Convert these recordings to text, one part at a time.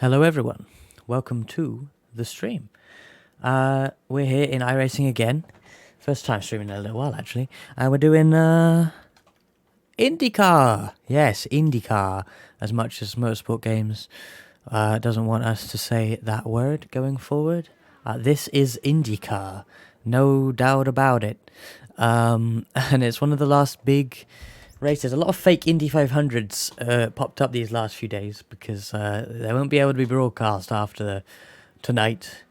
Hello everyone, welcome to the stream. We're here in iRacing again. First time streaming in a little while actually. We're doing IndyCar. Yes, IndyCar. As much as Motorsport Games doesn't want us to say that word going forward. This is IndyCar, no doubt about it. And it's one of the last big races. A lot of fake Indy 500s popped up these last few days because they won't be able to be broadcast after tonight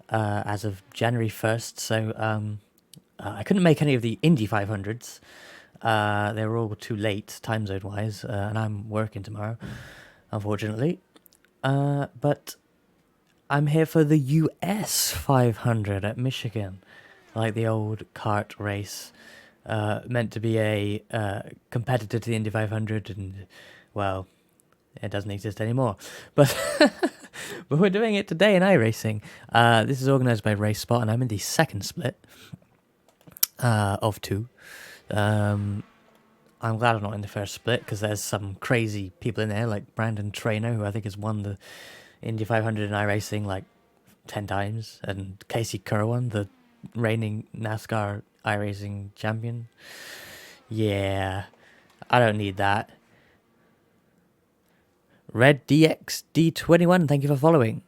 as of January 1st. So I couldn't make any of the Indy 500s. They were all too late time zone wise, and I'm working tomorrow, unfortunately. But I'm here for the US 500 at Michigan, like the old kart race. Meant to be a competitor to the Indy 500, and well, it doesn't exist anymore. But but we're doing it today in iRacing. This is organised by RaceSpot, and I'm in the second split of two. I'm glad I'm not in the first split because there's some crazy people in there, like Brandon Trainer, who I think has won the Indy 500 in iRacing like 10 times, and Casey Kerwin, the reigning NASCAR iRacing champion. Yeah, I don't need that. Red DX D21, thank you for following.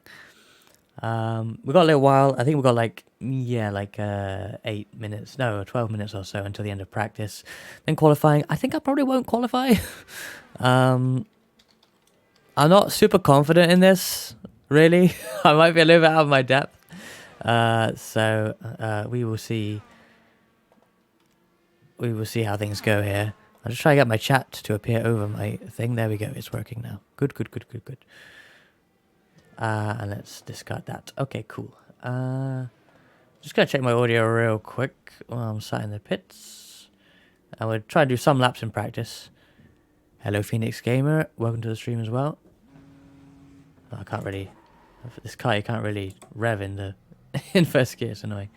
We got a little while. I think we got like 8 minutes, no, 12 minutes or so until the end of practice. Then qualifying. I think I probably won't qualify. I'm not super confident in this, really. I might be a little bit out of my depth. So we will see. We will see how things go here. I'll just try to get my chat to appear over my thing. There we go. It's working now. Good. And let's discard that. Okay, cool. Just gonna check my audio real quick while I'm sat in the pits. And we'll try and do some laps in practice. Hello, Phoenix Gamer. Welcome to the stream as well. Oh, I can't really. This car, you can't really rev in the in first gear. It's annoying.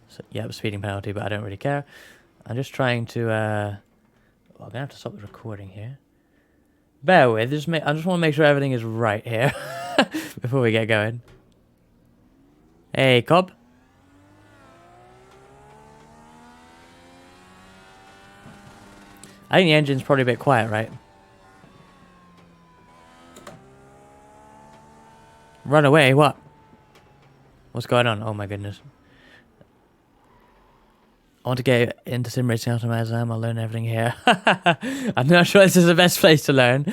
So, yeah, speeding penalty, but I don't really care. I'm just trying to. I'm gonna have to stop the recording here. Bear with. I just want to make sure everything is right here before we get going. Hey, Cobb. I think the engine's probably a bit quiet, right? Run away? What? What's going on? Oh my goodness. I want to get into sim racing after my exam. I'll learn everything here. I'm not sure this is the best place to learn.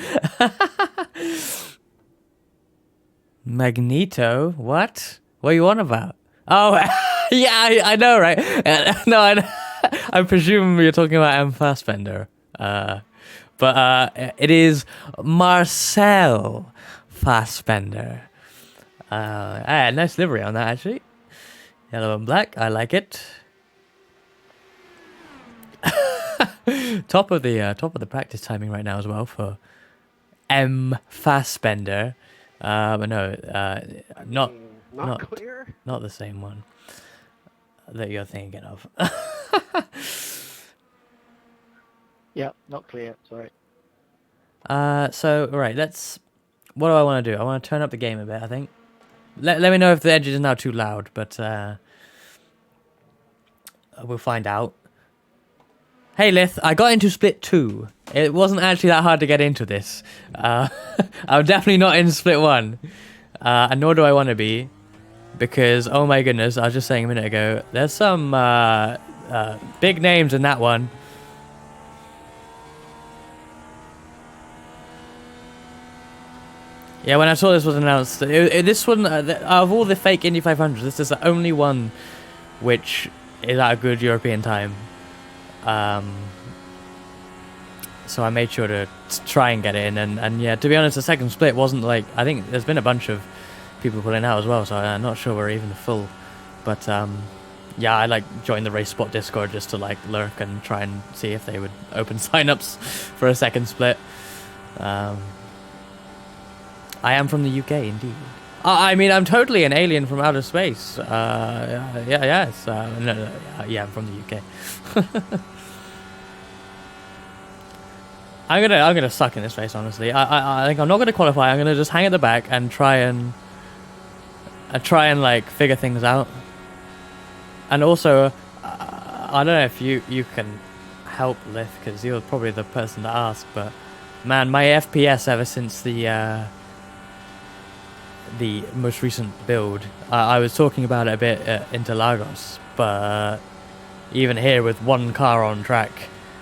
Magneto? What? What are you on about? Oh, yeah, I know, right? No, I presume you're talking about M. Fassbender. But it is Marcel Fassbender. Nice livery on that, actually. Yellow and black. I like it. top of the practice timing right now as well for M. Fassbender. But no, not clear. Not the same one that you're thinking of. Yeah, not clear. Sorry. So right, what do I want to do? I want to turn up the game a bit, I think. Let me know if the edge is now too loud, but we'll find out. Hey Lith, I got into split 2. It wasn't actually that hard to get into this. I'm definitely not in split 1. And nor do I want to be. Because, oh my goodness, I was just saying a minute ago, there's some big names in that one. Yeah, when I saw this was announced, this one, out of all the fake Indy 500s, this is the only one which is at a good European time. So I made sure to try and get it in, and yeah, to be honest, the second split wasn't like, I think there's been a bunch of people pulling out as well, so I'm not sure we're even full, but yeah, I joined the RaceSpot Discord just to lurk and try and see if they would open signups for a second split. I am from the UK, indeed. I mean, I'm totally an alien from outer space. Yes. I'm from the UK. I'm gonna suck in this race. Honestly, I think I'm not gonna qualify. I'm gonna just hang at the back and try and like figure things out. And also, I don't know if you can help Lith because you're probably the person to ask. But man, my FPS ever since the most recent build, I was talking about it a bit at Interlagos, but even here with one car on track,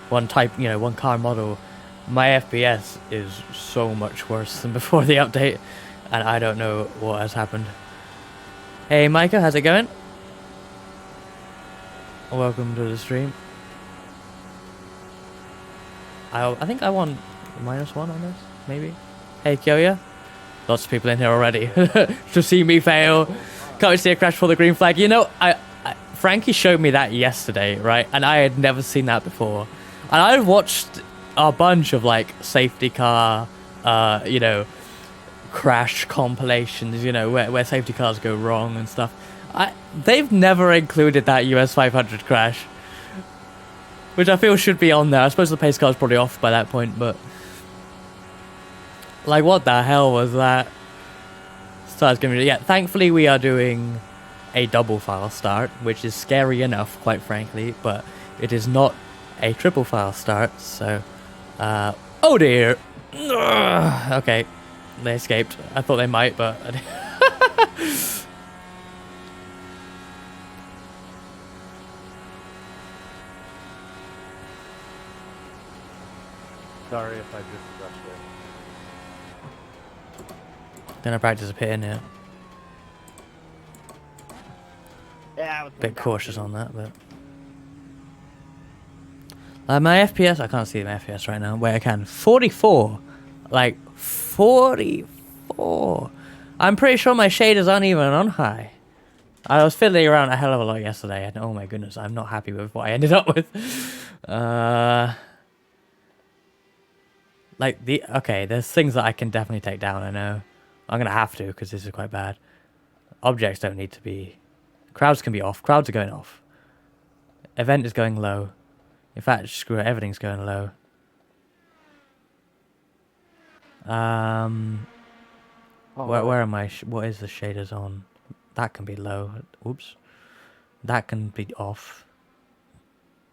one car model, my FPS is so much worse than before the update, and I don't know what has happened. Hey Micah, how's it going? Welcome to the stream. I think I won -1 on this, maybe. Hey Kyoya. Lots of people in here already to see me fail. Can't see a crash for the green flag. You know, Frankie showed me that yesterday, right? And I had never seen that before. And I've watched a bunch of like safety car, crash compilations, where safety cars go wrong and stuff. They've never included that US 500 crash, which I feel should be on there. I suppose the pace car's probably off by that point, but like, what the hell was that? Start's gonna be, yeah, thankfully we are doing a double file start, which is scary enough, quite frankly, but it is not a triple file start, so, oh dear! Ugh, okay, they escaped. I thought they might, but Sorry if I just rushed it. then I practice a pit in here. Yeah, I was Bit cautious on that, but my FPS, I can't see my FPS right now. Wait, I can. 44, like 44. I'm pretty sure my shaders aren't even on high. I was fiddling around a hell of a lot yesterday, and oh my goodness, I'm not happy with what I ended up with. Okay, there's things that I can definitely take down. I know I'm gonna have to because this is quite bad. Objects don't need to be. Crowds can be off. Crowds are going off. Event is going low. In fact, screw it, everything's going low. Where am I? What is the shaders on? That can be low. Oops. That can be off.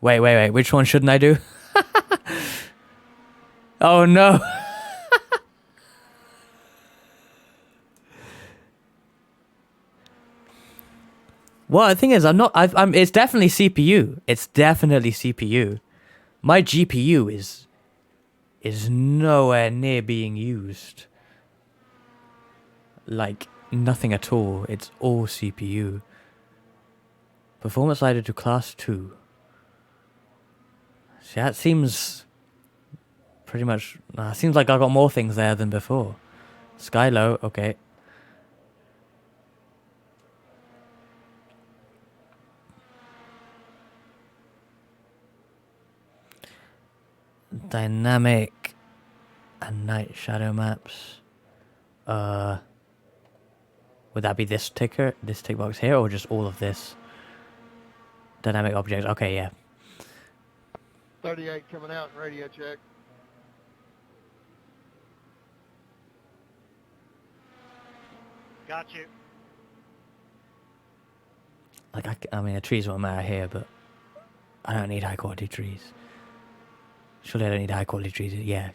Wait. Which one shouldn't I do? Oh no. Well, the thing is, it's definitely CPU. It's definitely CPU. My GPU is nowhere near being used. Like, nothing at all. It's all CPU. Performance slider to class 2. See, that seems pretty much... seems like I got more things there than before. Sky low, okay. Dynamic and night shadow maps. Would that be this tick box here, or just all of this? Dynamic objects. Okay, yeah. 38 coming out, radio check. Got you. Like, I mean, the trees won't matter here, but I don't need high quality trees. Surely I don't need high quality trees. Yeah.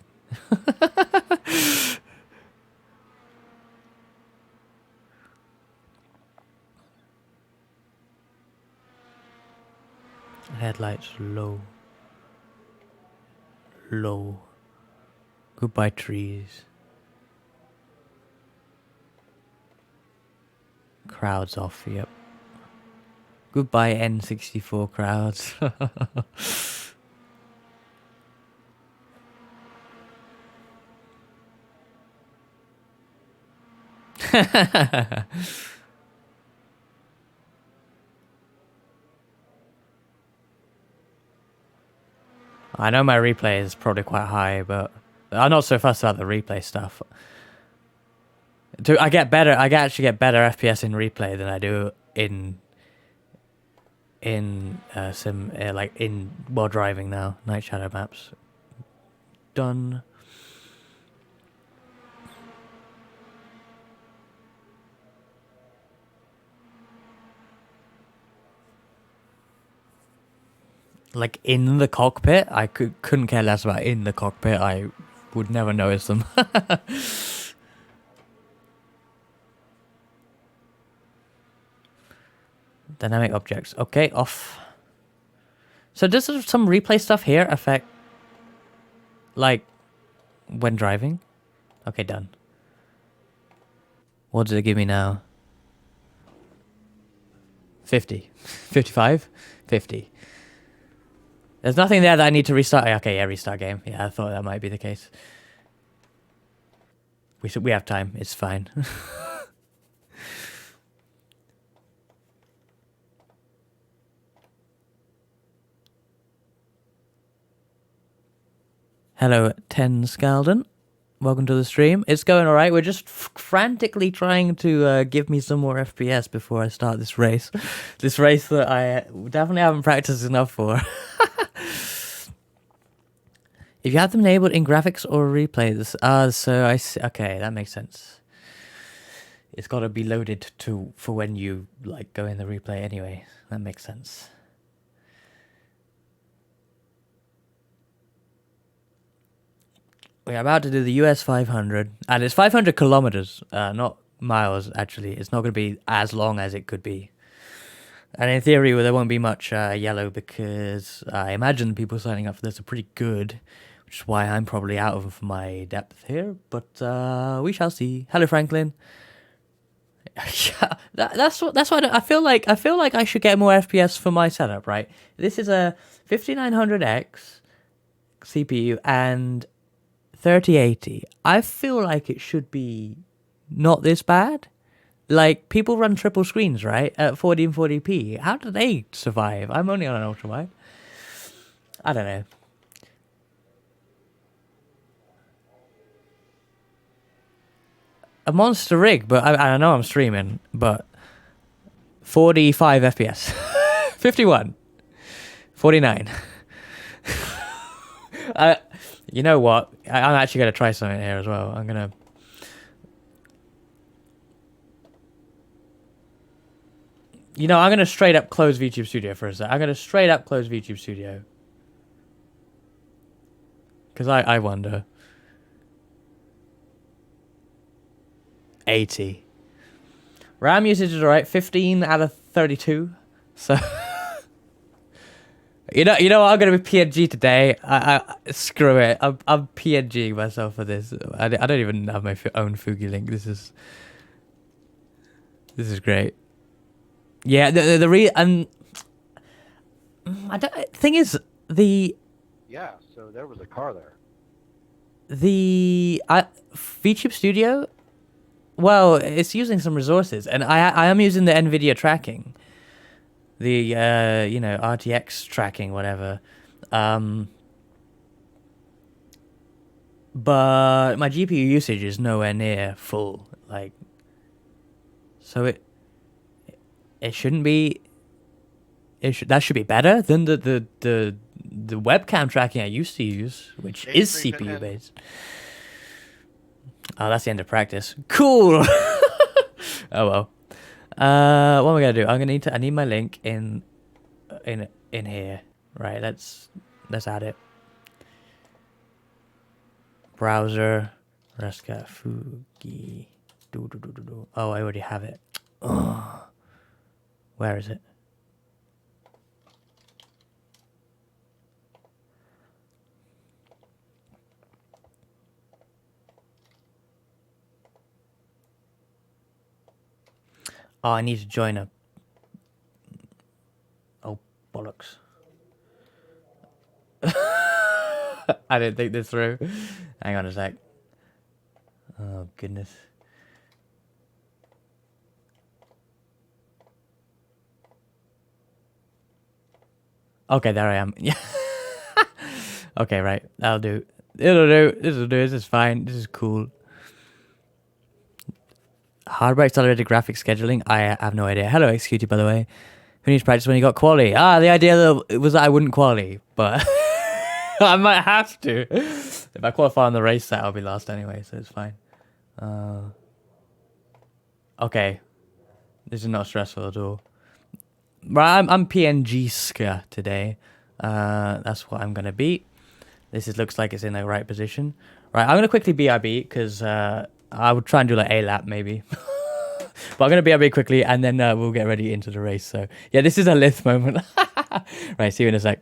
Headlights low. Low. Goodbye trees. Crowds off, yep. Goodbye N64 crowds. I know my replay is probably quite high, but I'm not so fussed about the replay stuff. I actually get better FPS in replay than I do in sim, like in while driving now. Night shadow maps. done. Like in the cockpit, I couldn't care less about in the cockpit. I would never notice them. Dynamic objects. Okay, off. So does some replay stuff here affect, like, when driving? Okay, done. What does it give me now? 50. 55? 50. There's nothing there that I need to restart. Okay, yeah, restart game. Yeah, I thought that might be the case. We have time. It's fine. Hello, Ten Scalden. Welcome to the stream. It's going alright. We're just frantically trying to give me some more FPS before I start this race. This race that I definitely haven't practiced enough for. If you have them enabled in graphics or replays, so I see. Okay, that makes sense. It's got to be loaded for when you like go in the replay anyway. That makes sense. We're about to do the US 500, and it's 500 kilometers, not miles, actually. It's not going to be as long as it could be. And in theory, there won't be much yellow, because I imagine the people signing up for this are pretty good, which is why I'm probably out of my depth here, but we shall see. Hello, Franklin. Yeah, that's what I feel like I should get more FPS for my setup, right? This is a 5900X CPU and 3080. I feel like it should be not this bad. Like, people run triple screens, right? At 1440p. How do they survive? I'm only on an ultra wide. I don't know. A monster rig, but I know I'm streaming, but 45 FPS. 51. 49. You know what? I'm actually going to try something here as well. I'm going to... You know, I'm going to straight up close VTube Studio for a sec. I'm going to straight up close VTube Studio. Because I wonder... 80. RAM usage is alright, 15 out of 32. So you know what? I'm gonna be PNG today. I screw it. I'm PNG myself for this. I don't even have my own Fugi link. This is great. Yeah, thing is the. Yeah, so there was a car there. The VTube Studio. Well, it's using some resources, and I am using the NVIDIA tracking, the RTX tracking, whatever. But my GPU usage is nowhere near full. Like, so it shouldn't be. That should be better than the webcam tracking I used to use, which is CPU based. Oh, that's the end of practice. Cool. Oh well. What am I gonna do? I need my link in here. Right. Let's add it. Browser. Resca Fugi. Oh, I already have it. Oh. Where is it? Oh, I need to join a... Oh, bollocks. I didn't think this through. Hang on a sec. Oh, goodness. Okay, there I am. Yeah. Okay, right. That'll do. It'll do. This'll do. This is fine. This is cool. Hardware accelerated graphics scheduling? I have no idea. Hello, XQT, by the way. Who needs practice when you got quali? The idea was that I wouldn't quali, but I might have to. If I qualify on the race set, I'll be last anyway, so it's fine. Okay. This is not stressful at all. Right, I'm PNG-ska today. That's what I'm going to beat. This looks like it's in the right position. Right, I'm going to quickly BRB because I would try and do like a lap maybe. But I'm going to BRB quickly and then we'll get ready into the race. So, yeah, this is a Lith moment. Right, see you in a sec.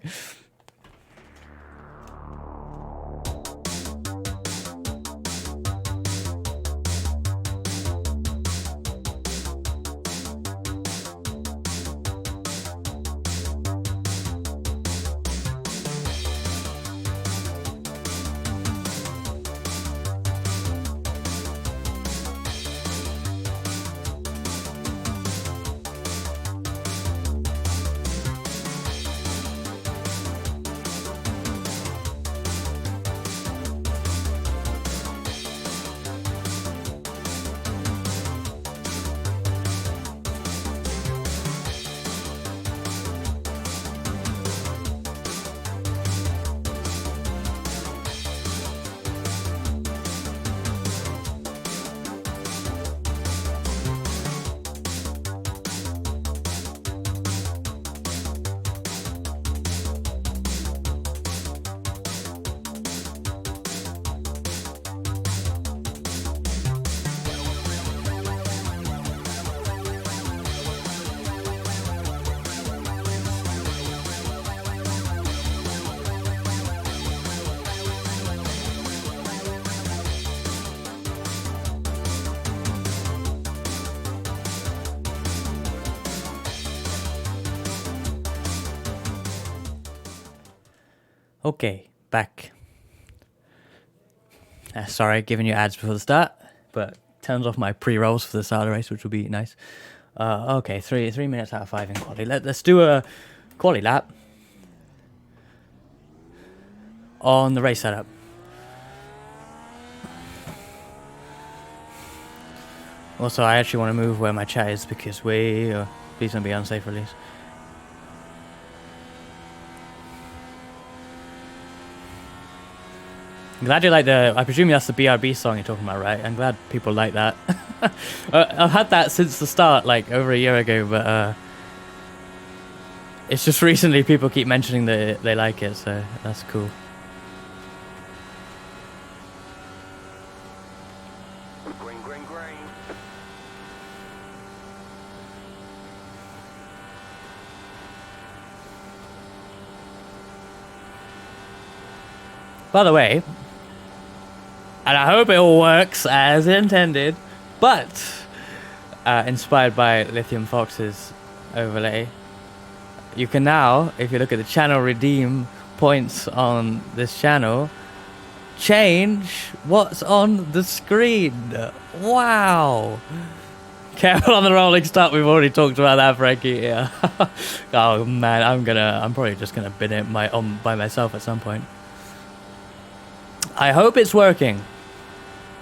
Okay, back. Sorry, giving you ads before the start, but turns off my pre-rolls for the start of the race, which will be nice. Okay, 3 minutes out of 5 in quali. Let's do a quali lap on the race setup. Also, I actually want to move where my chat is because please don't be unsafe release. I'm glad you like I presume that's the BRB song you're talking about, right? I'm glad people like that. I've had that since the start, like over a year ago, but it's just recently people keep mentioning that they like it, so that's cool. Green, green, green. By the way, and I hope it all works as intended, but inspired by Lithium Fox's overlay, you can now, if you look at the channel redeem points on this channel, change what's on the screen. Wow. Careful on the rolling start. We've already talked about that, Frankie. Yeah. Oh man, I'm probably just gonna bin it by myself at some point. I hope it's working.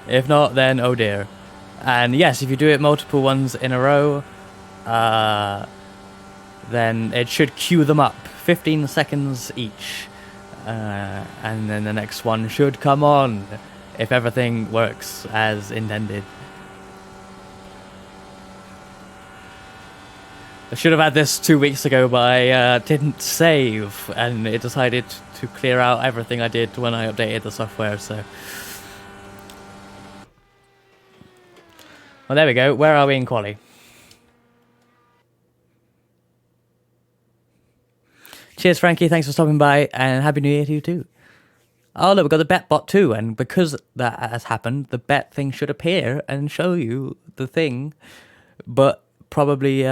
If not, then oh dear. And yes, if you do it multiple ones in a row, then it should queue them up 15 seconds each. And then the next one should come on if everything works as intended. I should have had this 2 weeks ago, but I didn't save, and it decided to clear out everything I did when I updated the software, so... Well, there we go. Where are we in quali? Cheers, Frankie. Thanks for stopping by, and Happy New Year to you too. Oh, look, we've got the bet bot too, and because that has happened, the bet thing should appear and show you the thing, but probably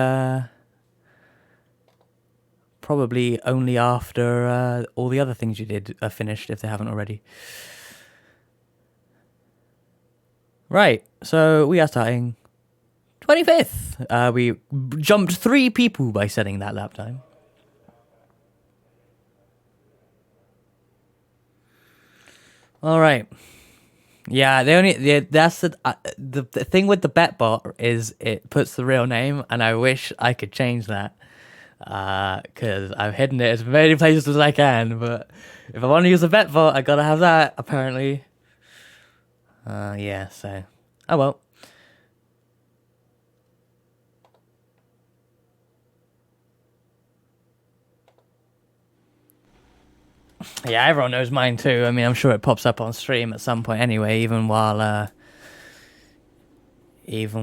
only after all the other things you did are finished, if they haven't already. Right, so we are starting 25th. We jumped 3 people by setting that lap time. All right. Yeah, that's the thing with the bet bot is it puts the real name, and I wish I could change that. Because I've hidden it as many places as I can, but if I want to use a vet vault, I gotta have that, apparently. Yeah, so... Oh well. Yeah, everyone knows mine too. I mean, I'm sure it pops up on stream at some point anyway, even while, you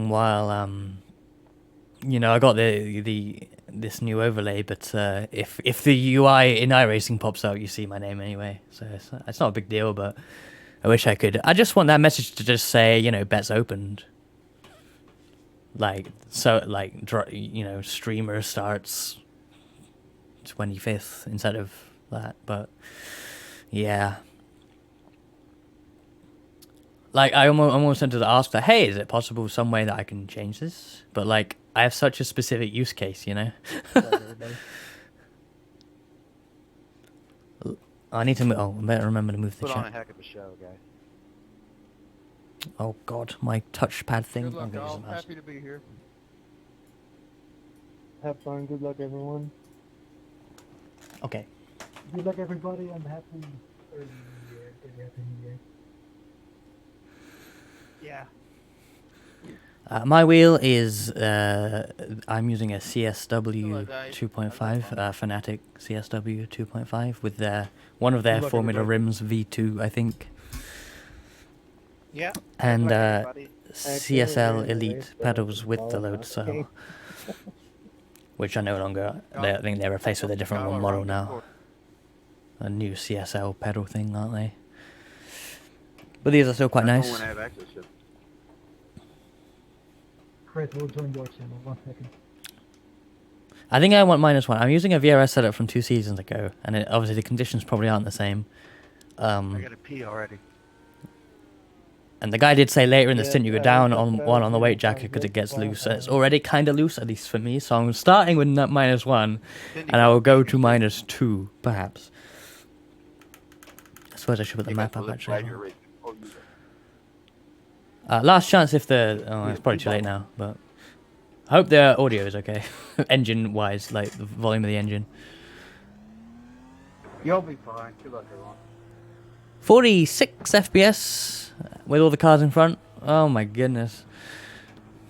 know, I got this new overlay, but if the UI in iRacing pops out, you see my name anyway. So it's not a big deal, but I wish I could. I just want that message to just say, you know, bets opened. Like, so, like, you know, streamer starts 25th instead of that, but yeah. Like, I almost wanted to ask that, hey, is it possible some way that I can change this? But, like, I have such a specific use case, you know? I need to move. Oh, I better remember to move the Put on a chat. heck of a show, guys. Oh, God, my touchpad thing. Good luck, I'm gonna use all. the mouse. Happy to be here. Have fun. Good luck, everyone. Okay. Good luck, everybody. I'm happy. Early New Year. Happy New Year. Yeah. My wheel is, I'm using a CSW Hello, guys. 2.5, Fanatic CSW 2.5 with one of their Good luck, Formula everybody. Rims V2, I think, Yeah. and Good luck, everybody. CSL Actually, Elite race pedals was with the all load about cell, game. which are no longer, I think they're replaced with a different Kyle, model around now, before. a new CSL pedal thing, aren't they? But these are still quite I don't nice. want to have access to. Chris, we'll join your channel. 1 second. I think I want -1. I'm using a VRS setup from 2 seasons ago, and obviously the conditions probably aren't the same. I gotta pee already. And the guy did say later in the Yeah, stint you go I down was on just one on the about weight to jacket because it gets find loose, and it's it. already kind of loose, at least for me. So I'm starting with -1, and I will go to -2 perhaps. I suppose I should put the map up actually. as well. Last chance if it's probably too late now, but I hope the audio is okay, engine wise, like the volume of the engine. You'll be fine. Good luck, everyone. 46 FPS with all the cars in front. Oh my goodness.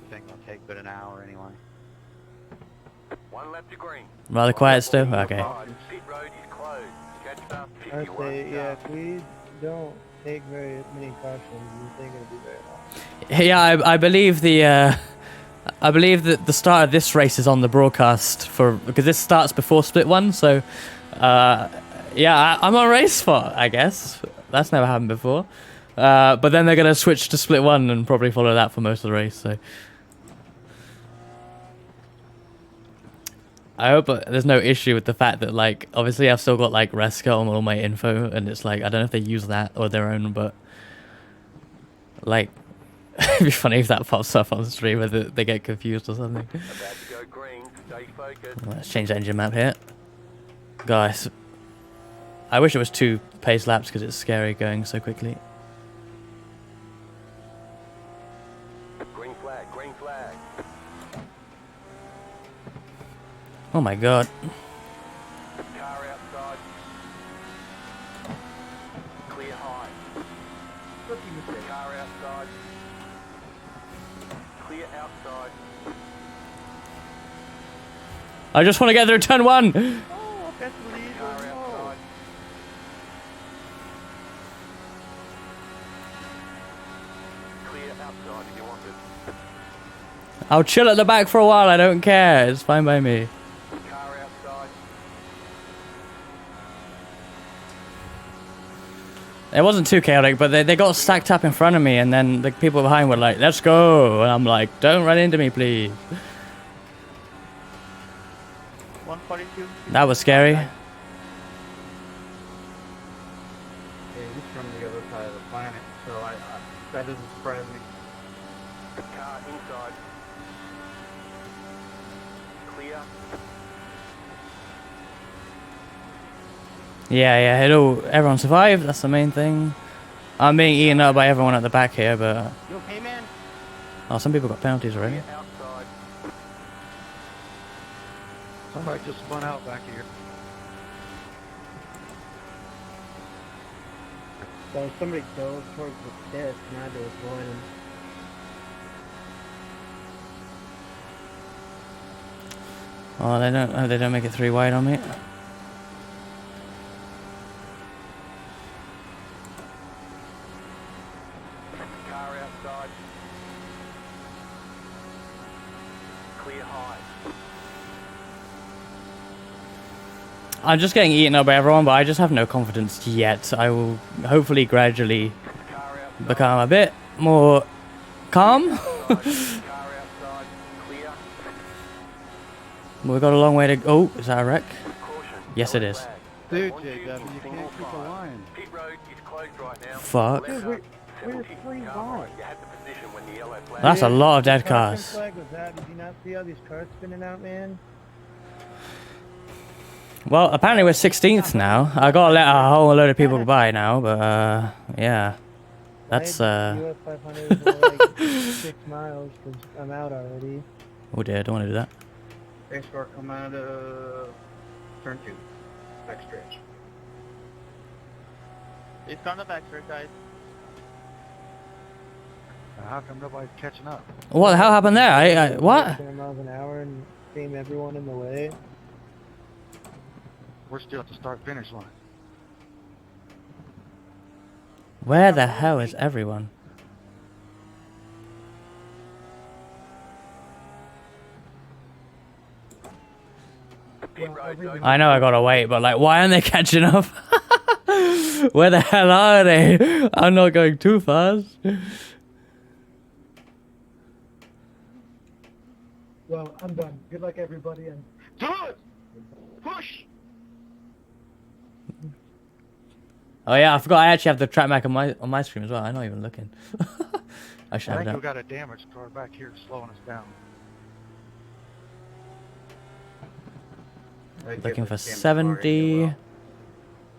I think it'll take but an hour anyway. One left to green. Rather quiet still? Okay. Pit road is closed. Catch about I 51 say, yeah, cars. if we don't take very many cautions, we think it'll be very long. Yeah, I believe I believe that the start of this race is on the broadcast because this starts before Split 1, so yeah, I'm on RaceSpot, I guess. That's never happened before. But then they're gonna switch to Split 1 and probably follow that for most of the race, so I hope there's no issue with the fact that, like, obviously I've still got, like, Resca on all my info, and it's like, I don't know if they use that or their own, but, like, it'd be funny if that pops up on stream whether they get confused or something. About to go green. Stay focused. Let's change the engine map here. Guys, I wish it was 2 pace laps because it's scary going so quickly. Green flag. Green flag. Oh my god. Car outside. Clear high. Car outside. Clear outside. I just want to get through turn 1! Oh, that's the lead. Car outside. Clear outside if you want it. I'll chill at the back for a while, I don't care. It's fine by me. Car outside. It wasn't too chaotic, but they got stacked up in front of me, and then the people behind were like, let's go! And I'm like, don't run into me, please. 142. That was scary. Hey, he's from the other side of the planet, so that doesn't surprise me. Car inside. Clear. Yeah, everyone survived, that's the main thing. I'm being eaten up by everyone at the back here, but... You okay, man? Oh, some people got penalties already. Clear outside. Somebody just spun out back here. So somebody goes towards the pit, and I had to avoid him. Oh, they don't make it 3 wide on me. Car outside. Clear high. I'm just getting eaten up by everyone, but I just have no confidence yet. I will hopefully gradually Car outside. become a bit more calm. Car outside. Clear. We've got a long way to go. Oh, is that a wreck? Caution. Yes, it is. Dude, Want you JW, you in single can't keep a file. line. Pit road is closed right now. Fuck. Left Dude, up, we're 70, 3 car wide. right. You had the position when the yellow flag. That's a lot of dead The caution cars. flag was that. Did you not see all these cars spinning out, man? Well, apparently we're 16th now. I gotta let a whole load of people by now, but yeah. That's US 500 is only like 6 miles because I'm out already. oh dear, I don't want to do that. Race car come out of turn 2. Back stretch. It's on the back stretch, guys. Now, how come nobody's catching up? What the hell happened there? I what? 10 miles an hour and came everyone in the way. We're still at the start-finish line. Where the hell is everyone? Pit road's open. I know I gotta wait, but like, why aren't they catching up? Where the hell are they? I'm not going too fast. Well, I'm done. Good luck, everybody. And Do it! Push! Oh yeah, I forgot I actually have the track map on my screen as well. I'm not even looking. I should I have think that. we got a damaged car back here slowing us down. Looking for 70.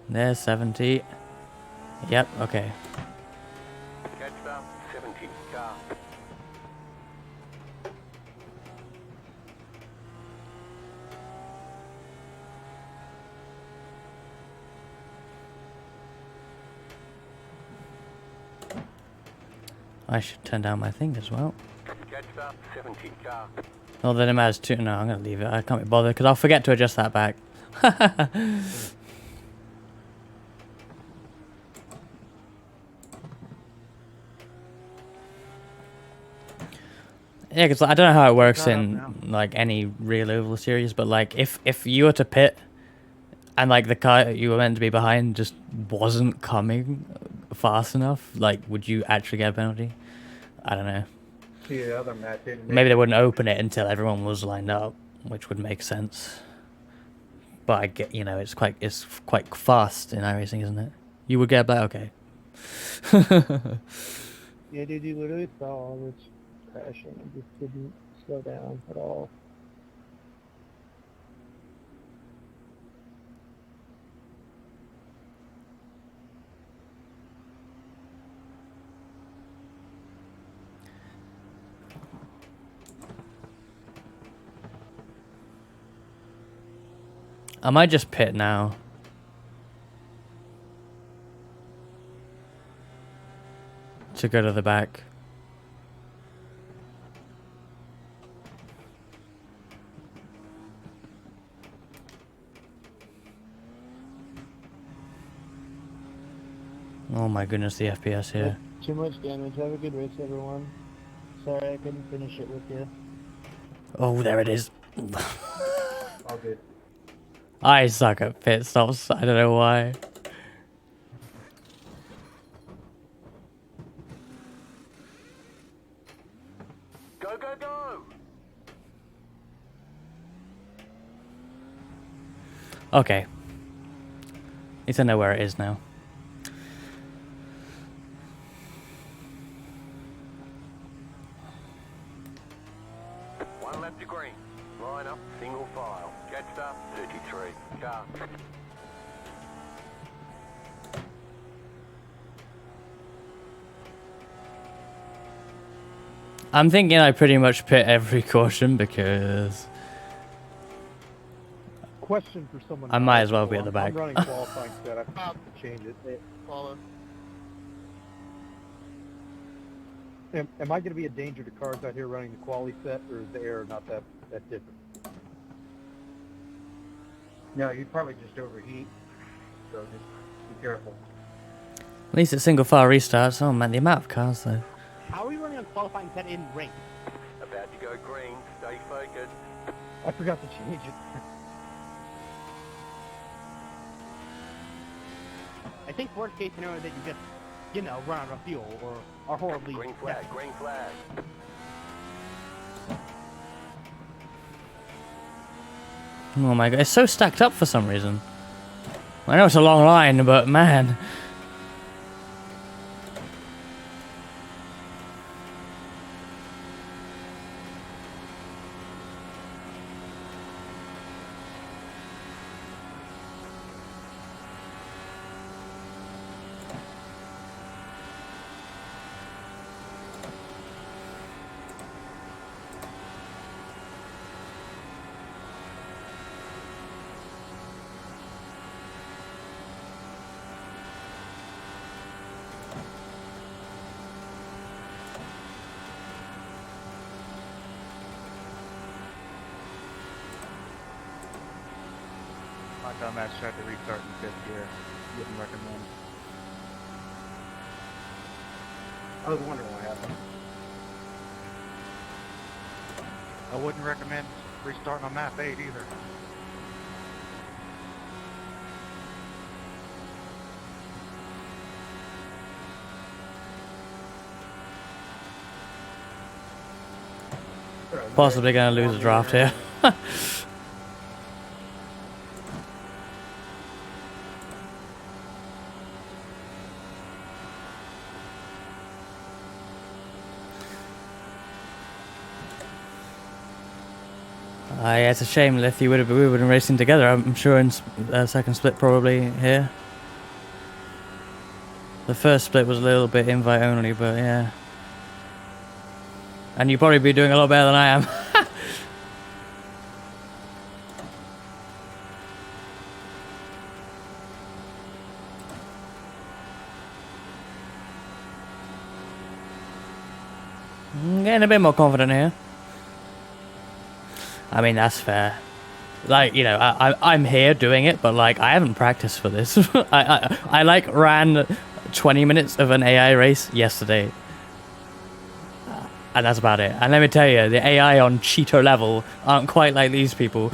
There's 70. Yep, okay. Catch up. 70. Car. I should turn down my thing as well. Catch up. 70. Car. Oh, then it matters too. No, I'm gonna leave it. I can't be bothered because I'll forget to adjust that back. Yeah, because I don't know how it works Shut up in now. like any real oval series, but like if you were to pit and like the car you were meant to be behind just wasn't coming fast enough, like would you actually get a penalty? I don't know. See the other match didn't Maybe they wouldn't open it until everyone was lined up, which would make sense. But I get, it's quite fast in iRacing, isn't it? You would get that, okay. yeah, dude, you literally saw all this crashing and just didn't slow down at all. I might just pit now. To go to the back. Oh my goodness, the FPS here. Too much damage. Have a good race, everyone. Sorry I couldn't finish it with you. Oh, there it is. All good. I suck at pit stops. I don't know why. Go, go, go! Okay. At least I know where it is now. One left to green. Line up, single file. Catch up, 33. Car. I'm thinking I pretty much pit every caution because Question for someone. I might as well be at the I'm back. running qualifying set. I have to change it. Follow. Am I going to be a danger to cars out here running the quality set, or is the air not that different? No, you'd probably just overheat. So just be careful. At least it's single file restarts. Oh man, the amount of cars though. How are we running on qualifying set in race? About to go green. Stay focused. I forgot to change it. I think worst case scenario that you just, you know, run out of fuel or are horribly. Green flag. Green flag. Oh my god, it's so stacked up for some reason. I know it's a long line, but man. My dumbass tried to restart in fifth gear. Wouldn't recommend. I was wondering what happened. I wouldn't recommend restarting on map 8 either. Possibly gonna lose a draft here. Yeah, it's a shame, Lith. We would have been racing together. I'm sure in second split probably here. The first split was a little bit invite only, but yeah. And you'd probably be doing a lot better than I am. I'm getting a bit more confident here. I mean, that's fair. Like, you know, I'm here doing it, but like, I haven't practiced for this. I like ran 20 minutes of an AI race yesterday. And that's about it. And let me tell you, the AI on Cheeto level aren't quite like these people.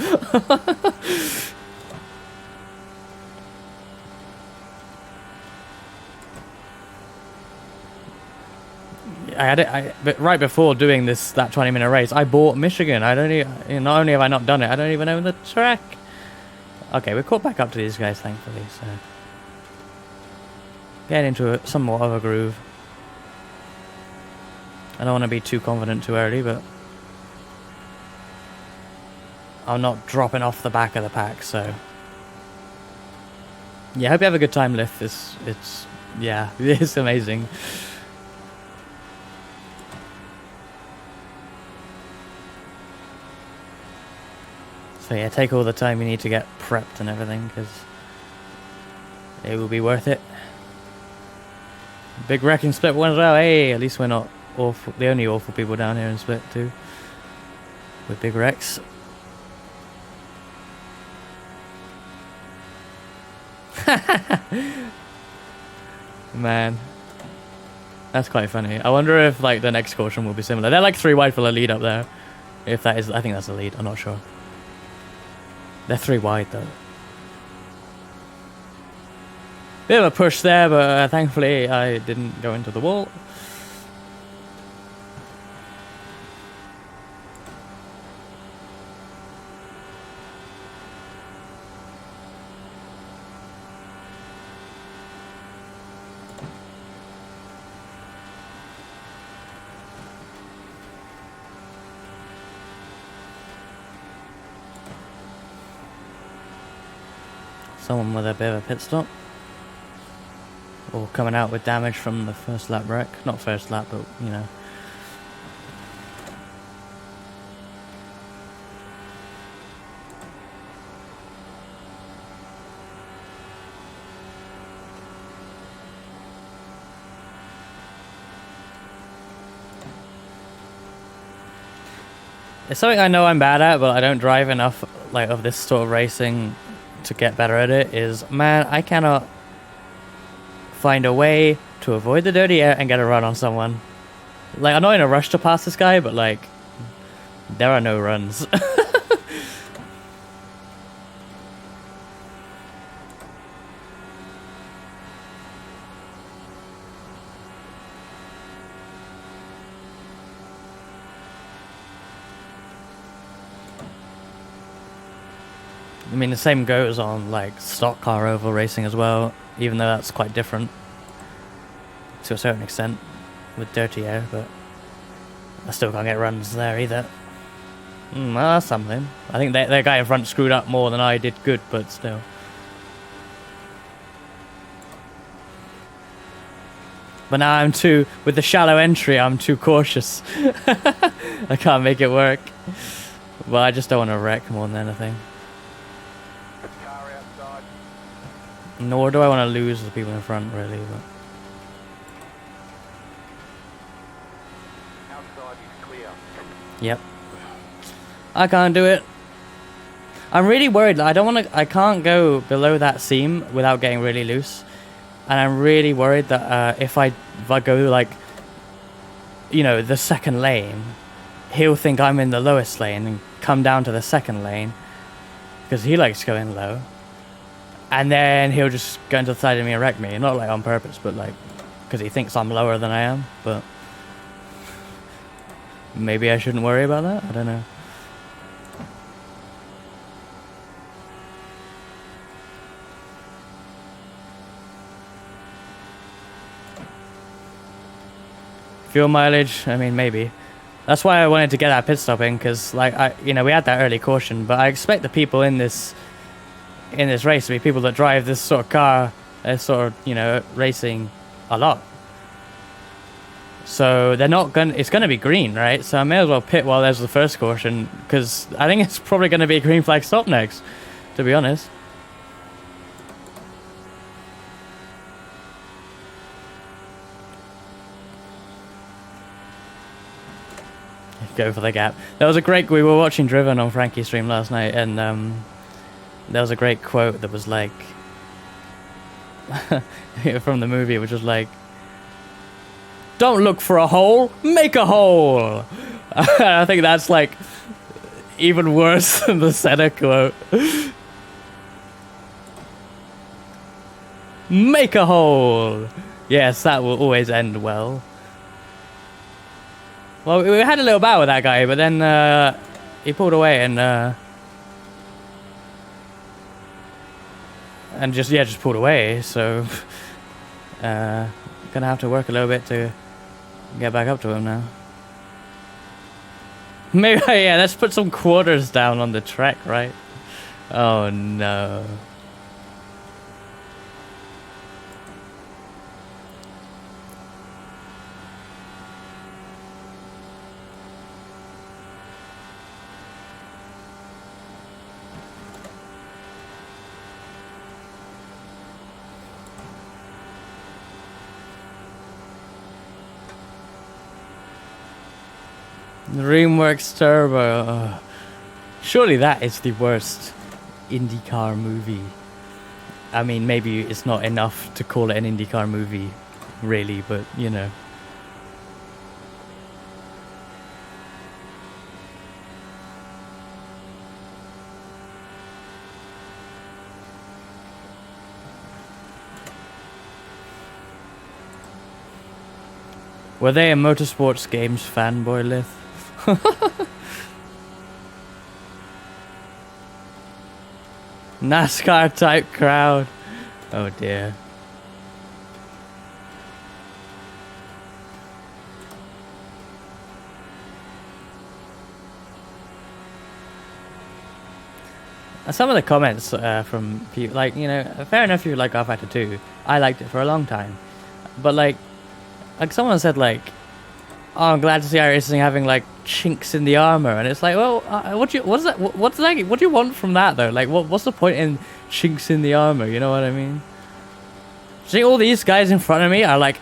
But right before doing that 20-minute race, I bought Michigan. Not only have I not done it, I don't even own the track. Okay, we're caught back up to these guys, thankfully. So getting into somewhat of a groove. I don't want to be too confident too early, but I'm not dropping off the back of the pack. So yeah, I hope you have a good time, Lith. It's yeah, it's amazing. So yeah, take all the time you need to get prepped and everything, because it will be worth it. Big wreck in Split 1 as well. Hey, at least we're not awful, the only awful people down here in Split 2 with big wrecks. Man, that's quite funny. I wonder if like the next caution will be similar. They're like 3 wide for the lead up there. If that is, I think that's the lead. I'm not sure. They're 3 wide though. Bit of a push there, but thankfully I didn't go into the wall. Someone with a bit of a pit stop. Or coming out with damage from the first lap wreck. Not first lap, but you know. It's something I know I'm bad at, but I don't drive enough like of this sort of racing to get better at it. Is, man, I cannot find a way to avoid the dirty air and get a run on someone. Like, I'm not in a rush to pass this guy, but like, there are no runs. I mean, the same goes on like stock car oval racing as well, even though that's quite different to a certain extent with dirty air, but I still can't get runs there either. Well, that's something. I think that guy in front screwed up more than I did good, but still. But now I'm too, with the shallow entry, I'm too cautious. I can't make it work. Well, I just don't want to wreck more than anything. Car outside. Nor do I want to lose the people in front, really. But Outside is clear. yep. I can't do it. I'm really worried. I can't go below that seam without getting really loose. And I'm really worried that if I go like, you know, the second lane, he'll think I'm in the lowest lane and come down to the second lane because he likes going low. And then he'll just go into the side of me and wreck me. Not like on purpose, but like because he thinks I'm lower than I am. But maybe I shouldn't worry about that. I don't know. Fuel mileage, I mean, maybe. That's why I wanted to get that pit stop in, because, like, we had that early caution, but I expect the people in this race to be people that drive this sort of car, sort of, you know, racing a lot. So they're not gonna. It's gonna be green, right? So I may as well pit while there's the first caution, because I think it's probably gonna be a green flag stop next, to be honest. Go for the gap. There was a great. We were watching Driven on Frankie's stream last night, and there was a great quote that was like from the movie, which was like, "Don't look for a hole, make a hole." I think that's like even worse than the Senna quote. Make a hole. Yes, that will always end well. Well, we had a little battle with that guy, but then he pulled away and just pulled away. So gonna have to work a little bit to get back up to him now. Maybe yeah, let's put some quarters down on the track, right? Oh no. DreamWorks Turbo. Ugh. Surely that is the worst IndyCar movie. I mean, maybe it's not enough to call it an IndyCar movie, really, but you know. Were they a motorsports games fanboy list? NASCAR type crowd. Oh dear. Some of the comments from people, like, you know, fair enough if you like R-Factor 2. I liked it for a long time. But like someone said like, oh, I'm glad to see iRacing having like chinks in the armor, and it's like, well, what do you want from that though? Like, what's the point in chinks in the armor? You know what I mean? See, all these guys in front of me are like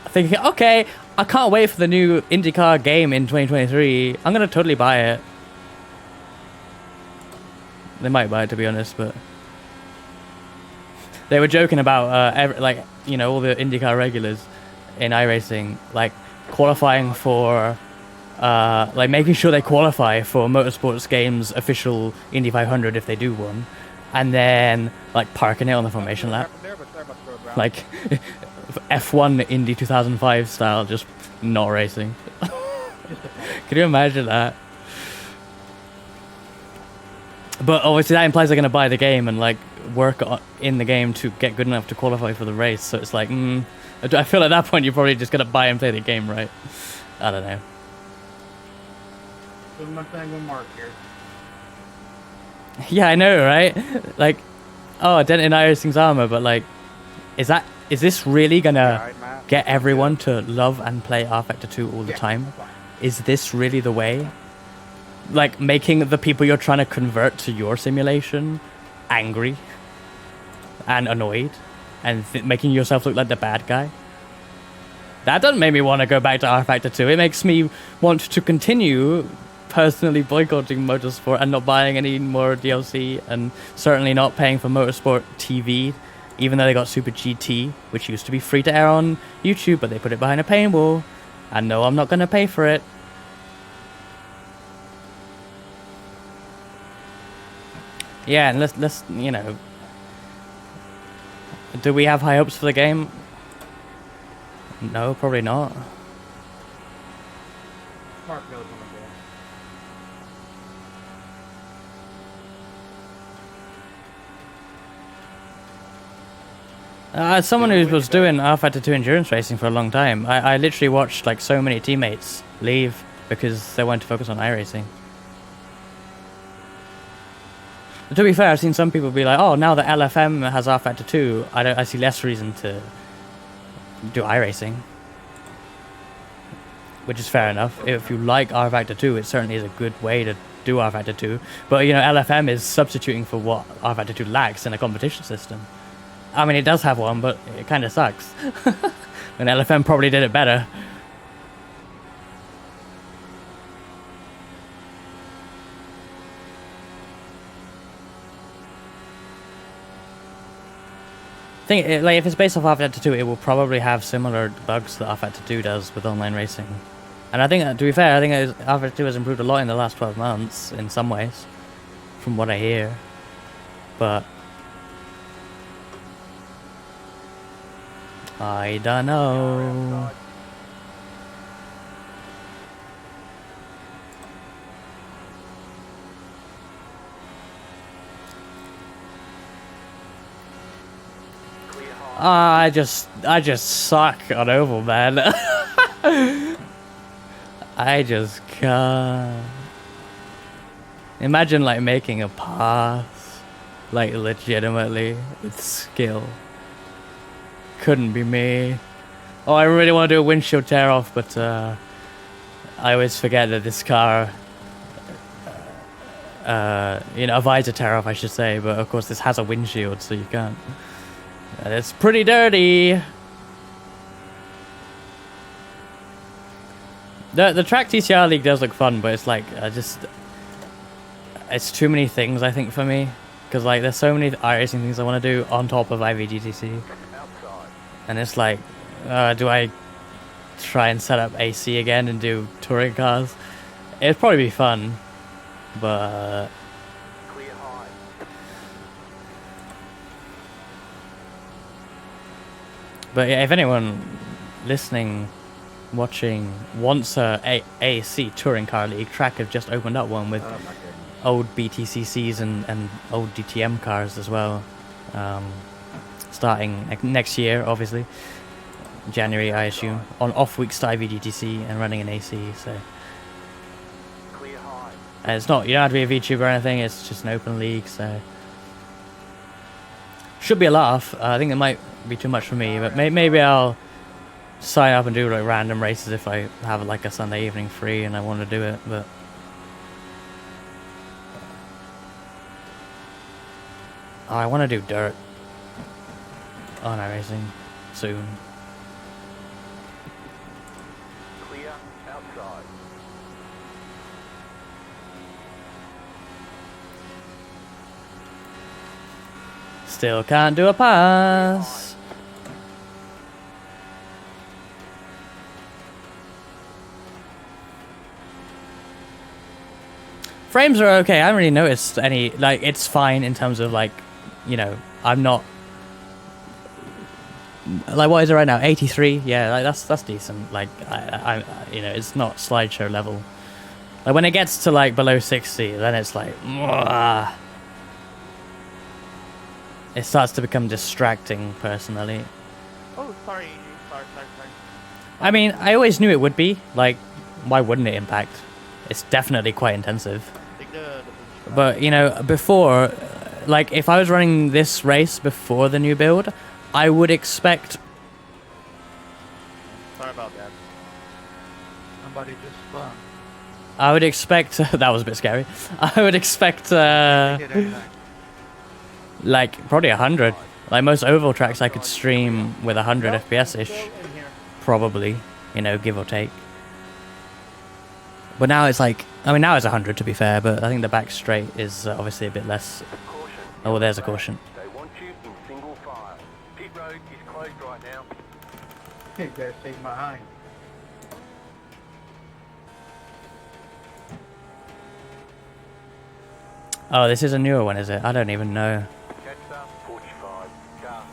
thinking, okay, I can't wait for the new IndyCar game in 2023. I'm gonna totally buy it. They might buy it, to be honest, but they were joking about like, you know, all the IndyCar regulars in iRacing, like qualifying for like making sure they qualify for Motorsports Games official Indy 500 if they do one, and then like parking it on the formation lap, like F1 Indy 2005 style, just not racing. Can you imagine that? But obviously that implies they're going to buy the game and like work in the game to get good enough to qualify for the race. So it's like, I feel at that point you're probably just going to buy and play the game, right? I don't know. Doing my thing with Mark here. Yeah, I know, right? Like, oh, dent in iRacing's armor, but like, is this really gonna Alright, Matt. get everyone to love and play rFactor 2 all the time? Is this really the way? Like, making the people you're trying to convert to your simulation angry and annoyed and making yourself look like the bad guy? That doesn't make me want to go back to rFactor 2. It makes me want to continue personally boycotting Motorsport and not buying any more DLC, and certainly not paying for Motorsport TV, even though they got Super GT, which used to be free to air on YouTube, but they put it behind a paywall. And no, I'm not going to pay for it. Yeah, and let's you know, do we have high hopes for the game? No, probably not. Mark knows what I'm doing. As someone who was doing rFactor 2 endurance racing for a long time, I literally watched like so many teammates leave because they wanted to focus on iRacing. To be fair, I've seen some people be like, "Oh, now that LFM has rFactor 2, I see less reason to do iRacing," which is fair enough. If you like rFactor 2, it certainly is a good way to do rFactor 2. But you know, LFM is substituting for what rFactor 2 lacks in a competition system. I mean, it does have one, but it kind of sucks. And LFM probably did it better. Like, if it's based off rFactor 2, it will probably have similar bugs that rFactor 2 does with online racing. And I think, to be fair, I think rFactor 2 has improved a lot in the last 12 months, in some ways, from what I hear. But I don't know. I just suck on oval, man. I just can't. Imagine like making a pass, like legitimately with skill. Couldn't be me. Oh, I really want to do a windshield tear off, but I always forget that this car, you know, a visor tear off, I should say. But of course, this has a windshield, so you can't. And it's pretty dirty. The track TCR League does look fun, but it's like it's too many things, I think, for me, because like there's so many iRacing things I want to do on top of IVGTC, and it's like, do I try and set up AC again and do touring cars? It'd probably be fun, but yeah, if anyone listening, watching wants a AC touring car league, track have just opened up one with old BTCCs and old DTM cars as well, starting next year, obviously January, I assume, on off weeks to IVGTC and running an AC. So and it's not, you don't have to be a VTuber or anything, it's just an open league, so should be a laugh. I think it might be too much for me, but maybe I'll sign up and do like random races if I have like a Sunday evening free and I want to do it. But I want to do dirt on iRacing soon. Clear outside. Still can't do a pass. Frames are okay. I haven't really noticed any, like, it's fine in terms of, like, you know, I'm not, like, what is it right now? 83? Yeah, like, that's decent. Like, I you know, it's not slideshow level. Like, when it gets to, like, below 60, then it's like, mwah. It starts to become distracting, personally. Oh, sorry. I mean, I always knew it would be. Like, why wouldn't it impact? It's definitely quite intensive. Take the But, you know, before, like, if I was running this race before the new build, I would expect... Sorry about that. Somebody just spun. I would expect... that was a bit scary. I would expect, Hit anything. like, probably 100. Like, most oval tracks I could stream with 100 FPS-ish. Go in here. Probably, you know, give or take. But now it's like, I mean, now it's 100 to be fair, but I think the back straight is obviously a bit less. Caution. Oh, there's a caution. They want you in single file. Pit road is closed right now. You guys take behind. Oh, this is a newer one, is it? I don't even know. Catch up, 45. Car.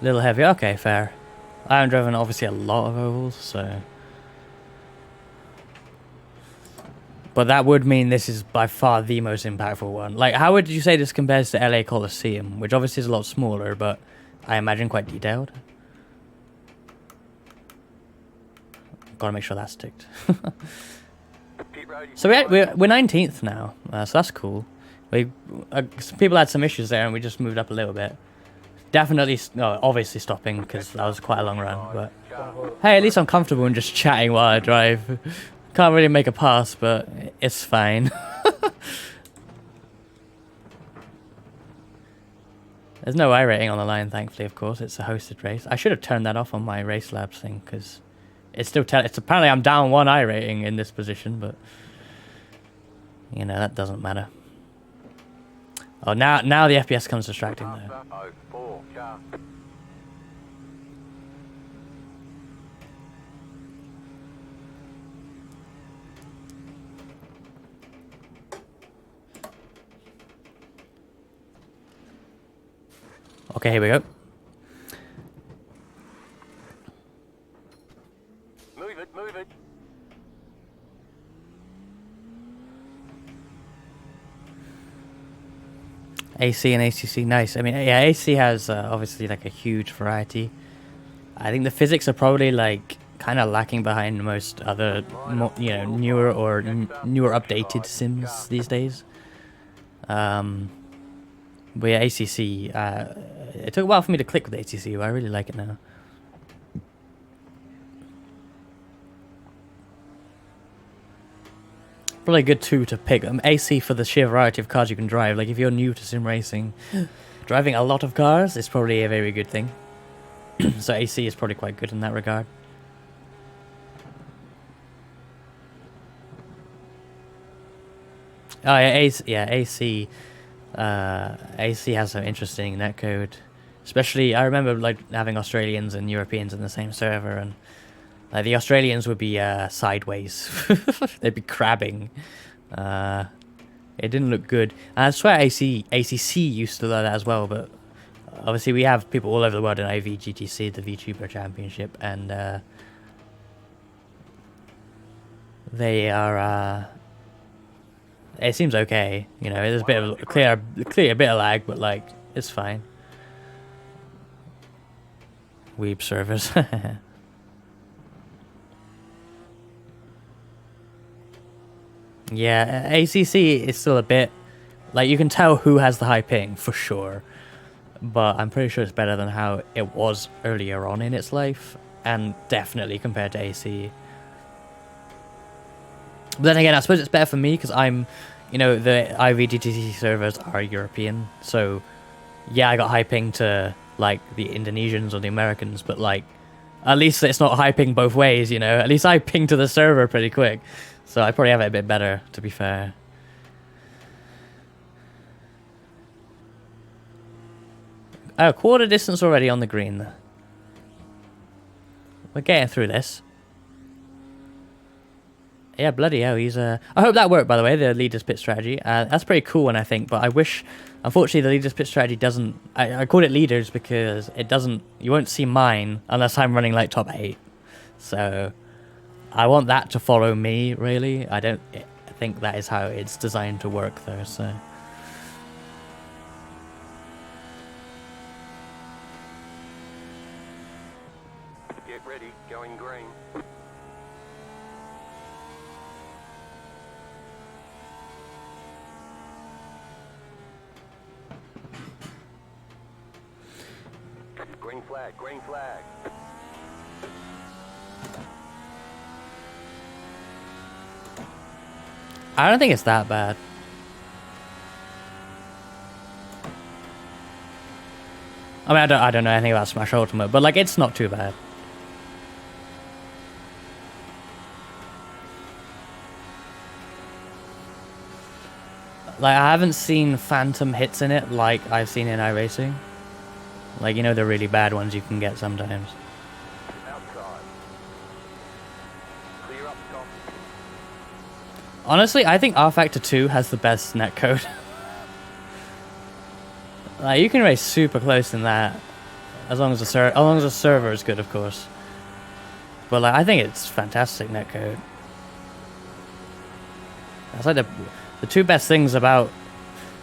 Little heavy. Okay, fair. I haven't driven obviously a lot of ovals, so. But that would mean this is by far the most impactful one. Like, how would you say this compares to LA Coliseum, which obviously is a lot smaller, but I imagine quite detailed? Gotta make sure that's ticked. Pit road is So we're 19th now, so that's cool. We some people had some issues there, and we just moved up a little bit. Definitely, no, obviously stopping because that was quite a long run. But hey, at least I'm comfortable in just chatting while I drive. Can't really make a pass, but it's fine. There's no iRating on the line, thankfully. Of course, it's a hosted race. I should have turned that off on my Race Labs thing because it's still it's apparently I'm down 1 iRating in this position, but you know that doesn't matter. Oh, now the FPS comes distracting though. Master 04. Car. Okay, here we go. Move it, move it. AC and ACC, nice. I mean, yeah, AC has obviously like a huge variety. I think the physics are probably like kind of lacking behind most other, you know, newer or newer updated sims these days. But yeah, ACC. It took a while for me to click with ACC, but I really like it now. Probably good too to pick AC for the sheer variety of cars you can drive. Like if you're new to sim racing, driving a lot of cars is probably a very good thing. So AC is probably quite good in that regard. Oh yeah, AC. AC has some interesting netcode. Especially, I remember like having Australians and Europeans in the same server, and the Australians would be sideways. They'd be crabbing. It didn't look good. And I swear ACC used to do that as well, but obviously we have people all over the world in IVGTC, the VTuber Championship, and they are... it seems okay, you know, there's a bit of clear a bit of lag, but like, it's fine. Weeb servers. Yeah, ACC is still a bit... like, you can tell who has the high ping, for sure. But I'm pretty sure it's better than how it was earlier on in its life. And definitely compared to AC. But then again, I suppose it's better for me, because I'm... you know, the IVGTC servers are European. So, yeah, I got high ping to, like, the Indonesians or the Americans. But, like, at least it's not high ping both ways, you know. At least I ping to the server pretty quick. So I probably have it a bit better, to be fair. Oh, quarter distance already on the green. We're getting through this. Yeah, bloody hell, he's I hope that worked, by the way, the leader's pit strategy. That's pretty cool one, I think, but I wish... Unfortunately, the leader's pit strategy doesn't... I called it leaders because it doesn't... You won't see mine unless I'm running, like, top 8. So, I want that to follow me, really. I don't think that is how it's designed to work, though, so... Get ready, going green. Green flag, green flag. I don't think it's that bad. I mean, I don't know anything about Smash Ultimate, but, like, it's not too bad. Like, I haven't seen phantom hits in it like I've seen in iRacing. Like, you know, the really bad ones you can get sometimes. Outside. Clear up top. Honestly, I think R Factor 2 has the best netcode. Like, you can race super close in that, as long as the server is good, of course. But, like, I think it's fantastic netcode. That's like the two best things about...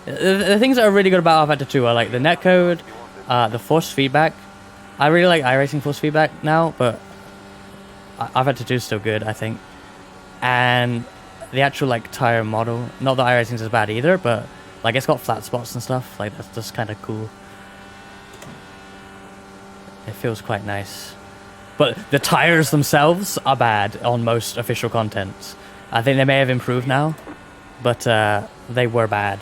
The things that are really good about R Factor 2 are, like, the netcode, the force feedback. I really like iRacing force feedback now, but R Factor 2 is still good, I think. And the actual, like, tire model. Not that iRacing is as bad either, but, like, it's got flat spots and stuff. Like, that's just kind of cool. It feels quite nice. But the tires themselves are bad on most official content. I think they may have improved now, but they were bad.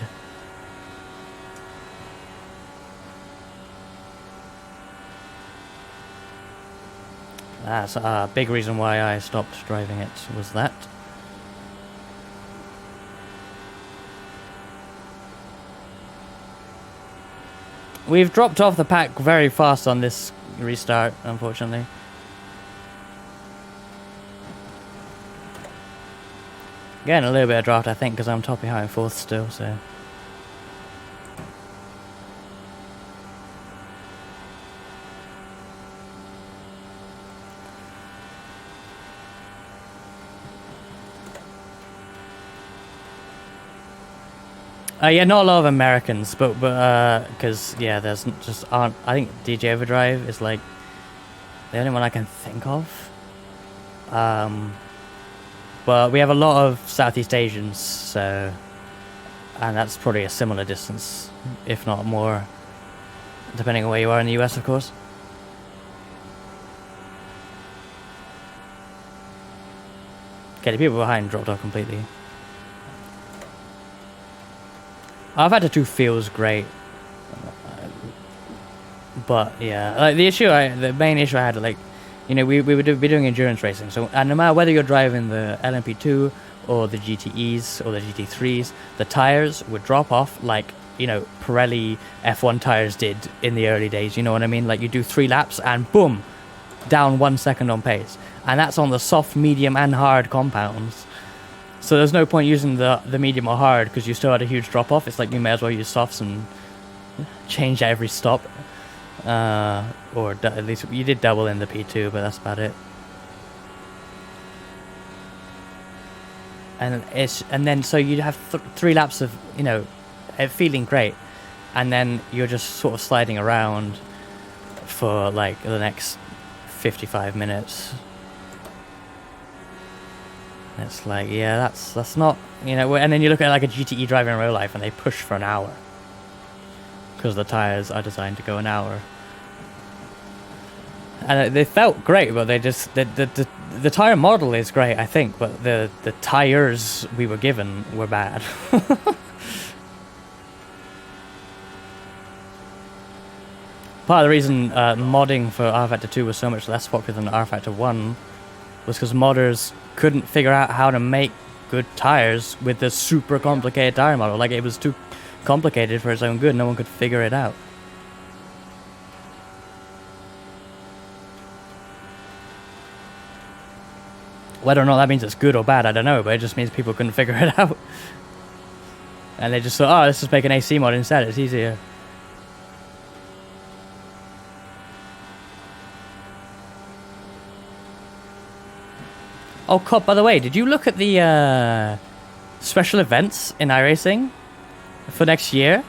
That's a big reason why I stopped driving it, was that. We've dropped off the pack very fast on this restart, unfortunately. Getting a little bit of draft, I think, because I'm top behind 4th still, so... Yeah, not a lot of Americans, but because yeah, there's just aren't. I think DJ Overdrive is like the only one I can think of. But we have a lot of Southeast Asians, so, and that's probably a similar distance, if not more, depending on where you are in the US, of course. Okay, the people behind dropped off completely. I've had 2 feels great, but yeah, like the main issue I had, like, you know, we would be doing endurance racing, so, and no matter whether you're driving the LMP2 or the GTEs or the GT3s, the tires would drop off like, you know, Pirelli F1 tires did in the early days. You know what I mean? Like, you do 3 laps and boom, down 1 second on pace, and that's on the soft, medium, and hard compounds. So there's no point using the medium or hard because you still had a huge drop off. It's like you may as well use softs and change at every stop. Or at least you did double in the P2, but that's about it. And then so you'd have 3 laps of, you know, it feeling great, and then you're just sort of sliding around for like the next 55 minutes. It's like, yeah, that's not, you know, and then you look at like a GTE driver in real life and they push for an hour because the tires are designed to go an hour. And they felt great, but they just, the tire model is great, I think, but the tires we were given were bad. Part of the reason modding for R Factor 2 was so much less popular than R Factor 1 was because modders couldn't figure out how to make good tires with this super complicated tire model. Like, it was too complicated for its own good. No one could figure it out. Whether or not that means it's good or bad, I don't know, but it just means people couldn't figure it out. And they just thought, oh, let's just make an AC mod instead, it's easier. Oh, Cop, by the way, did you look at the special events in iRacing for next year?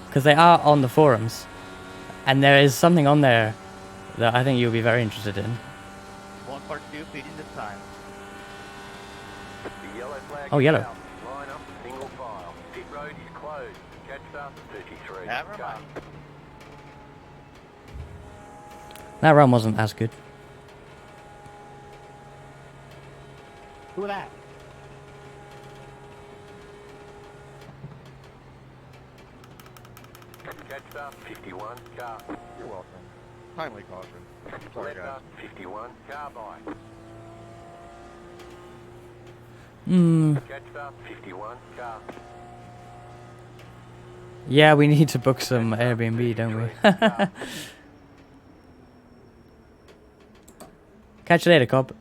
Because they are on the forums. And there is something on there that I think you'll be very interested in. 142 feet in the time. The yellow flag Oh, is yellow. out. Line up, single file. Pit road is closed. Catch up, 33. Never Go. mind. That run wasn't as good. Who that? Catch up, 51. Car. You're welcome. Timely caution. Sorry, Left guys. up, 51. Car by. Catch up, 51. Car. Yeah, we need to book some Airbnb, don't we? Catch you later, Cop.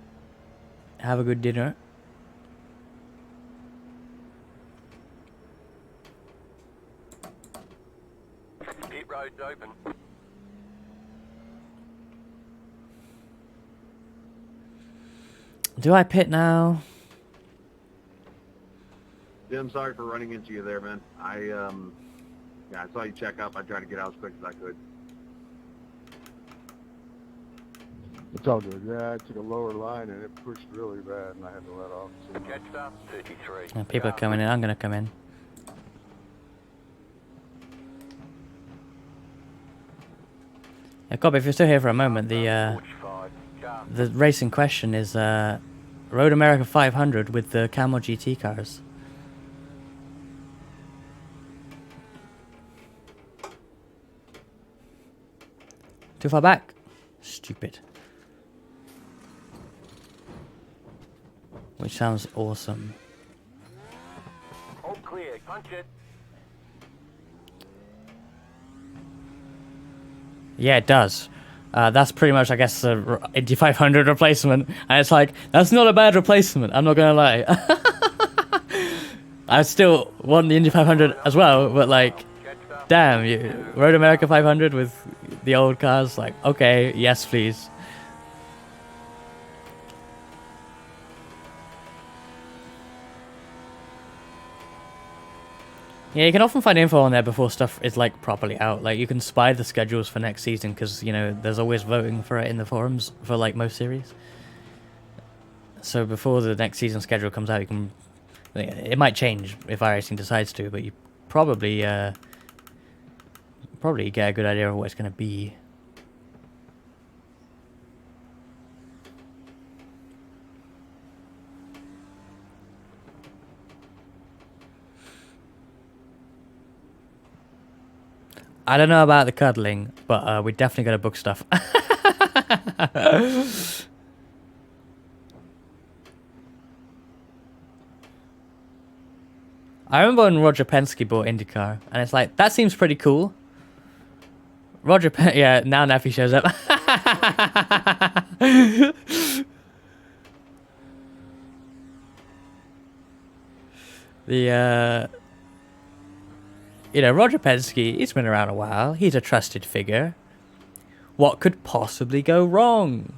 Have a good dinner. Pit road's open. Do I pit now? Jim, sorry for running into you there, man. I saw you check up. I tried to get out as quick as I could. It's all good. Yeah, I took a lower line and it pushed really bad and I had to let off. So Catch up, 33. Yeah, people are coming in. I'm gonna come in. Yeah, Cop, if you're still here for a moment, the 45. Car. the race in question is Road America 500 with the Camel GT cars. Too far back. Stupid. Which sounds awesome. All clear. Punch it. Yeah, it does. That's pretty much, I guess, a Indy 500 replacement. And it's like, that's not a bad replacement, I'm not gonna lie. I still want the Indy 500 as well, but like, damn, Road America 500 with the old cars, like, okay, yes, please. Yeah, you can often find info on there before stuff is like properly out. Like, you can spy the schedules for next season because, you know, there's always voting for it in the forums for like most series. So before the next season schedule comes out, you can. It might change if iRacing decides to, but you probably get a good idea of what it's going to be. I don't know about the cuddling, but we definitely got to book stuff. I remember when Roger Penske bought IndyCar, and it's like, that seems pretty cool. Yeah, now Naffy shows up. You know, Roger Penske, he's been around a while. He's a trusted figure. What could possibly go wrong?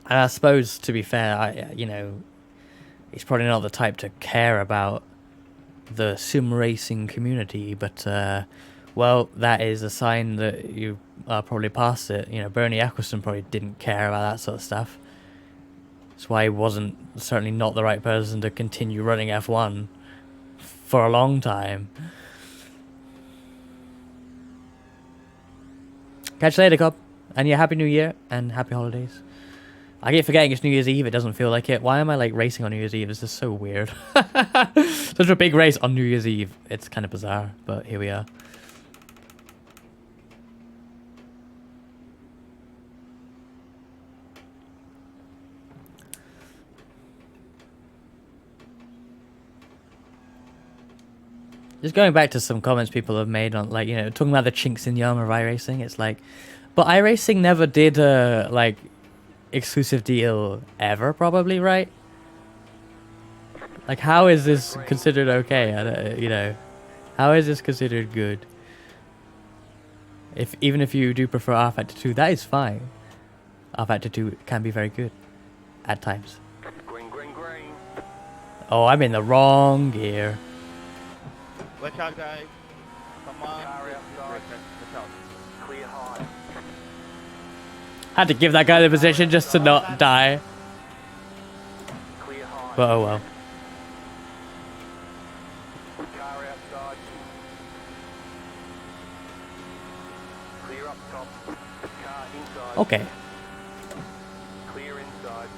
And I suppose, to be fair, you know, he's probably not the type to care about the sim racing community, but, well, that is a sign that you are probably past it. You know, Bernie Eccleston probably didn't care about that sort of stuff. That's why he wasn't, certainly not the right person to continue running F1 for a long time. Catch you later, Cobb. And yeah, Happy New Year and Happy Holidays. I keep forgetting it's New Year's Eve. It doesn't feel like it. Why am I like racing on New Year's Eve? This is so weird. Such a big race on New Year's Eve. It's kind of bizarre, but here we are. Just going back to some comments people have made on, like, you know, talking about the chinks in the armor of iRacing. It's like, but iRacing never did a, like, exclusive deal ever, probably, right? Like, how is this considered okay? I don't, you know, how is this considered good? Even if you do prefer R Factor 2, that is fine. R Factor 2 can be very good at times. Green, green, green. Oh, I'm in the wrong gear. Watch out, guys. Come on. Car outside. Watch out. Clear high. Had to give that guy the position just to not die. Clear high. But oh well. Car outside. Clear up top. Car inside. Okay. Clear inside.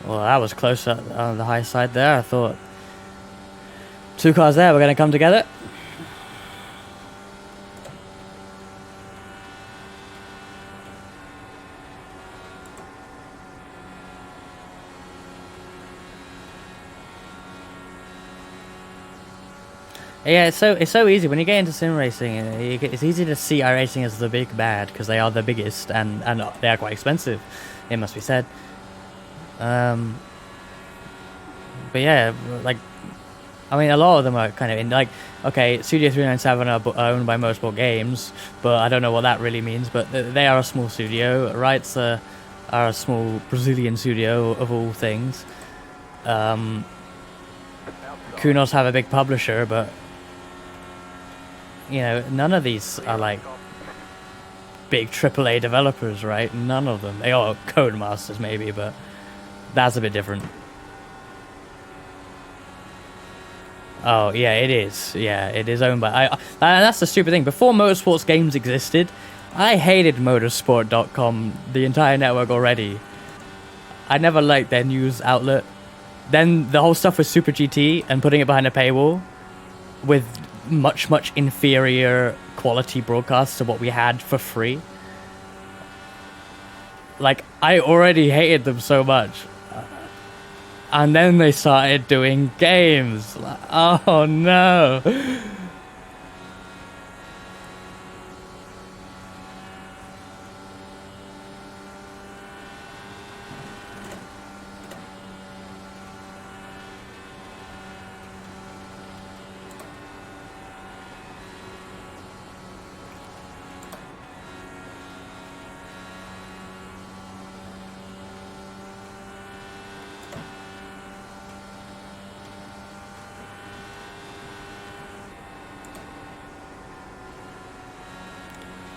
Well, that was close on the high side there. I thought 2 cars there were going to come together. Yeah, it's so easy when you get into sim racing. It's easy to see iRacing as the big bad because they are the biggest and they are quite expensive. It must be said. But yeah, like, I mean, a lot of them are kind of in, like, okay, Studio 397 are owned by Motorsport Games, but I don't know what that really means. But they are a small studio. Rights are a small Brazilian studio of all things. Kunos have a big publisher, but you know, none of these are like big AAA developers, right? None of them. They are Codemasters maybe, but that's a bit different. Oh yeah, it is. Yeah, it is owned by. And that's the stupid thing. Before Motorsports Games existed, I hated Motorsport.com, the entire network already. I never liked their news outlet. Then the whole stuff with Super GT and putting it behind a paywall with much inferior quality broadcasts to what we had for free. Like, I already hated them so much. And then they started doing games. Like, oh no.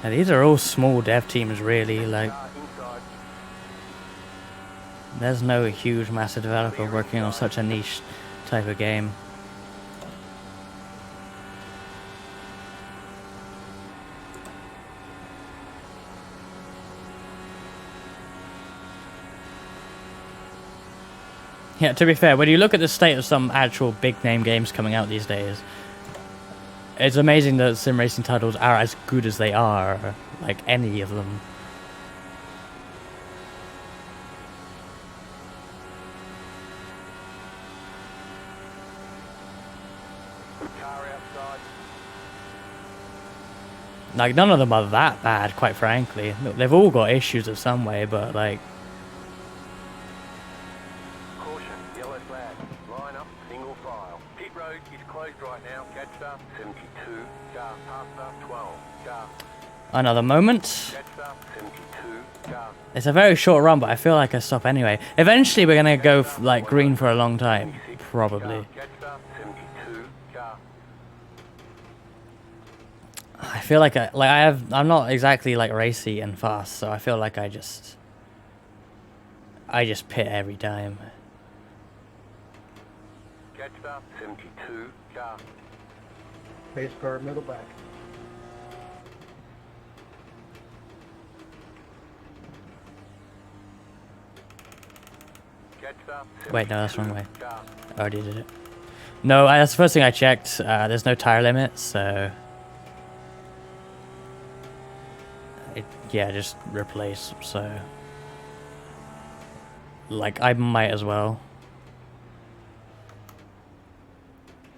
Now, these are all small dev teams, really. Like, there's no huge, massive developer working on such a niche type of game. Yeah, to be fair, when you look at the state of some actual big-name games coming out these days, it's amazing that sim racing titles are as good as they are, like any of them. Car outside. Like, none of them are that bad, quite frankly. They've all got issues of some way, but like... Caution, yellow flag. Line up, single file. Pit road is closed right now. Catch up, 72. Car, pass up, 12. Car, Another moment. catch up, 72. Car, It's a very short run, but I feel like I stop anyway. Eventually, we're gonna go like green for a long time, probably. catch up, 72. Car, I feel like I'm not exactly like racy and fast, so I feel like I just pit every time. catch up, 72. Car, Pace car, middle back. catch up, Wait, no, that's the wrong way. car, I already did it. No, that's the first thing I checked. There's no tire limit, so yeah, just replace. So like, I might as well.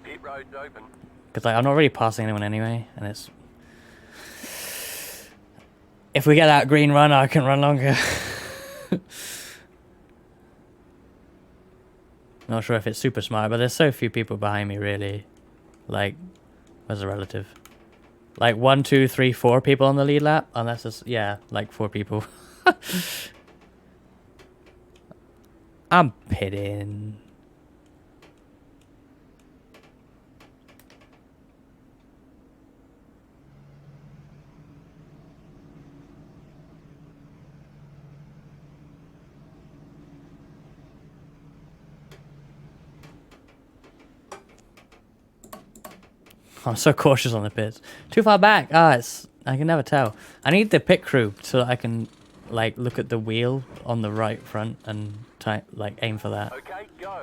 Pit road's open. Because like, I'm not really passing anyone anyway, and it's... If we get that green run, I can run longer. Not sure if it's super smart, but there's so few people behind me, really. Like, as a relative. Like, 1, 2, 3, 4 people on the lead lap, unless it's, yeah, like 4 people. I'm pitting. I'm so cautious on the pits. Too far back. Ah, it's... I can never tell. I need the pit crew so that I can, like, look at the wheel on the right front and like aim for that. Okay, go.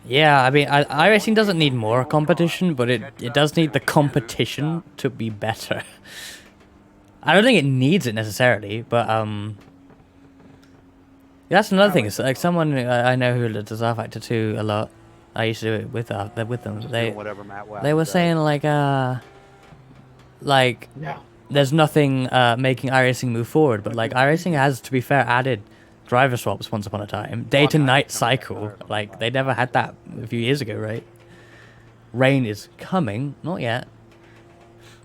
Yeah, I mean, iRacing doesn't need more competition, but it does need the competition to be better. I don't think it needs it necessarily, but that's another thing. It's like someone I know who does R Factor 2 a lot. I used to do it with them. They were saying like there's nothing making iRacing move forward, but like iRacing has, to be fair, added driver swaps once upon a time. Day to night cycle, like they never had that a few years ago, right? Rain is coming, not yet.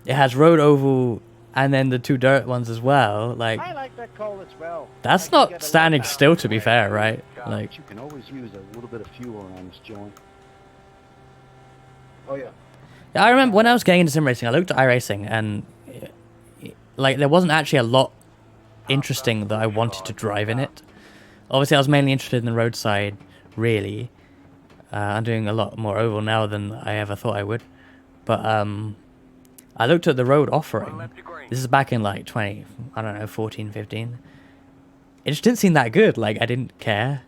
It has road oval and then the 2 dirt ones as well. Like I like that call as well. that's not standing still, to be fair, right? Like You can always use a little bit of fuel around this joint. Oh yeah. yeah, I remember when I was getting into sim racing, I looked at iRacing and like there wasn't actually a lot interesting that I wanted to drive in it. Obviously, I was mainly interested in the roadside, really. I'm doing a lot more oval now than I ever thought I would. But I looked at the road offering. This is back in like 14, 15. It just didn't seem that good. Like, I didn't care.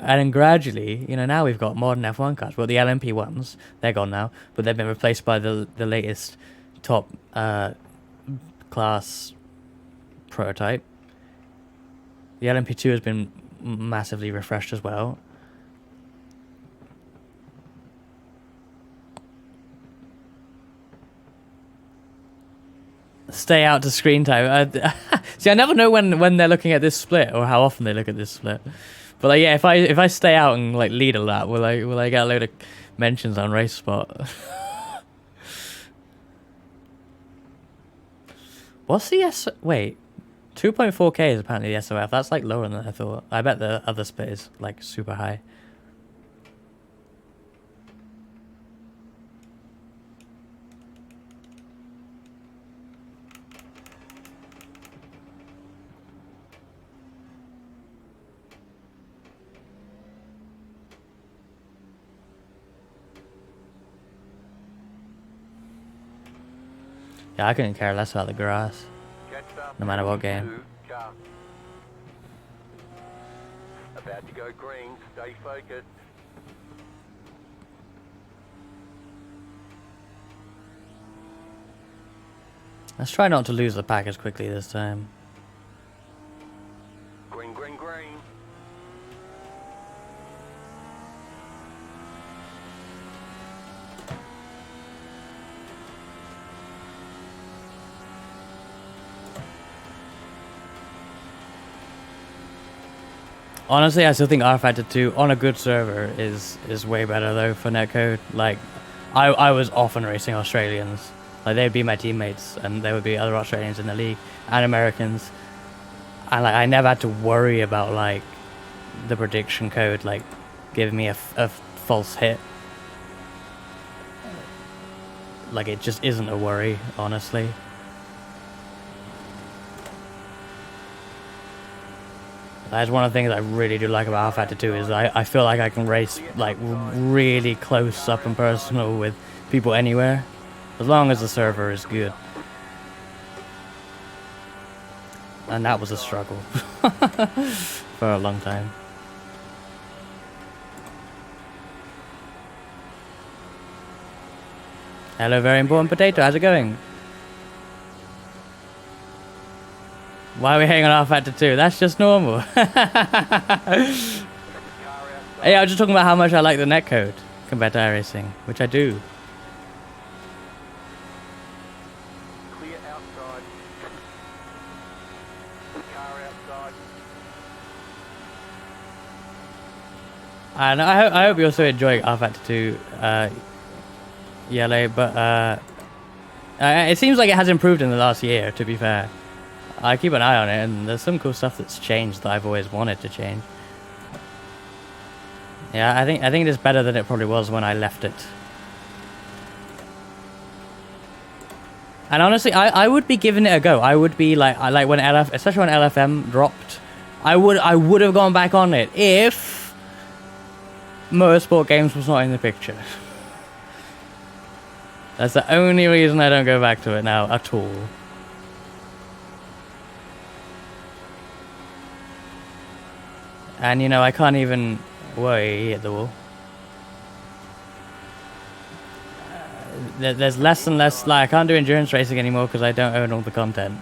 And then gradually, you know, now we've got modern F1 cars. Well, the LMP ones, they're gone now. But they've been replaced by the latest top class prototype. The LMP2 has been massively refreshed as well. Stay out to screen time. See, I never know when they're looking at this split or how often they look at this split. But like, yeah, if I stay out and like lead a lap, will I get a load of mentions on RaceSpot? What's the wait? 2.4k is apparently the SOF. That's like lower than I thought. I bet the other split is like super high. Yeah, I couldn't care less about the grass. No matter what game. About to go green, stay focused. Let's try not to lose the pack as quickly this time. Green, green, green. Honestly, I still think R Factor 2 on a good server is way better though for netcode. Like, I was often racing Australians. Like, they'd be my teammates, and there would be other Australians in the league and Americans. And like, I never had to worry about like the prediction code like giving me a false hit. Like, it just isn't a worry, honestly. That's one of the things I really do like about R Factor 2 is I feel like I can race like really close up and personal with people anywhere, as long as the server is good. And that was a struggle for a long time. Hello, very important potato. How's it going? Why are we hanging off at the 2? That's just normal. Yeah, I was just talking about how much I like the netcode compared to iRacing, which I do. Clear outside. Car outside. And I hope you're also enjoying R Factor 2, Yellow, but it seems like it has improved in the last year, to be fair. I keep an eye on it, and there's some cool stuff that's changed that I've always wanted to change. Yeah, I think it is better than it probably was when I left it. And honestly, I would be giving it a go. I would be like when especially when LFM dropped, I would have gone back on it if Motorsport Games was not in the picture. That's the only reason I don't go back to it now at all. And you know, I can't even... Whoa, he hit the wall. There's less and less... Like, I can't do endurance racing anymore because I don't own all the content.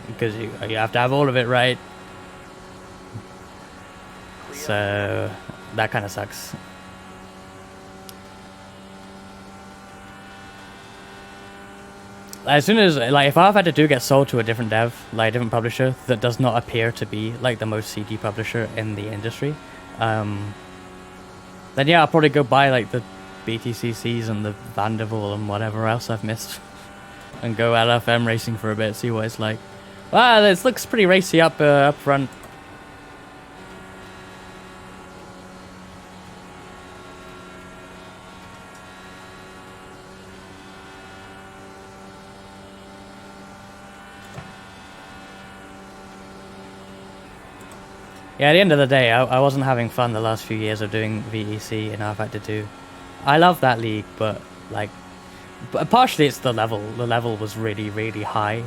Because you have to have all of it, right? So... that kind of sucks. As soon as, like, if R-Factor 2 gets sold to a different dev, like a different publisher that does not appear to be like the most CD publisher in the industry, then yeah, I'll probably go buy like the BTCCs and the Vanderval and whatever else I've missed, and go LFM racing for a bit, see what it's like. Wow, this looks pretty racy up front. Yeah, at the end of the day, I wasn't having fun the last few years of doing VEC in R-Factor 2. I love that league, but like, partially it's the level. The level was really, really high.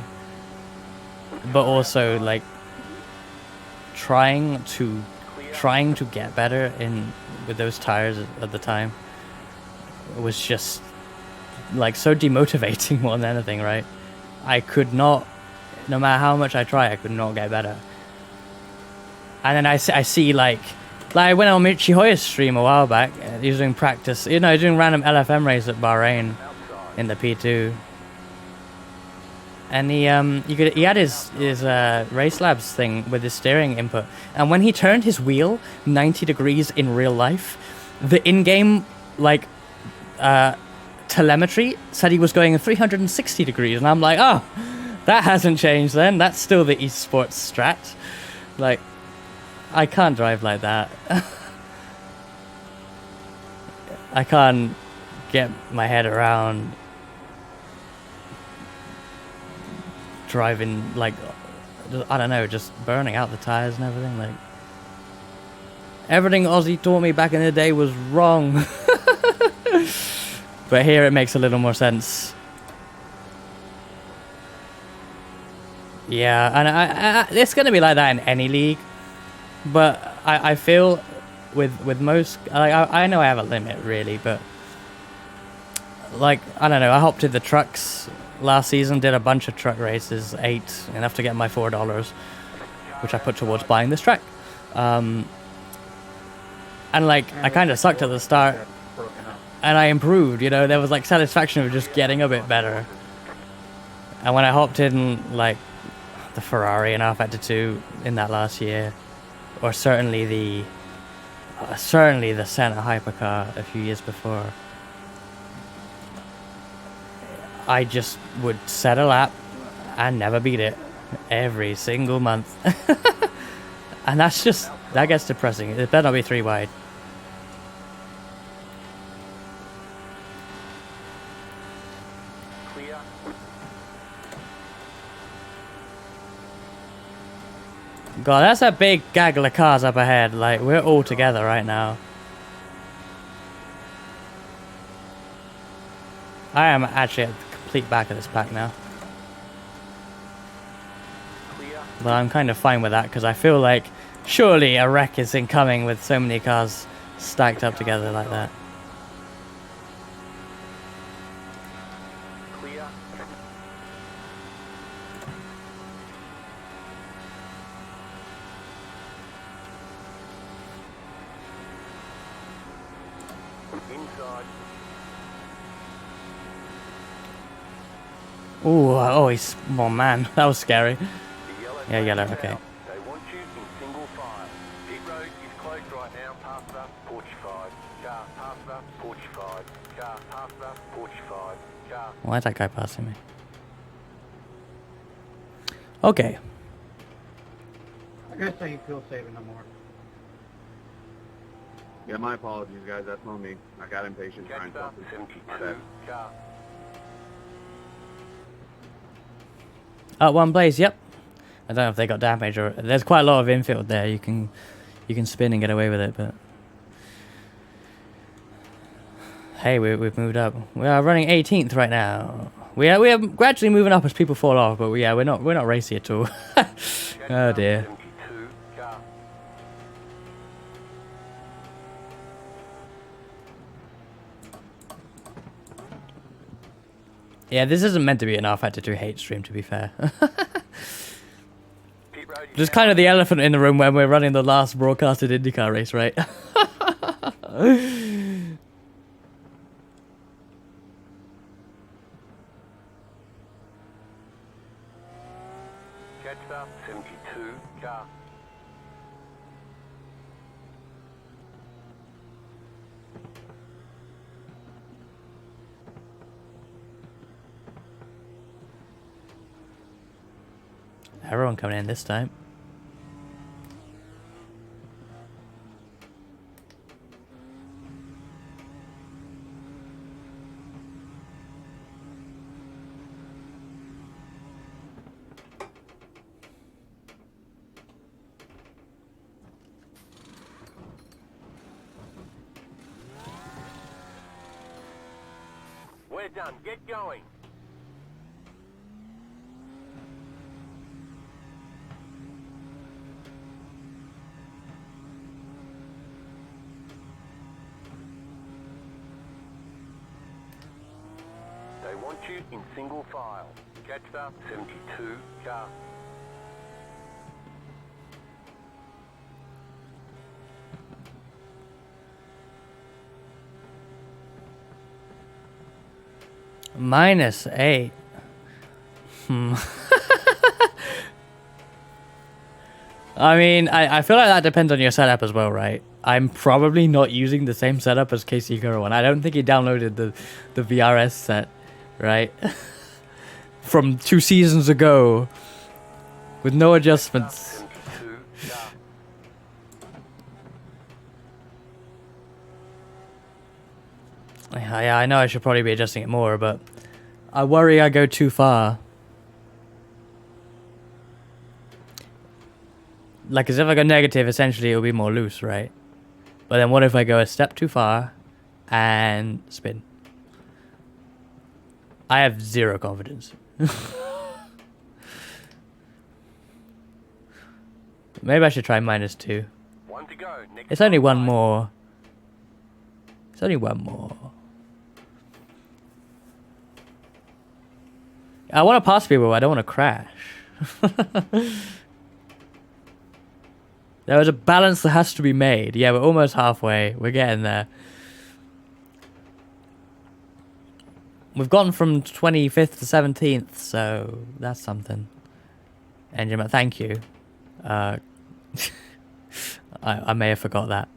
But also like trying to get better with those tires at the time was just like so demotivating more than anything, right? I could not, no matter how much I try, I could not get better. And then I see like I went on Michi Hoyer's stream a while back. He was doing practice, you know, doing random LFM race at Bahrain in the P2. And he had his Race Labs thing with his steering input. And when he turned his wheel 90 degrees in real life, the in-game like telemetry said he was going 360 degrees. And I'm like, oh, that hasn't changed then. That's still the esports strat. Like, I can't drive like that. I can't get my head around driving, like, I don't know, just burning out the tires and everything. Like, everything Aussie taught me back in the day was wrong. But here it makes a little more sense. Yeah, and I it's gonna be like that in any league. But I feel with most, like, I know I have a limit really, but like, I don't know, I hopped in the trucks last season, did a bunch of truck races, enough to get my $4, which I put towards buying this track. And like, I kind of sucked at the start, and I improved, you know, there was like satisfaction of just getting a bit better. And when I hopped in like the Ferrari and R-Factor 2 in that last year, or certainly the Senna hypercar a few years before, I just would set a lap and never beat it every single month. And that gets depressing. It better not be 3 wide. God, that's a big gaggle of cars up ahead. Like, we're all together right now. I am actually at the complete back of this pack now. But I'm kind of fine with that, because I feel like surely a wreck is incoming with so many cars stacked up together like that. Inside. Ooh, oh, he's... Oh, man. That was scary. The yellow Yeah, yellow, flag is okay. out. They want you in single file. Pit road is closed right now. Past up, 45. Car, past up, 45. Car, past up, 45. Car. Why is that guy passing me? Okay. I guess how you feel saving no more. Yeah, my apologies, guys. That's on me. I got impatient trying Catch up, something. 72. Car. One blaze, yep. I don't know if they got damage or... There's quite a lot of infield there. You can spin and get away with it, but... Hey, we've moved up. We are running 18th right now. We are gradually moving up as people fall off, but yeah, we're not racy at all. Oh dear. 72. Car. Yeah, this isn't meant to be an R-Factor 2 hate stream, to be fair. Pit road is Just out. kind of the elephant in the room when we're running the last broadcasted IndyCar race, right? Catch up, 72. Car. Everyone coming in this time. We're done. Get going. They want you in single file. Catch up, 72. Car. -8. I mean, I feel like that depends on your setup as well, right? I'm probably not using the same setup as Casey Gurwan. I don't think he downloaded the VRS set, right? From 2 seasons ago. With no adjustments. 72. Car. Yeah, I know I should probably be adjusting it more, but I worry I go too far. Like, as if I go negative, essentially it'll be more loose, right? But then what if I go a step too far and spin? I have 0 confidence. Maybe I should try -2. One to go. Next It's only one line. more. It's only one more. I want to pass people, I don't want to crash. There is a balance that has to be made. Yeah, we're almost halfway. We're getting there. We've gone from 25th to 17th, so that's something. Engine, thank you. I may have forgot that.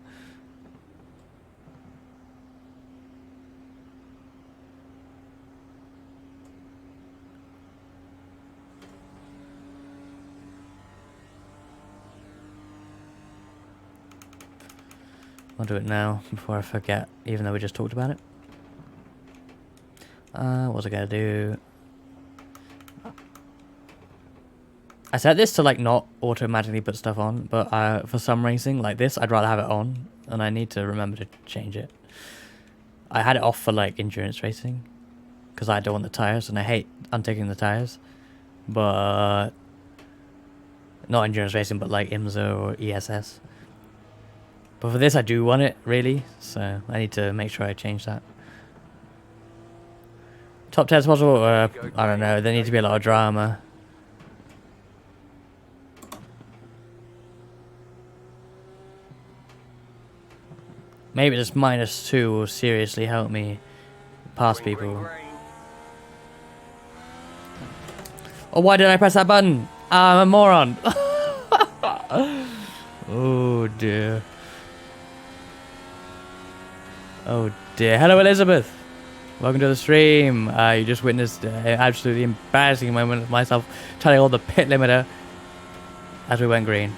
I'll do it now before I forget, even though we just talked about it. What was I gonna do? I set this to like not automatically put stuff on, but for some racing like this, I'd rather have it on, and I need to remember to change it. I had it off for like endurance racing, because I don't want the tires, and I hate untaking the tires. But not endurance racing, but like IMSA or ESS. But for this, I do want it, really, so I need to make sure I change that. Top 10 possible? I don't know, there needs to be a lot of drama. Maybe this -2 will seriously help me pass Green, people. green, green. Oh, why did I press that button? I'm a moron. Oh dear. Oh dear. Hello, Elizabeth. Welcome to the stream. You just witnessed an absolutely embarrassing moment of myself telling all the pit limiter as we went green.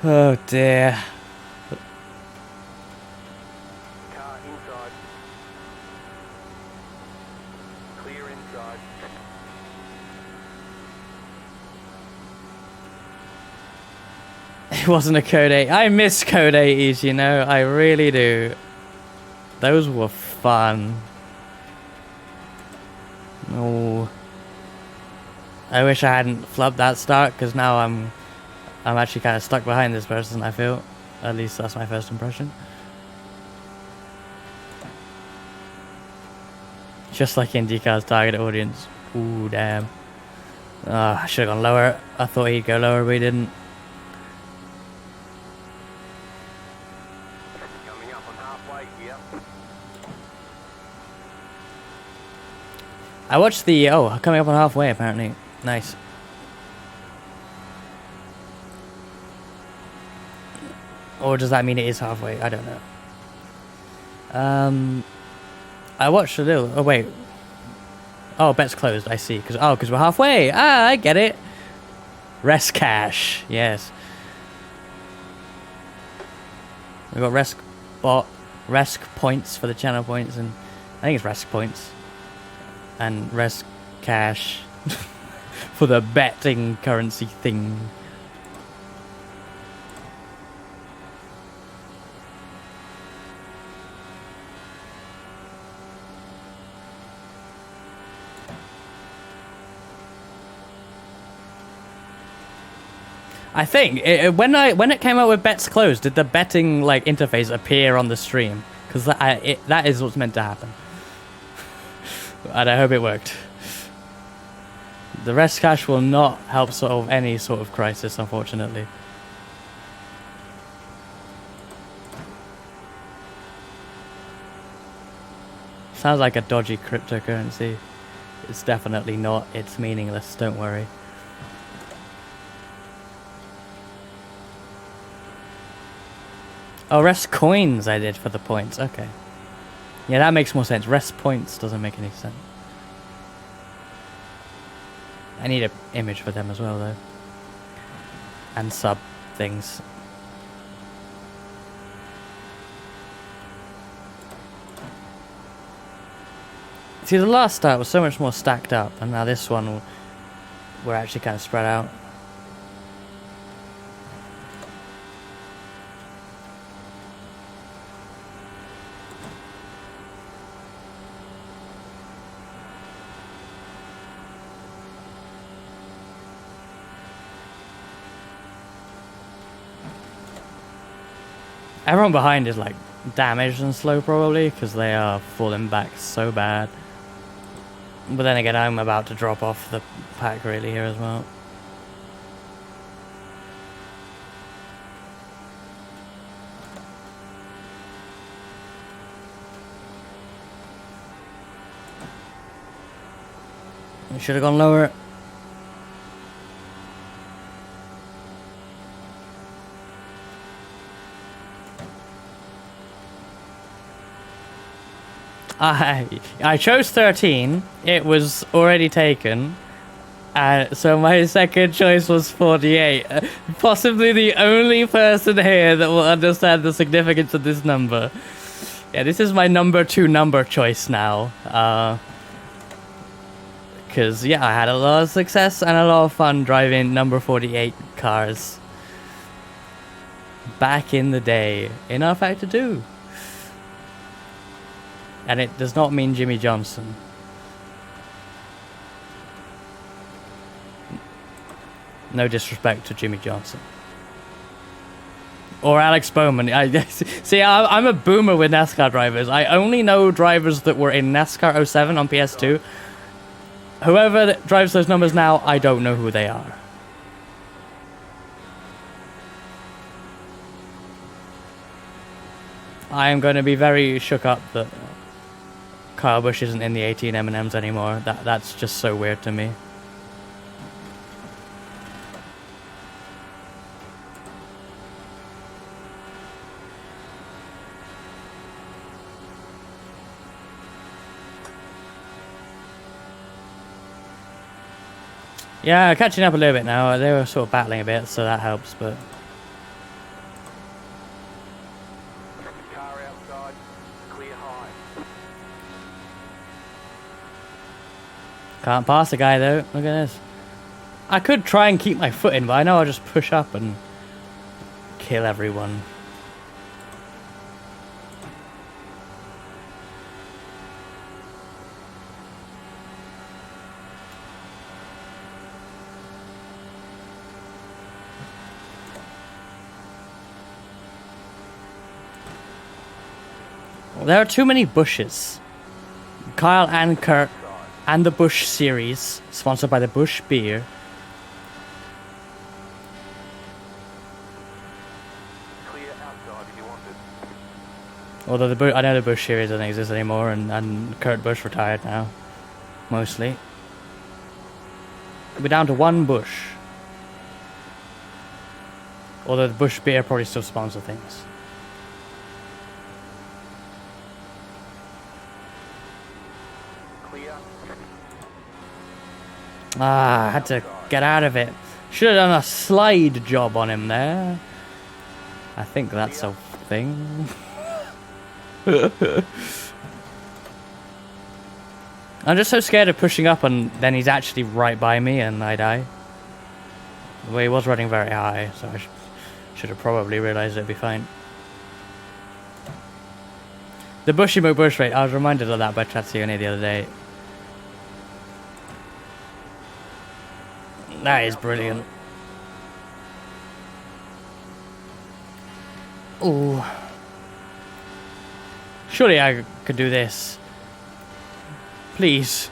Oh dear. Car inside. Clear inside. It wasn't a code 8. I miss code 80s, you know. I really do. Those were fun. Oh. I wish I hadn't flubbed that start, because now I'm actually kind of stuck behind this person, I feel. At least that's my first impression. Just like IndyCar's target audience. Ooh, damn. I should have gone lower. I thought he'd go lower, but he didn't. Coming up on halfway here. I watched the... Oh, coming up on halfway, apparently. Nice. Or does that mean it is halfway? I don't know. I watched a little... Oh, wait. Oh, bet's closed. I see. Because we're halfway. Ah, I get it. Rest cash. Yes. We've got rest points for the channel points, and I think it's rest points. And rest cash for the betting currency thing. I think when it came out with bets closed, did the betting like interface appear on the stream? Because that is what's meant to happen, and I hope it worked. The rest cash will not help solve any sort of crisis, unfortunately. Sounds like a dodgy cryptocurrency. It's definitely not. It's meaningless. Don't worry. Oh, rest coins I did for the points. Okay. Yeah, that makes more sense. Rest points doesn't make any sense. I need an image for them as well, though. And sub things. See, the last start was so much more stacked up, and now this one, we're actually kind of spread out. Everyone behind is like damaged and slow probably because they are falling back so bad. But then again, I'm about to drop off the pack really here as well. I should have gone lower. I chose 13. It was already taken. So my second choice was 48. Possibly the only person here that will understand the significance of this number. Yeah, this is my number 2 number choice now. Because, yeah, I had a lot of success and a lot of fun driving number 48 cars. Back in the day. In our Factor 2. And it does not mean Jimmy Johnson. No disrespect to Jimmy Johnson. Or Alex Bowman. See, I'm a boomer with NASCAR drivers. I only know drivers that were in NASCAR 07 on PS2. Whoever drives those numbers now, I don't know who they are. I am going to be very shook up that Kyle Busch isn't in the 18 M&Ms anymore. That's just so weird to me. Yeah, catching up a little bit now. They were sort of battling a bit, so that helps, but... Car outside, clear high. Can't pass the guy, though. Look at this. I could try and keep my foot in, but I know I'll just push up and kill everyone. There are too many Bushes. Kyle and Kurt and the Bush series, sponsored by the Bush beer. Clear outside if you want it. Although I know the Bush series doesn't exist anymore, and Kurt Busch retired now, mostly. We're down to one Bush. Although the Bush beer probably still sponsor things. Clear. Ah, I had to get out of it. Should have done a slide job on him there. I think that's a thing. I'm just so scared of pushing up and then he's actually right by me and I die. Well, he was running very high, so I should have probably realised it'd be fine. The Bushy McBush rate, I was reminded of that by Chatsione the other day. That is brilliant. Ooh. Surely I could do this. Please,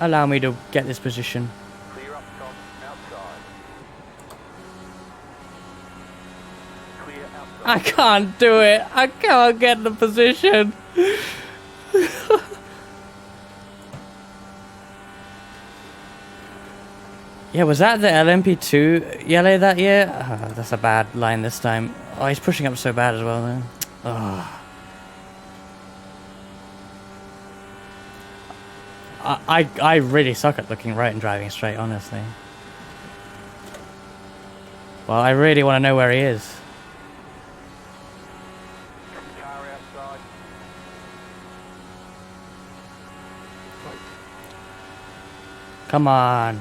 allow me to get this position. Clear up top, outside. Clear outside. I can't do it. I can't get the position. Yeah, was that the LMP2 yellow that year? Oh, that's a bad line this time. Oh, he's pushing up so bad as well, though. Oh. I really suck at looking right and driving straight, honestly. Well, I really want to know where he is. Car outside. Come on.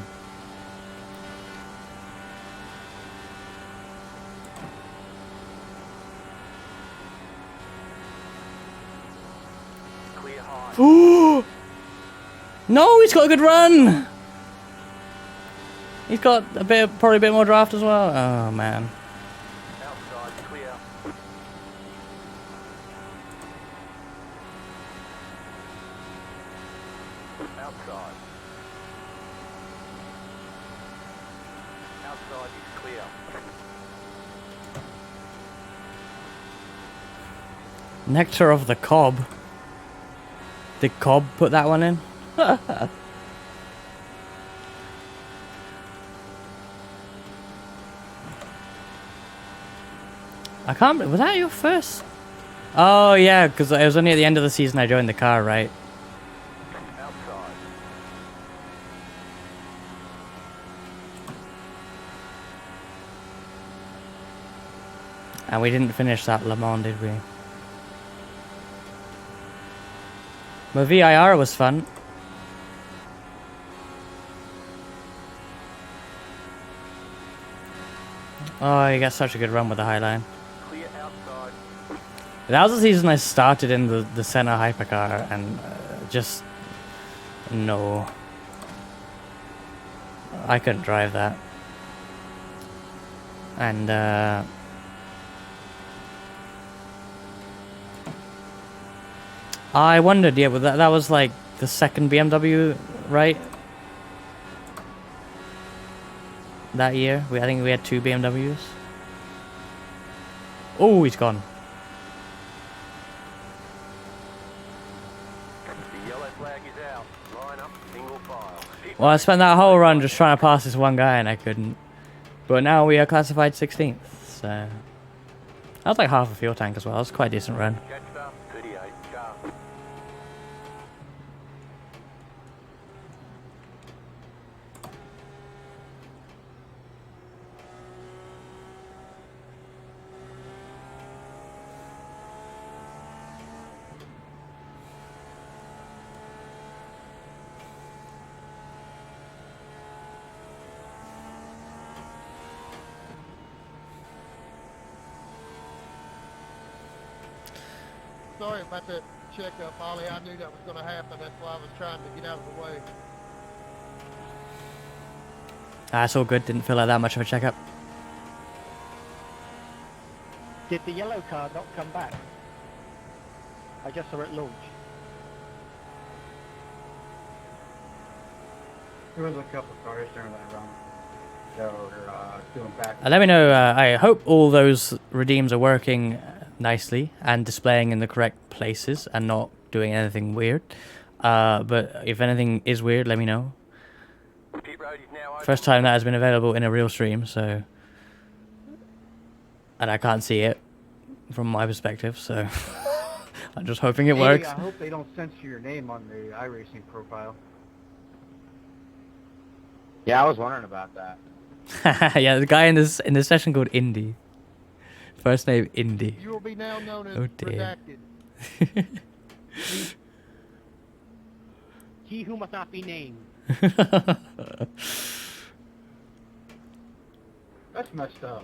Clear high. Ooh! No, he's got a good run. He's got probably a bit more draft as well. Oh man. Outside, clear. Outside. Outside is clear. Nectar of the Cob. Did Cobb put that one in? I can't believe, was that your first? Oh yeah, because it was only at the end of the season I joined the car, right? Outside. And we didn't finish that Le Mans, did we? My VIR was fun. Oh, you got such a good run with the Highline. Clear outside. That was the season I started in the Senna hypercar and just... No. I couldn't drive that. And I wondered, yeah, but that was like the second BMW, right? That year, I think we had 2 BMWs. Oh, he's gone. Well, I spent that whole run just trying to pass this one guy and I couldn't. But now we are classified 16th, so... That was like half a fuel tank as well. That was quite a decent run. Catched up, 38, car. Sorry about that checkup, Ollie. I knew that was going to happen. That's why I was trying to get out of the way. That's all good. Didn't feel like that much of a checkup. Did the yellow car not come back? I just saw it launch. There was a couple cars during that run that were doing back. Let me know. I hope all those redeems are working nicely and displaying in the correct places and not doing anything weird. But if anything is weird, let me know. Pit road is now open. First time that has been available in a real stream, so... And I can't see it from my perspective, so... I'm just hoping it works. I hope they don't censor your name on the iRacing profile. Yeah, I was wondering about that. Yeah, the guy in this session called Indy. First name Indy. You will be now known as Oh, dear. redacted. He who must not be named. That's messed up.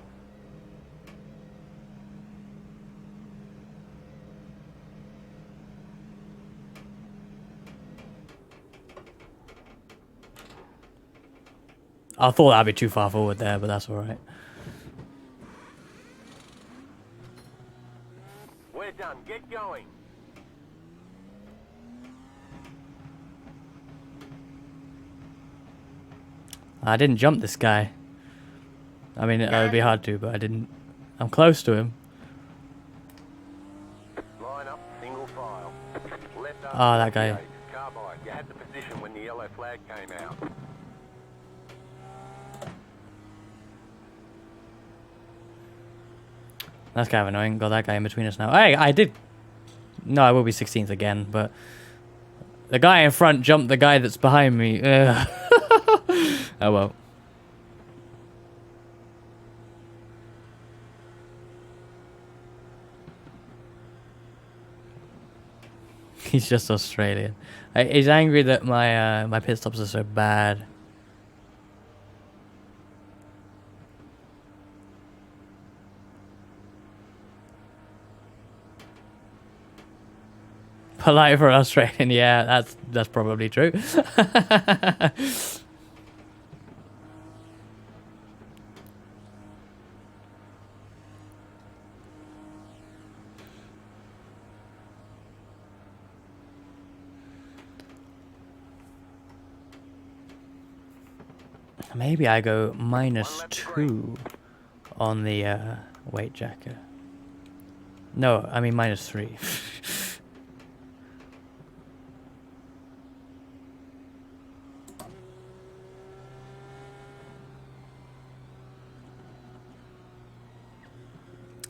I thought that'd be too far forward there, but that's alright. We're done. Get going. I didn't jump this guy. I mean, it would be hard to, but I didn't. I'm close to him. Line up, single file. Left up. Ah, that guy. 38, carbide. You had the position when the yellow flag came out. That's kind of annoying. Got that guy in between us now. Hey, I did... No, I will be 16th again, but... The guy in front jumped the guy that's behind me. Ugh. Oh well. He's just Australian. He's angry that my my pit stops are so bad. Polite for Australian, yeah, that's probably true. Maybe I go -2 on the weight jacket. No, I mean -3.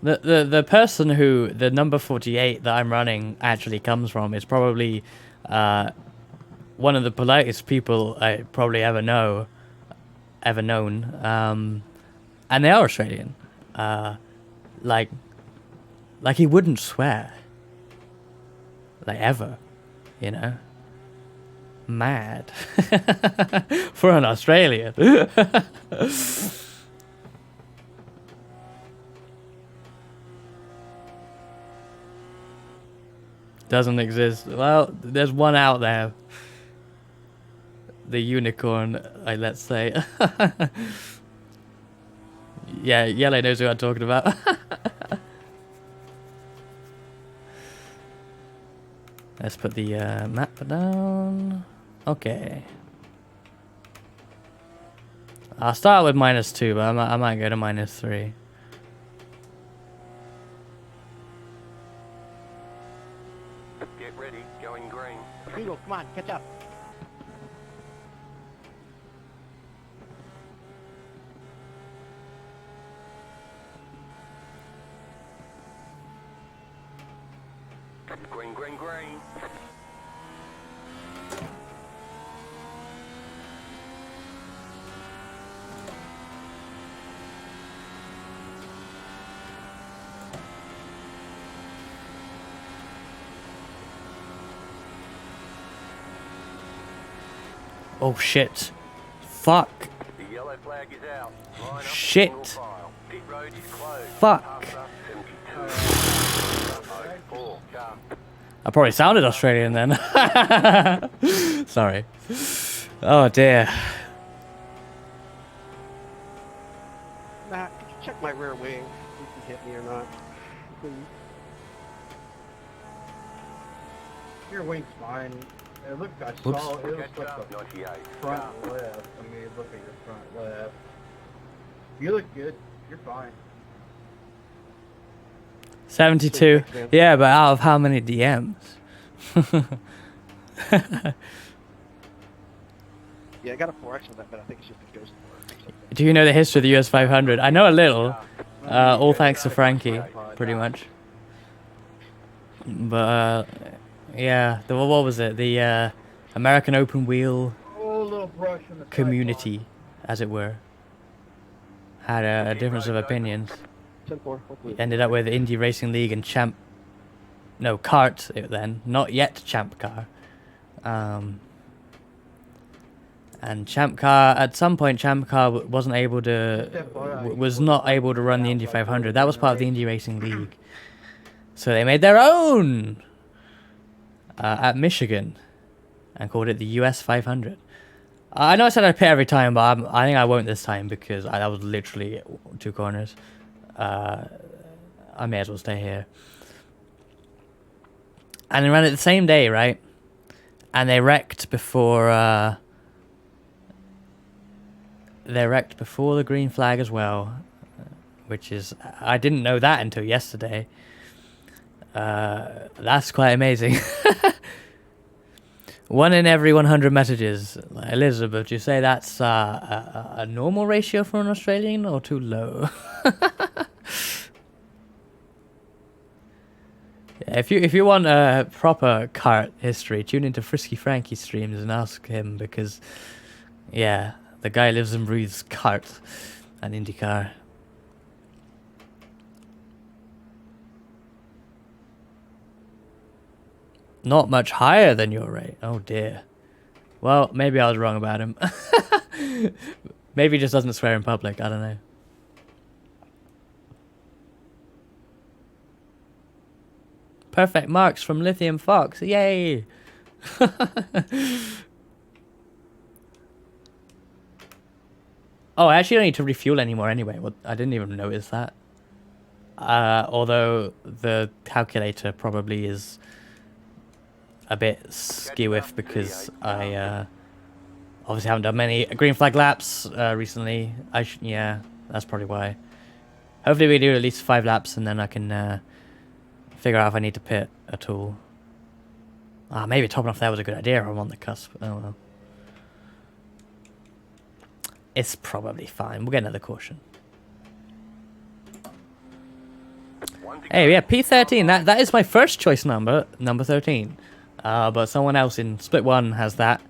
The person who the number 48 that I'm running actually comes from is probably one of the politest people I probably ever known, and they are Australian. Like he wouldn't swear, like ever, you know. Mad for an Australian. Doesn't exist. Well, there's one out there. The unicorn, let's say. Yeah, Yellow knows who I'm talking about. Let's put the map down. Okay. I'll start with -2, but I might go to -3. Get ready. Going green. Hugo, come on, catch up. Green, green, green. Oh shit. Fuck. The yellow flag is out. Line up Shit. single file. Pit road is closed. Fuck. Pass up 72. 04. Car. I probably sounded Australian then. Sorry. Oh dear. Matt, could you check my rear wing? If you can hit me or not. Please. Your wing's fine. It looked, I Whoops. saw, it was Catch like up. the 98. front Car. left. I mean, look at your front left. You look good. You're fine. 72. Yeah, but out of how many DMs? Yeah, I got a 4X on that, but I think it's just a ghost or something. Do you know the history of the US 500? I know a little. All thanks to Frankie, pretty much. But, yeah. What was it? The American Open Wheel Oh, a little brush in the community, as it were, had a difference of opinions. 10-4, hopefully. Ended up with Indy Racing League and Kart then, not yet Champ Car. And Champ Car, at some point Champ Car wasn't able to, was not able to run the Indy 500. That was part of the Indy Racing League. So they made their own at Michigan and called it the US 500. I know I said I'd pit every time, but I think I won't this time because that was literally 2 corners. I may as well stay here. And they ran it the same day, right? And they wrecked before the green flag as well, which is, I didn't know that until yesterday. That's quite amazing. 1 in every 100 messages. Elizabeth, do you say that's a normal ratio for an Australian or too low? If you want a proper kart history, tune into Frisky Frankie's streams and ask him because, yeah, the guy lives and breathes kart and IndyCar. Not much higher than your rate. Oh dear. Well, maybe I was wrong about him. Maybe he just doesn't swear in public. I don't know. Perfect marks from Lithium Fox. Yay! Oh, I actually don't need to refuel anymore anyway. Well, I didn't even notice that. Although the calculator probably is a bit skewiff because I obviously haven't done many green flag laps recently. Yeah, that's probably why. Hopefully we do at least 5 laps and then I can figure out if I need to pit at all. Maybe topping off there was a good idea. I'm on the cusp. Oh well. It's probably fine. We'll get another caution. Hey, yeah, P13. That is my first choice number 13. But someone else in Split 1 has that,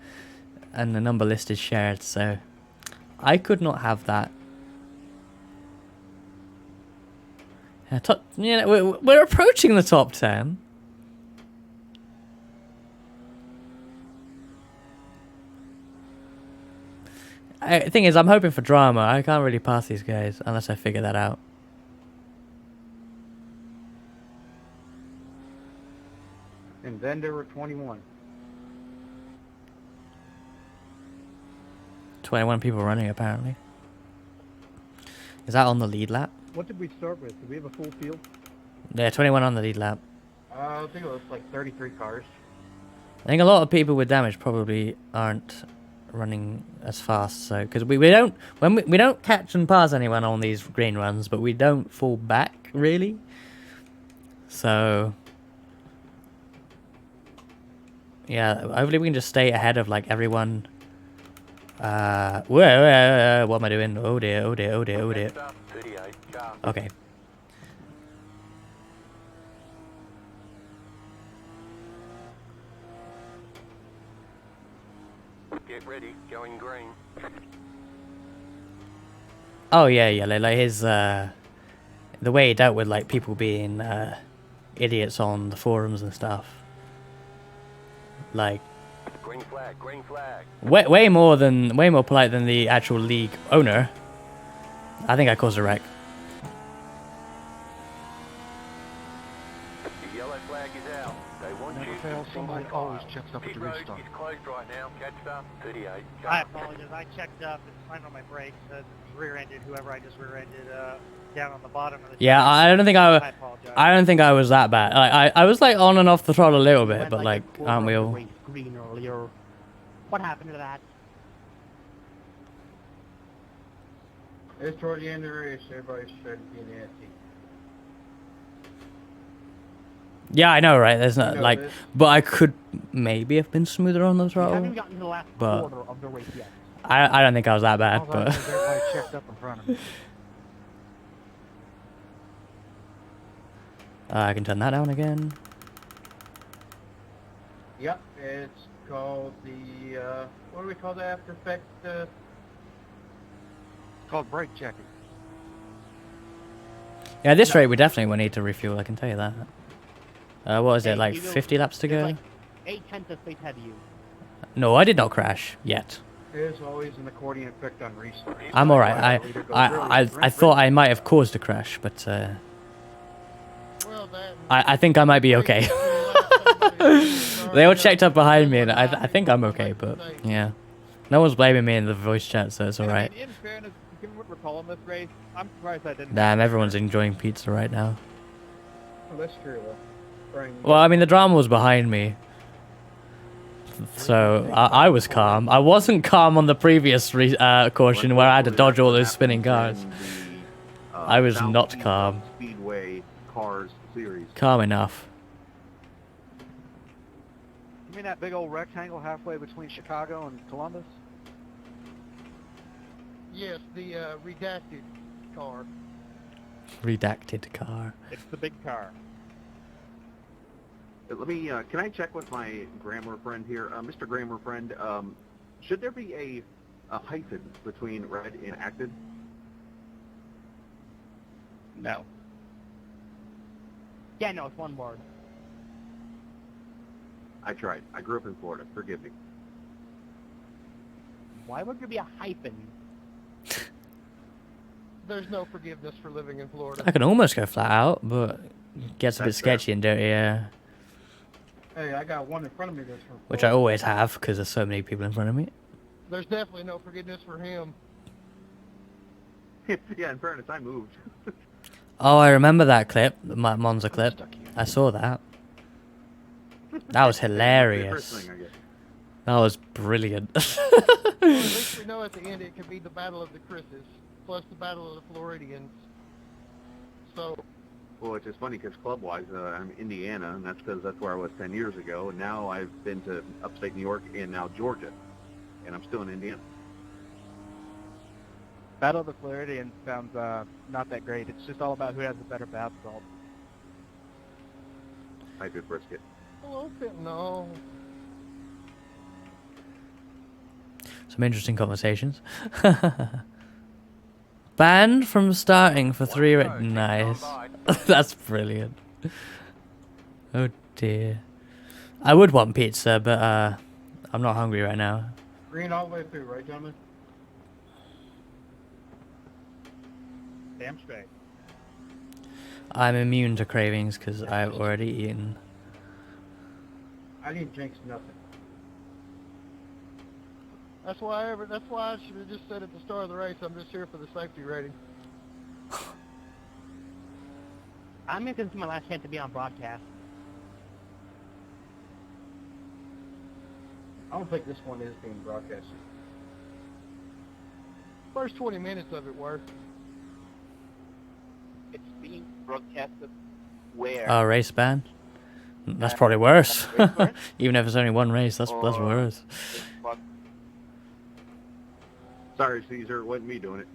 and the number list is shared, so I could not have that. Yeah, we're approaching the top 10. The thing is, I'm hoping for drama. I can't really pass these guys unless I figure that out. And then there were 21. 21 people running, apparently. Is that on the lead lap? What did we start with? Did we have a full field? Yeah, 21 on the lead lap. I think it was like 33 cars. I think a lot of people with damage probably aren't running as fast, so because we don't we don't catch and pass anyone on these green runs, but we don't fall back really. So yeah, hopefully we can just stay ahead of like everyone. What am I doing? Oh dear, oh dear, oh dear, oh dear. Okay. ready, going green. Oh yeah, yeah, like his the way he dealt with like people being idiots on the forums and stuff. Like Green flag, green flag. way more polite than the actual league owner. I think I caused a wreck. The yellow flag is out. They want Never you fails, to single somebody file. always checks up at Pit the road restart. is closed right now. Catch up. 38. I apologize. I checked up and slammed on my brakes and rear-ended whoever I just rear-ended down on the bottom of the. Yeah, I don't think I apologize. I don't think I was that bad. Like I was like on and off the throttle a little You bit, went but like a quarter aren't we of the all? race green earlier. What happened to that? It's toward the end of the race. Everybody's starting to be nasty. Yeah, I know, right? There's not You know like, this. but I could maybe have been smoother on the We throttle. haven't gotten to the last but- quarter of the race yet. I don't think I was that bad, All I but know is everybody checked up in front of me. I can turn that down again. Yep, it's called the, what do we call the after effect? It's called brake checking. Yeah, at this rate we definitely will need to refuel. I can tell you that. What is Hey, it like? you know, 50 laps to there's go? like 8/10 of space ahead of you. No, I did not crash yet. There's always an accordion effect on restart. I'm all right. I thought I might have caused a crash, but Well, that. I think I might be okay. They all checked up behind me, and I think I'm okay. But yeah, no one's blaming me in the voice chat, so it's all right. In fairness, given what we're calling this race, I'm surprised I didn't. Damn, everyone's enjoying pizza right now. Oh, that's true, though. Brian, Well, I mean, the drama was behind me. So, I was calm. I wasn't calm on the previous caution where I had to dodge all those spinning cars. I was not Southeast calm. Speedway Cars Series. Calm enough. You mean that big old rectangle halfway between Chicago and Columbus? Yes, the redacted car. Redacted car. It's the big car. Let me, can I check with my grammar friend here? Mr. Grammar friend, should there be a hyphen between red and acted? No. Yeah, no, it's one word. I tried. I grew up in Florida. Forgive me. Why would there be a hyphen? There's no forgiveness for living in Florida. I can almost go flat out, but it gets a bit That's fair. sketchy and dirty, yeah. hey, I got one in front of me that's from Which I Florida. always have, because there's so many people in front of me. There's definitely no forgiveness for him. Yeah, in fairness, I moved. Oh, I remember that clip, the Monza clip. I saw that. That was First hilarious. thing, I guess. That was brilliant. Well, at least we know at the end it could be the Battle of the Chris's, plus the Battle of the Floridians. So, Well, it's just funny because club-wise, I'm Indiana, and that's because that's where I was 10 years ago. And now I've been to upstate New York and now Georgia, and I'm still in Indiana. Battle of the Floridians sounds not that great. It's just all about who has the better bath salt. Type it brisket. hello, no. Some interesting conversations. Banned from starting for 3 nice. That's brilliant. Oh dear. I would want pizza, but I'm not hungry right now. Green all the way through, right, gentlemen? Damn straight. I'm immune to cravings because I've already eaten. I didn't jinx nothing. That's why I should have just said at the start of the race, I'm just here for the safety rating. I'm making this my last chance to be on broadcast. I don't think this one is being broadcasted. First 20 minutes of it were. It's being broadcasted where? Oh, race ban? That's probably worse. Even if it's only one race, that's worse. Sorry, Caesar, it wasn't me doing it.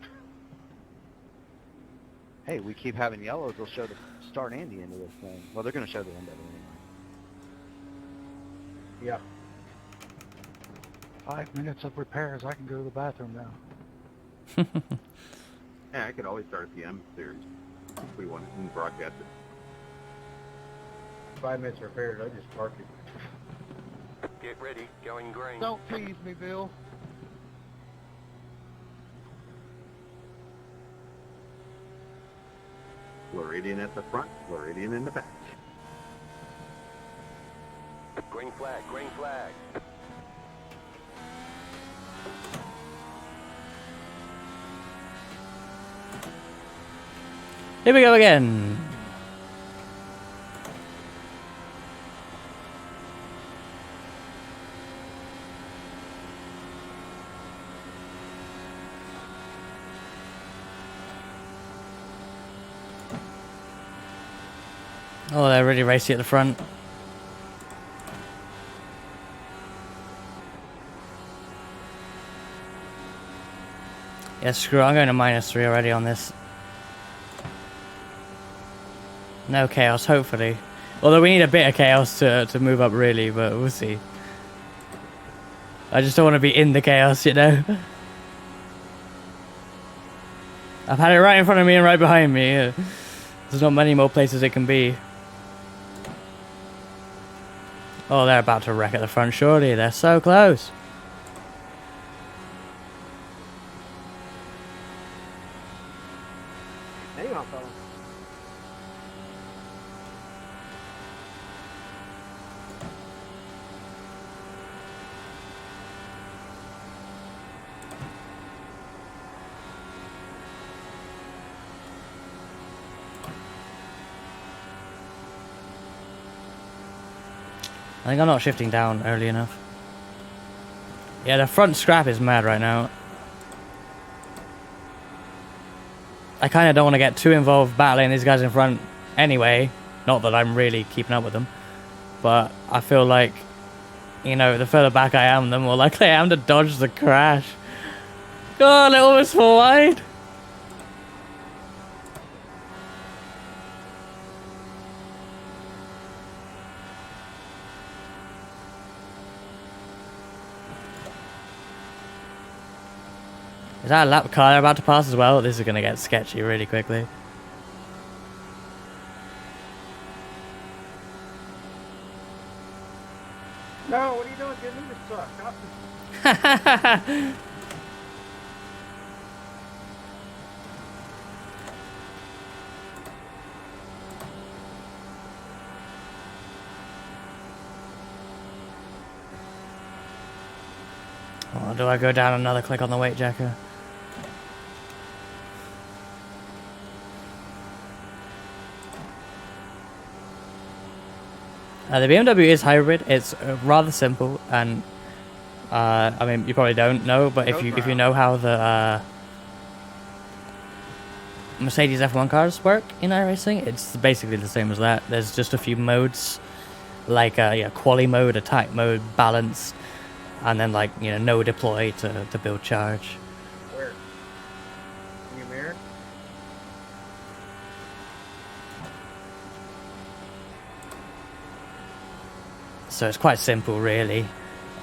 Hey, we keep having yellows. They'll show the start and the end of this thing. Well, they're going to show the end of it anyway. Yeah. 5 minutes of repairs. I can go to the bathroom now. Yeah, I could always start a PM series if we wanted to broadcast it. 5 minutes repairs. I just parked it. Get ready, going green. Don't tease me, Bill. Floridian at the front, Floridian in the back. Green flag, green flag. Here we go again. Oh, they're really racy at the front. Yeah, screw it. I'm going to -3 already on this. No chaos, hopefully. Although we need a bit of chaos to move up, really, but we'll see. I just don't want to be in the chaos, you know? I've had it right in front of me and right behind me. There's not many more places it can be. Oh, they're about to wreck at the front, surely. They're so close. Hang on, fella. I think I'm not shifting down early enough. Yeah, the front scrap is mad right now. I kind of don't want to get too involved battling these guys in front anyway. Not that I'm really keeping up with them. But I feel like, you know, the further back I am, the more likely I am to dodge the crash. Oh, they almost fall wide. Is that a lap car they're about to pass as well? This is going to get sketchy really quickly. No, what are you doing? Give me the suck. Oh, do I go down another click on the weight jacker? The BMW is hybrid. It's rather simple, and I mean, you probably don't know, but if you know how the Mercedes F1 cars work in iRacing, it's basically the same as that. There's just a few modes, like quali mode, attack mode, balance, and then like no deploy to build charge. Where? In your mirror? So it's quite simple, really.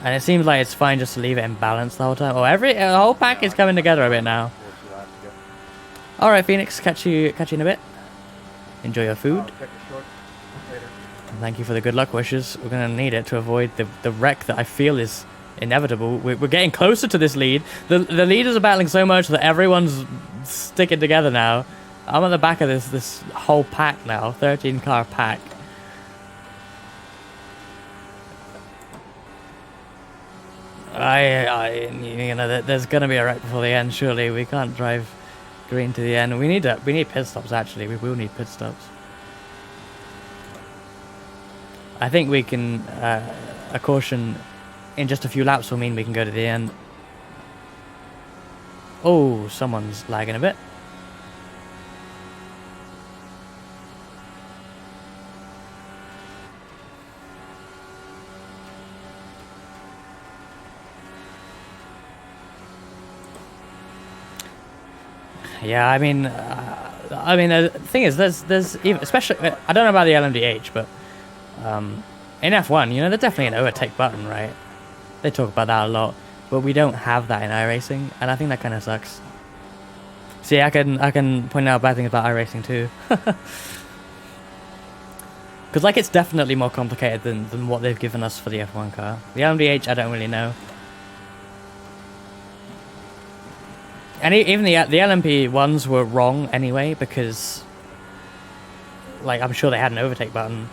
And it seems like it's fine just to leave it in balance the whole time. Oh, the whole pack is coming together a bit now. Alright, Phoenix, catch you in a bit. Enjoy your food. Check the short later. And thank you for the good luck wishes. We're going to need it to avoid the wreck that I feel is inevitable. We're getting closer to this lead. The leaders are battling so much that everyone's sticking together now. I'm at the back of this whole pack now. 13 car pack. There's gonna be a wreck before the end. Surely we can't drive green to the end. We need pit stops. Actually, we will need pit stops. I think we can. A caution in just a few laps will mean we can go to the end. Oh, someone's lagging a bit. Yeah, I mean, the thing is, there's even, especially, I don't know about the LMDH, but in F1, there's definitely an overtake button, right? They talk about that a lot. but we don't have that in iRacing, and I think that kind of sucks. See, I can point out bad things about iRacing too. Because, like, it's definitely more complicated than what they've given us for the F1 car. The LMDH, I don't really know. And even the LMP ones were wrong anyway, because, like, I'm sure they had an overtake button,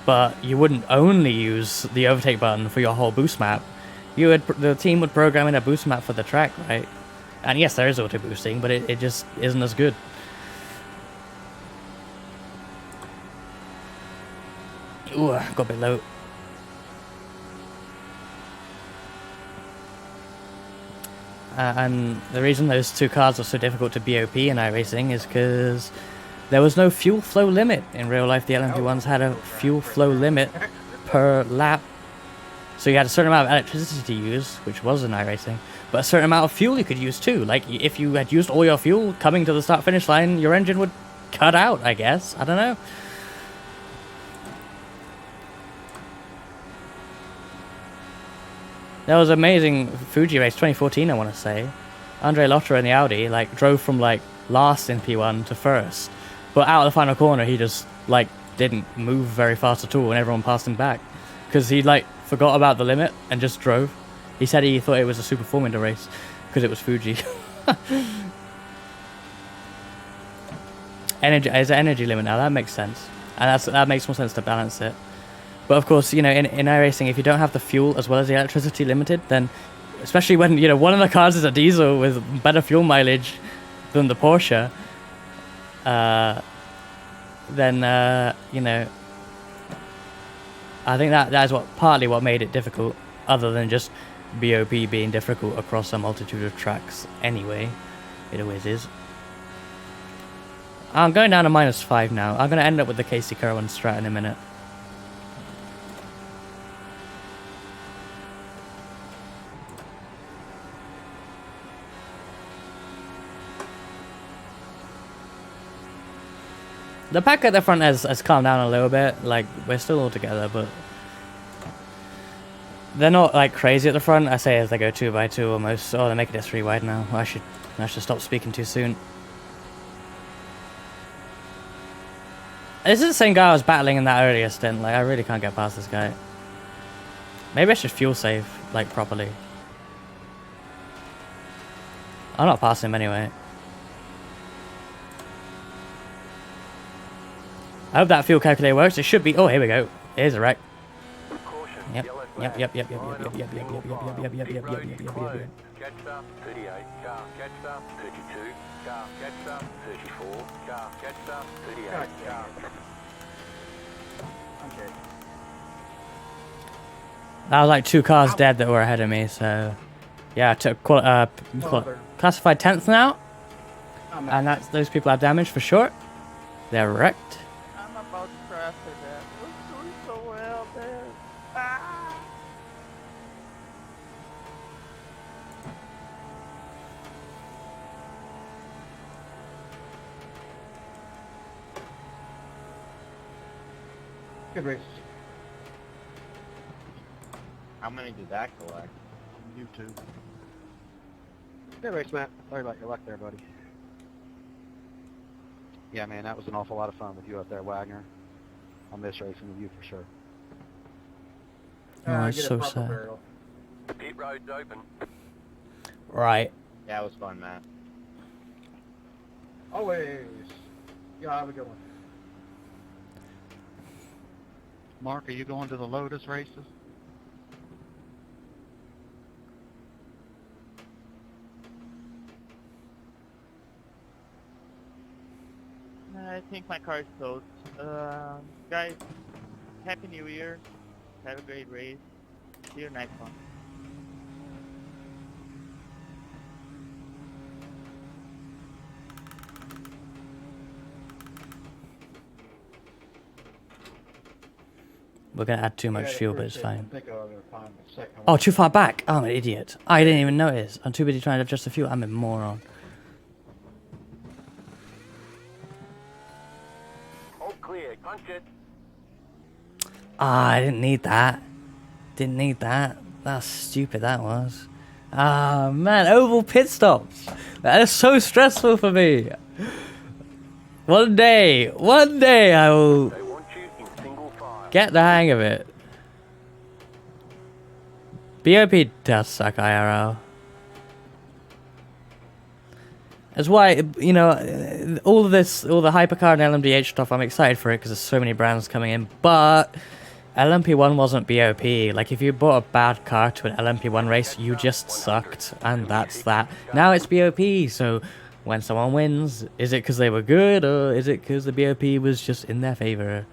but you wouldn't only use the overtake button for your whole boost map. The team would program in a boost map for the track, right? And yes, there is auto boosting, but it just isn't as good. Ooh, got a bit low. And the reason those two cars are so difficult to BOP in iRacing is because there was no fuel flow limit. In real life, the LMP ones had a fuel flow limit per lap. So you had a certain amount of electricity to use, which was in iRacing, but a certain amount of fuel you could use too. Like, if you had used all your fuel coming to the start-finish line, your engine would cut out, I guess. I don't know. That was amazing Fuji race 2014, I want to say. Andre Lotter in the Audi, like, drove from, like, last in P1 to first. But out of the final corner, he just, like, didn't move very fast at all, and everyone passed him back. Because he, like, forgot about the limit and just drove. He said he thought it was a Super Formula race, because it was Fuji. There's an energy limit now, that makes sense. And that makes more sense to balance it. But of course, you know, in iRacing, if you don't have the fuel as well as the electricity limited, then, especially when, you know, one of the cars is a diesel with better fuel mileage than the Porsche, then, you know, I think that is partly what made it difficult, other than just BOP being difficult across a multitude of tracks anyway. It always is. I'm going down to -5 now. I'm going to end up with the Casey Kerwin strat in a minute. The pack at the front has calmed down a little bit. Like, we're still all together, but they're not, like, crazy at the front. I say as they go 2 by 2 almost. Oh, they're making it 3 wide now. I should stop speaking too soon. This is the same guy I was battling in that earlier stint. Like, I really can't get past this guy. Maybe I should fuel save, like, properly. I'm not passing him anyway. I hope that fuel calculator works. It should be. Oh, here we go. Here's a wreck. Yep. Yep. Yep. Yep. Yep. Yep. Yep. Yep. Yep. Yep. Yep. Yep. Yep. Yep. Yep. Yep. Catch up, 38, car, catch up, 32, car, catch up, 34, car, catch up, 38. Okay. That was like 2 cars dead that were ahead of me, so yeah, I took classified 10th now, and those people have damage for sure. They're wrecked. I'm about to crash to that. We're doing so well, man. Ah! Good race. How many did that collect? You too. Good race, Matt. Sorry about your luck there, buddy. Yeah, man, that was an awful lot of fun with you up there, Wagner. I'll miss racing with you for sure. Oh, it's so sad. Pit road's open. Right. Yeah, it was fun, Matt. Always. Yeah, have a good one. Mark, are you going to the Lotus races? I think my car is closed. Guys, Happy New Year. Have a great race. See you next one. We're gonna add too much fuel, but it's fine. Oh, too far back. Oh, I'm an idiot. I didn't even notice. I'm too busy trying to adjust the fuel. I'm a moron. All clear, punch it. Ah, I didn't need that. Didn't need that. That's stupid, that was. Ah, man, oval pit stops. That is so stressful for me. One day I will They want you in single file. get the hang of it. BOP does suck IRL. That's why, you know, all the hypercar and LMDH stuff, I'm excited for it because there's so many brands coming in. But LMP1 wasn't BOP. Like, if you bought a bad car to an LMP1 race, you just sucked. And that's that. Now it's BOP, so when someone wins, is it because they were good, or is it because the BOP was just in their favor?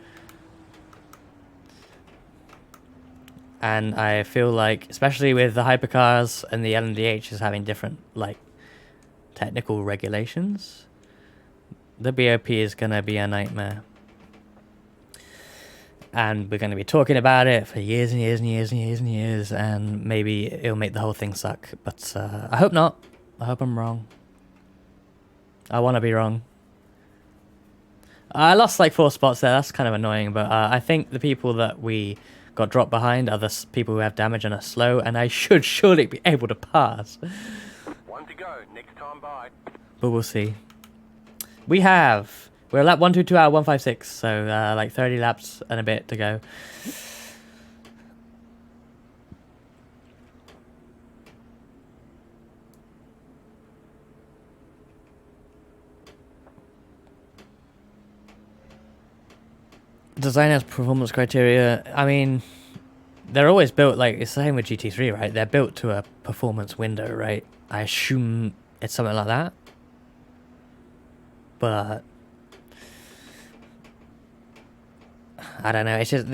And I feel like, especially with the hypercars and the LMDH is having different, like, technical regulations, the BOP is going to be a nightmare. And we're going to be talking about it for years and years and years and years and years, and maybe it'll make the whole thing suck. But I hope not. I hope I'm wrong. I want to be wrong. I lost like 4 spots there. That's kind of annoying, but I think the people that we got dropped behind are the people who have damage and are slow, and I should surely be able to pass. One to go, next time by. But we'll see. We're at lap 122 out of 156, so like 30 laps and a bit to go. Design has performance criteria. I mean, they're always built, like, it's the same with GT3, right? They're built to a performance window, right? I assume it's something like that. But I don't know. It's just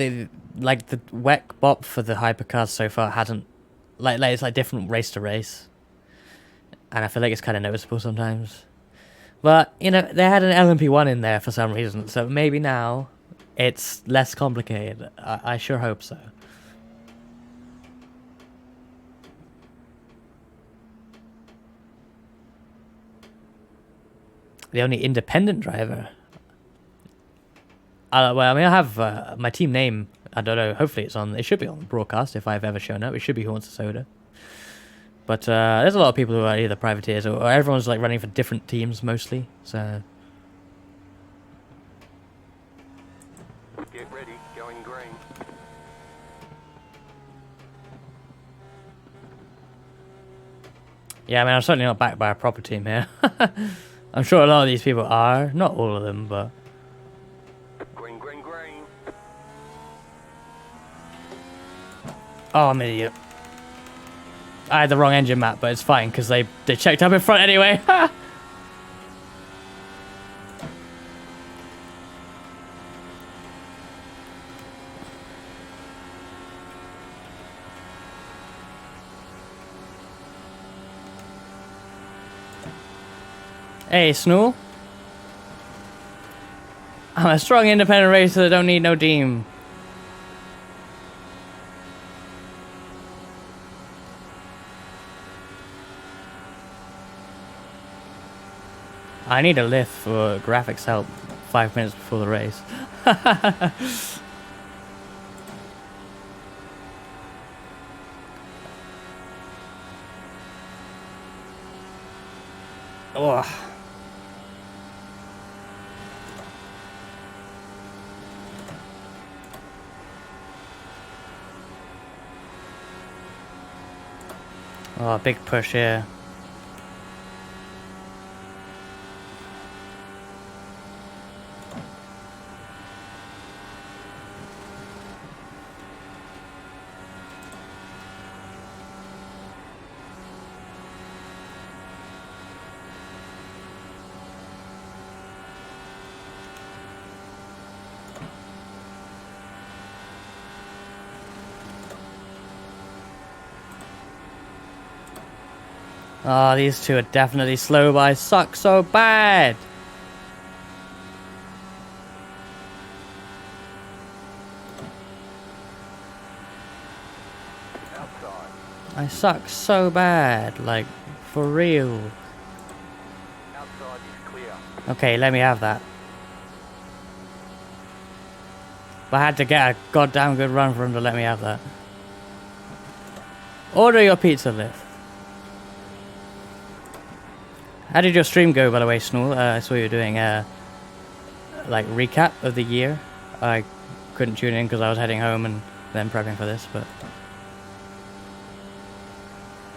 like the WEC bop for the hypercars so far hasn't like it's like different race to race, and I feel like it's kind of noticeable sometimes. But you know, they had an LMP1 in there for some reason, so maybe now it's less complicated. I sure hope so. The only independent driver. Well, I mean, I have my team name. I don't know. Hopefully, it's on. It should be on the broadcast if I've ever shown up. It should be Who Wants a Soda. But there's a lot of people who are either privateers or everyone's like running for different teams mostly. So Get ready, going green. yeah, I mean, I'm certainly not backed by a proper team here. I'm sure a lot of these people are. Not all of them, but Green, green, green. oh, I'm an idiot. I had the wrong engine map, but it's fine because they checked up in front anyway. Hey, Snool. I'm a strong independent racer that don't need no team. I need a lift for graphics help 5 minutes before the race. Oh. Oh, big push here. Oh, these two are definitely slow, but I suck so bad. Outside. I suck so bad, like, for real. Outside is clear. Okay, let me have that. But I had to get a goddamn good run for him to let me have that. Order your pizza lift. How did your stream go, by the way, Snool? I saw you were doing like recap of the year. I couldn't tune in because I was heading home and then prepping for this, but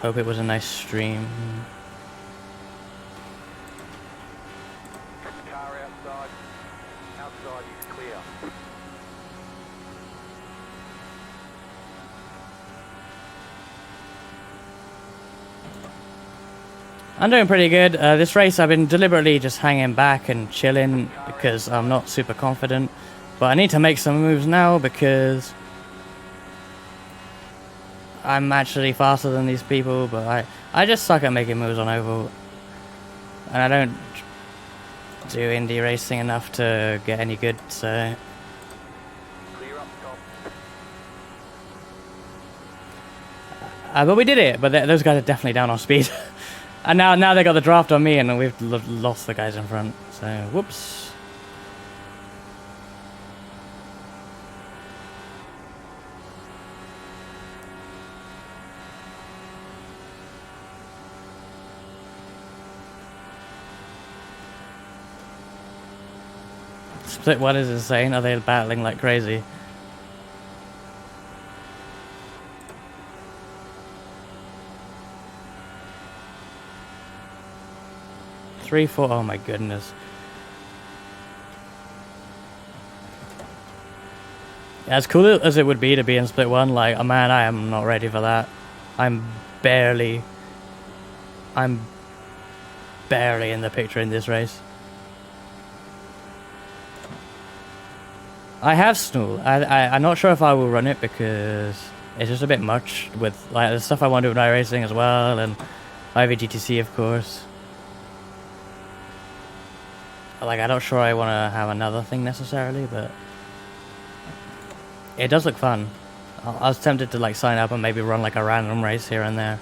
hope it was a nice stream. Car outside. Outside is clear. I'm doing pretty good. This race I've been deliberately just hanging back and chilling because I'm not super confident. But I need to make some moves now because I'm actually faster than these people, but I just suck at making moves on oval. And I don't do indie racing enough to get any good, so... Clear up top. but we did it, but those guys are definitely down on speed. And now they got the draft on me and we've lost the guys in front, so whoops. Split one is insane. Are they battling like crazy? Three, four. Oh my goodness. As cool as it would be to be in split one, like, oh man, I am not ready for that. I'm barely in the picture in this race. I have Snool. I'm not sure if I will run it because it's just a bit much with like the stuff I want to do with iRacing as well, and IVGTC of course. Like, I'm not sure I want to have another thing necessarily, but it does look fun. I was tempted to like sign up and maybe run like a random race here and there.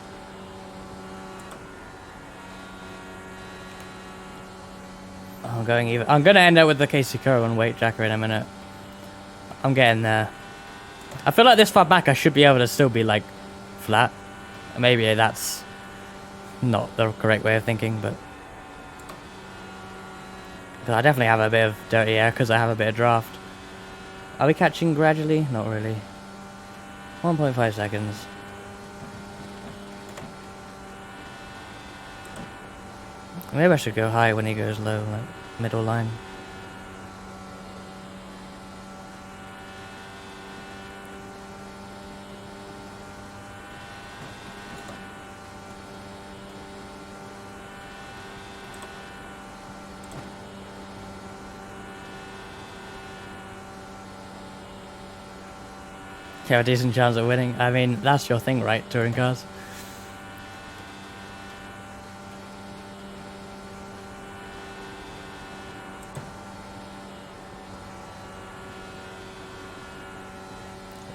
I'm gonna end up with the Casey Curran weight jacker in a minute. I'm getting there. I feel like this far back I should be able to still be like flat. Maybe that's not the correct way of thinking, but I definitely have a bit of dirty air because I have a bit of draft. Are we catching gradually? Not really. 1.5 seconds. Maybe I should go high when he goes low, like middle line. You have a decent chance of winning. I mean, that's your thing, right? Touring cars.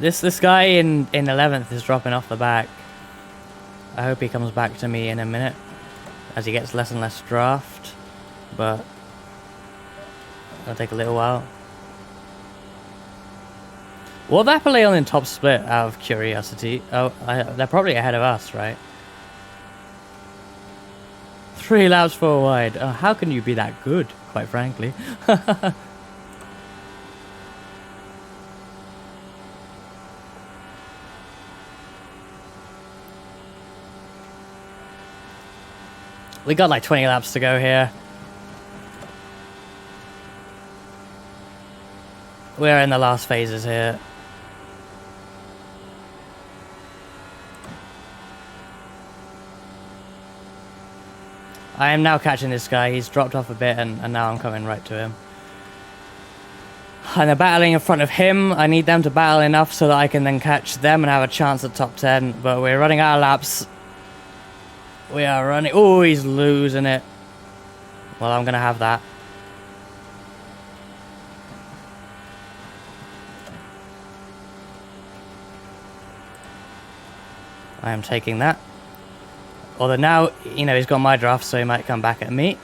This guy in 11th is dropping off the back. I hope he comes back to me in a minute as he gets less and less draft, but it'll take a little while. What are Appalachia on in top split, out of curiosity? Oh, they're probably ahead of us, right? 3 laps 4 wide. Oh, how can you be that good, quite frankly? We got like 20 laps to go here. We're in the last phases here. I am now catching this guy. He's dropped off a bit and now I'm coming right to him. And they're battling in front of him. I need them to battle enough so that I can then catch them and have a chance at top 10. But we're running out of laps. We are running. Oh, he's losing it. Well, I'm going to have that. I am taking that. Although now, you know, he's got my draft, so he might come back at me.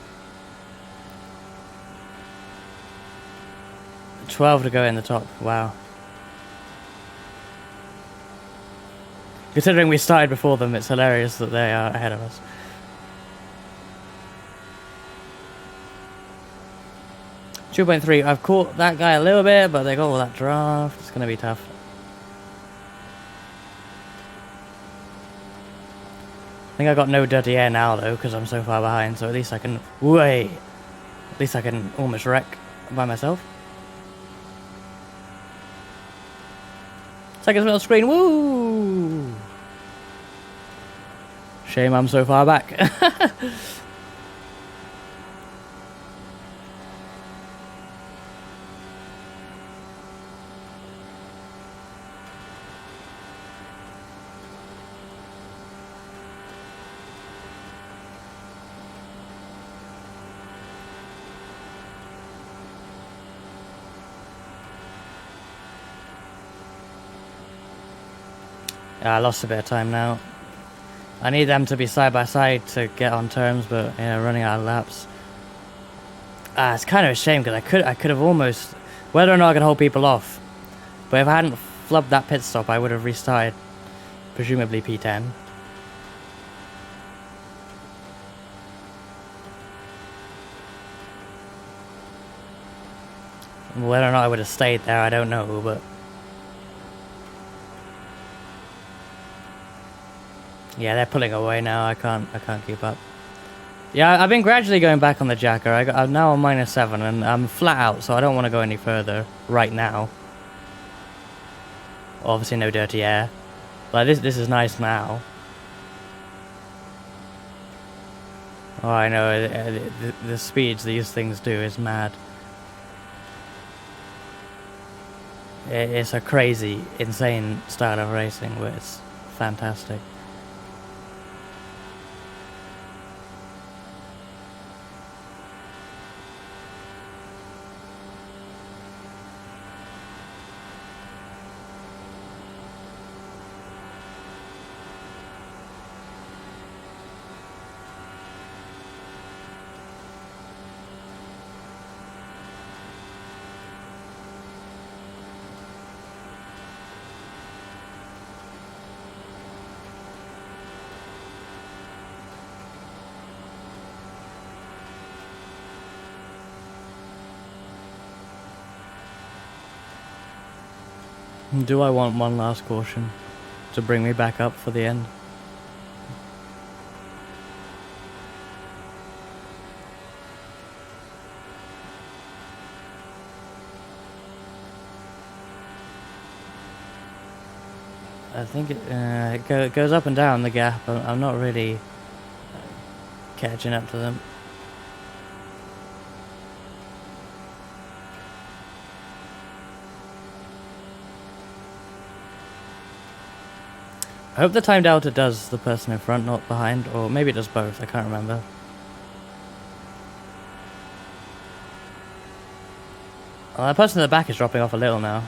12 to go in the top. Wow. Considering we started before them, it's hilarious that they are ahead of us. 2.3. I've caught that guy a little bit, but they got all that draft. It's gonna be tough. I think I got no dirty air now though, because I'm so far behind. So at least I can wait. At least I can almost wreck by myself. Second middle screen. Woo! Shame I'm so far back. Yeah, I lost a bit of time now. I need them to be side by side to get on terms, but yeah, running out of laps. It's kind of a shame because I could have almost, whether or not I could hold people off. But if I hadn't flubbed that pit stop, I would have restarted, presumably P10. Whether or not I would have stayed there, I don't know, but yeah, they're pulling away now. I can't keep up. Yeah, I've been gradually going back on the jacker. I'm now on -7 and I'm flat out, so I don't want to go any further right now. Obviously no dirty air. Like this is nice now. Oh, I know, the speeds these things do is mad. It's a crazy, insane style of racing, but it's fantastic. Do I want one last caution to bring me back up for the end? I think it goes up and down the gap. I'm not really catching up to them. I hope the time delta does the person in front, not behind, or maybe it does both, I can't remember. Well, the person in the back is dropping off a little now.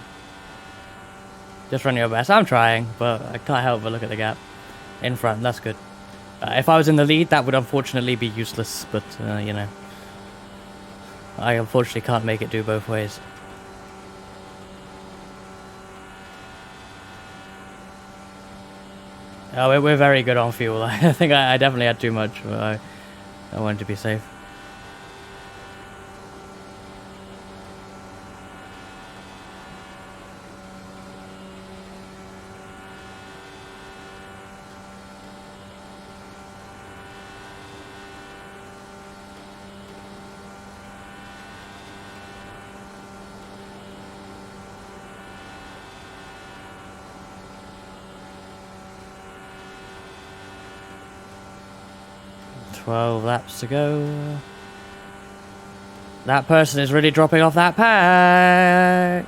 Just run your best. I'm trying, but I can't help but look at the gap. In front, that's good. If I was in the lead, that would unfortunately be useless, but, you know. I unfortunately can't make it do both ways. Oh, we're very good on fuel. I think I definitely had too much, but I wanted to be safe. Laps to go. That person is really dropping off that pack.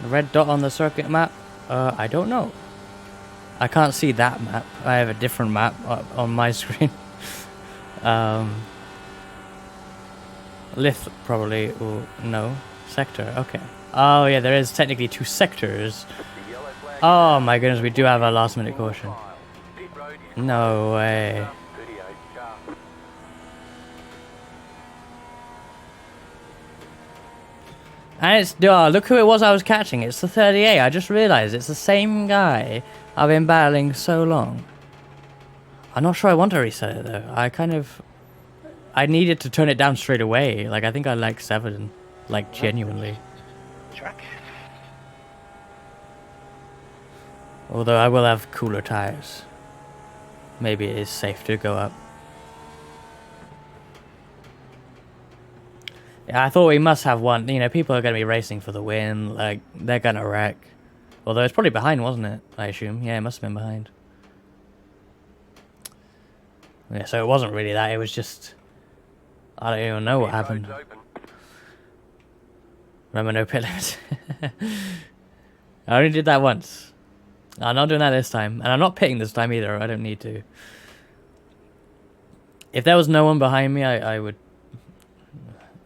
The red dot on the circuit map? I don't know. I can't see that map. I have a different map on my screen. Lith probably, or no, sector, okay. Oh yeah, there is technically 2 sectors. Oh my goodness, we do have a last minute caution. No way. And it's, oh, look who it was I was catching. It's the 38. I just realised it's the same guy I've been battling so long. I'm not sure I want to reset it though. I needed to turn it down straight away. Like, I think I like 7. Like, genuinely. Track. Although I will have cooler tires. Maybe it is safe to go up. Yeah, I thought we must have one. You know, people are going to be racing for the win. Like, they're going to wreck. Although it's probably behind, wasn't it? I assume. Yeah, it must have been behind. Yeah, so it wasn't really that. It was just... I don't even know what happened. Remember, no pit limit. I only did that once. I'm not doing that this time. And I'm not pitting this time either. I don't need to. If there was no one behind me, I would...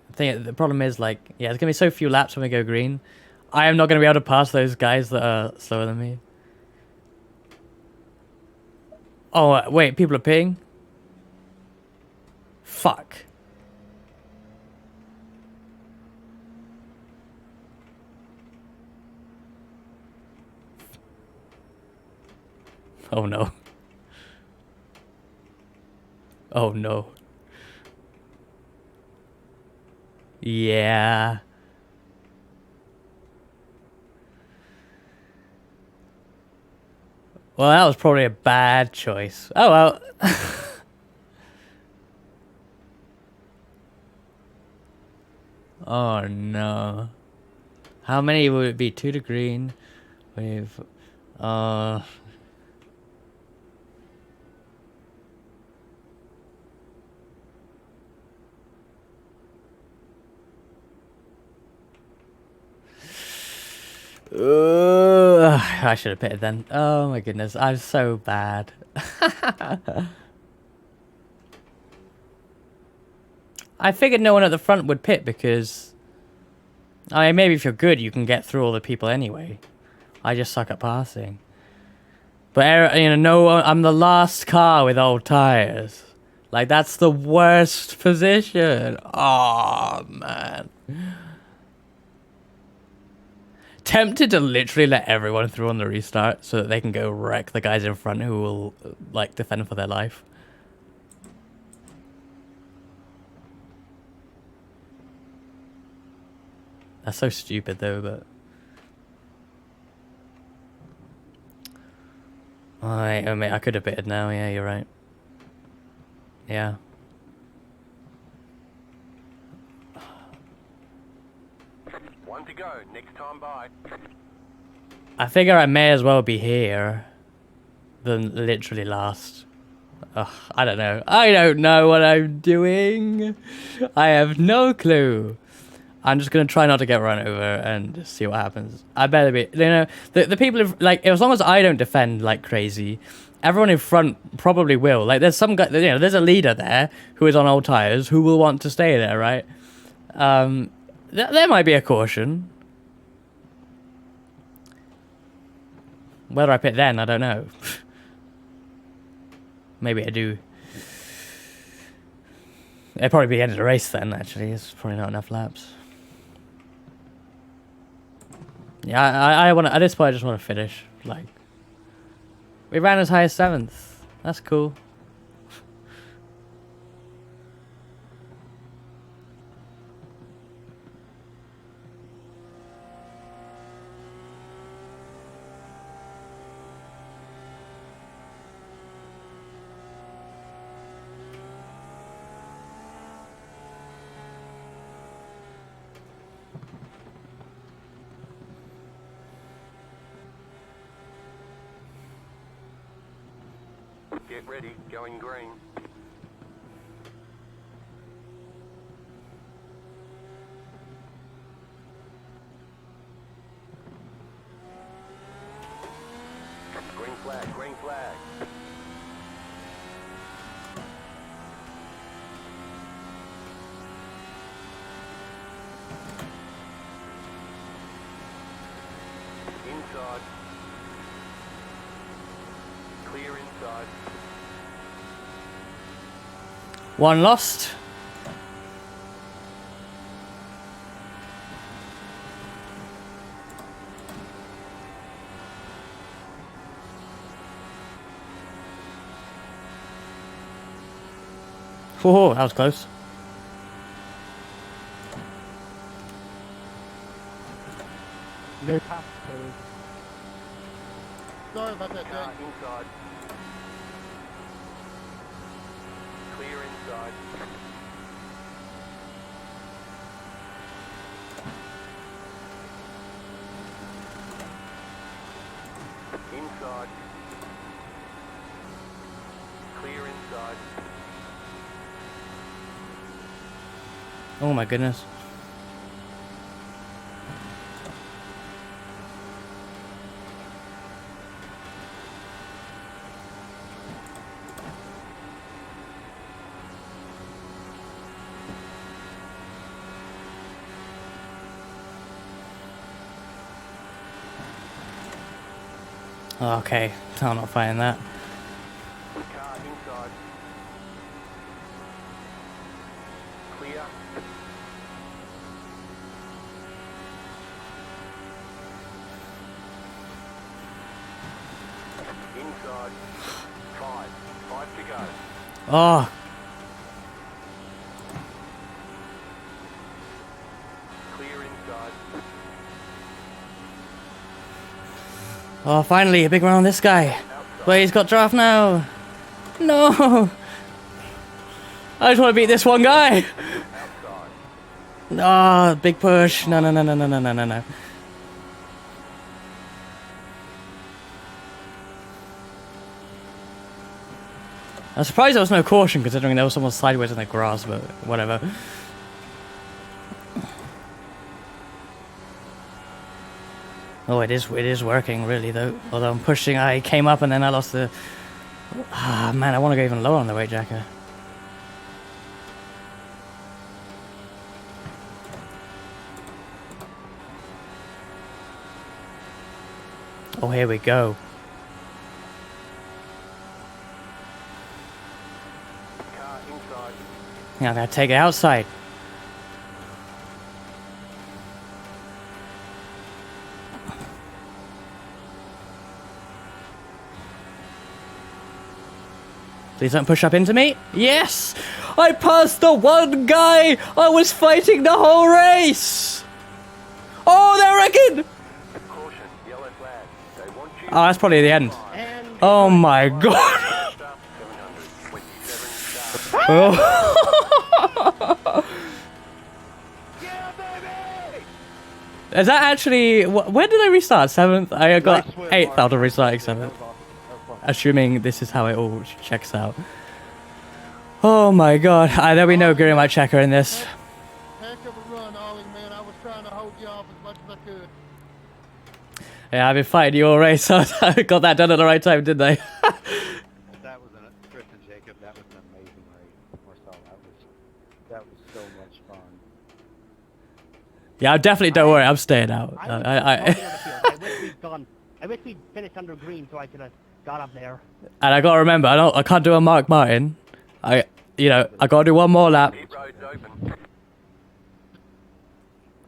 I think the problem is, like, yeah, there's going to be so few laps when we go green. I am not going to be able to pass those guys that are slower than me. Oh, wait, people are pitting? Fuck. Oh no. Oh no. Yeah. Well, that was probably a bad choice. Oh well. Oh no. How many would it be? 2 to green. With I should have pitted then. Oh my goodness, I'm so bad. I figured no one at the front would pit because... I mean, maybe if you're good, you can get through all the people anyway. I just suck at passing. But, you know, no, I'm the last car with old tires. Like, that's the worst position. Oh, man. Tempted to literally let everyone through on the restart so that they can go wreck the guys in front who will, like, defend for their life. That's so stupid, though, but... I mean, I could have pitted now, yeah, you're right. Yeah. One to go, next time by. I figure I may as well be here than literally last. Ugh, I don't know. I don't know what I'm doing. I have no clue. I'm just going to try not to get run over and just see what happens. I better be... You know, the people... Like, as long as I don't defend like crazy, everyone in front probably will. Like, there's some guy... You know, there's a leader there who is on old tires who will want to stay there, right? There might be a caution. Whether I pit then, I don't know. Maybe I do. It'd probably be the end of the race then, actually. It's probably not enough laps. Yeah, I want to... At this point, I just want to finish. Like... We ran as high as 7th. That's cool. Get ready, going green. Green flag, green flag. Inside. Clear inside. One lost. Whoa, that was close. They passed Taylor. Sorry about that, Car Jack. inside. Clear inside. Inside. Clear inside. Oh my goodness. Okay, I'm not fighting that. Car inside. Clear. Inside. 5. 5 to go. Oh, Clear inside. oh, finally a big round on this guy. Outside. Wait, he's got draft now. No. I just want to beat this one guy. Outside. Ah, big push. No, no, no, no, no, no, no, no, no. I'm surprised there was no caution considering there was someone sideways in the grass, but whatever. Oh, it is working really though. Although I'm pushing, I came up and then I lost the. Ah, man, I want to go even lower on the weight jacker. Oh, here we go. Car inside. Yeah, I'm gonna take it outside. Please don't push up into me. Yes! I passed the one guy I was fighting the whole race! Oh, they're wrecking! Caution. Yellow flag. They want you. Oh, that's probably the end. And Oh my god. First up, 727 start. Oh. Yeah, baby! Is that actually... When did I restart? 7th? I got 8th out of restarting 7th. Assuming this is how it all checks out. Oh my god. There'll be no getting my checker in this. Heck of a run, Ollie, man. I was trying to hold you off as much as I could. Yeah, I've been fighting you all race, so I got that done at the right time, didn't I? That was Tristan Jacob. That was an amazing race. Marcel, that was so much fun. Yeah, definitely don't worry, I'm staying out. I wish we'd finished under green so I could have got up there. And I gotta remember, I can't do a Mark Martin. I gotta do one more lap. Pit road's open.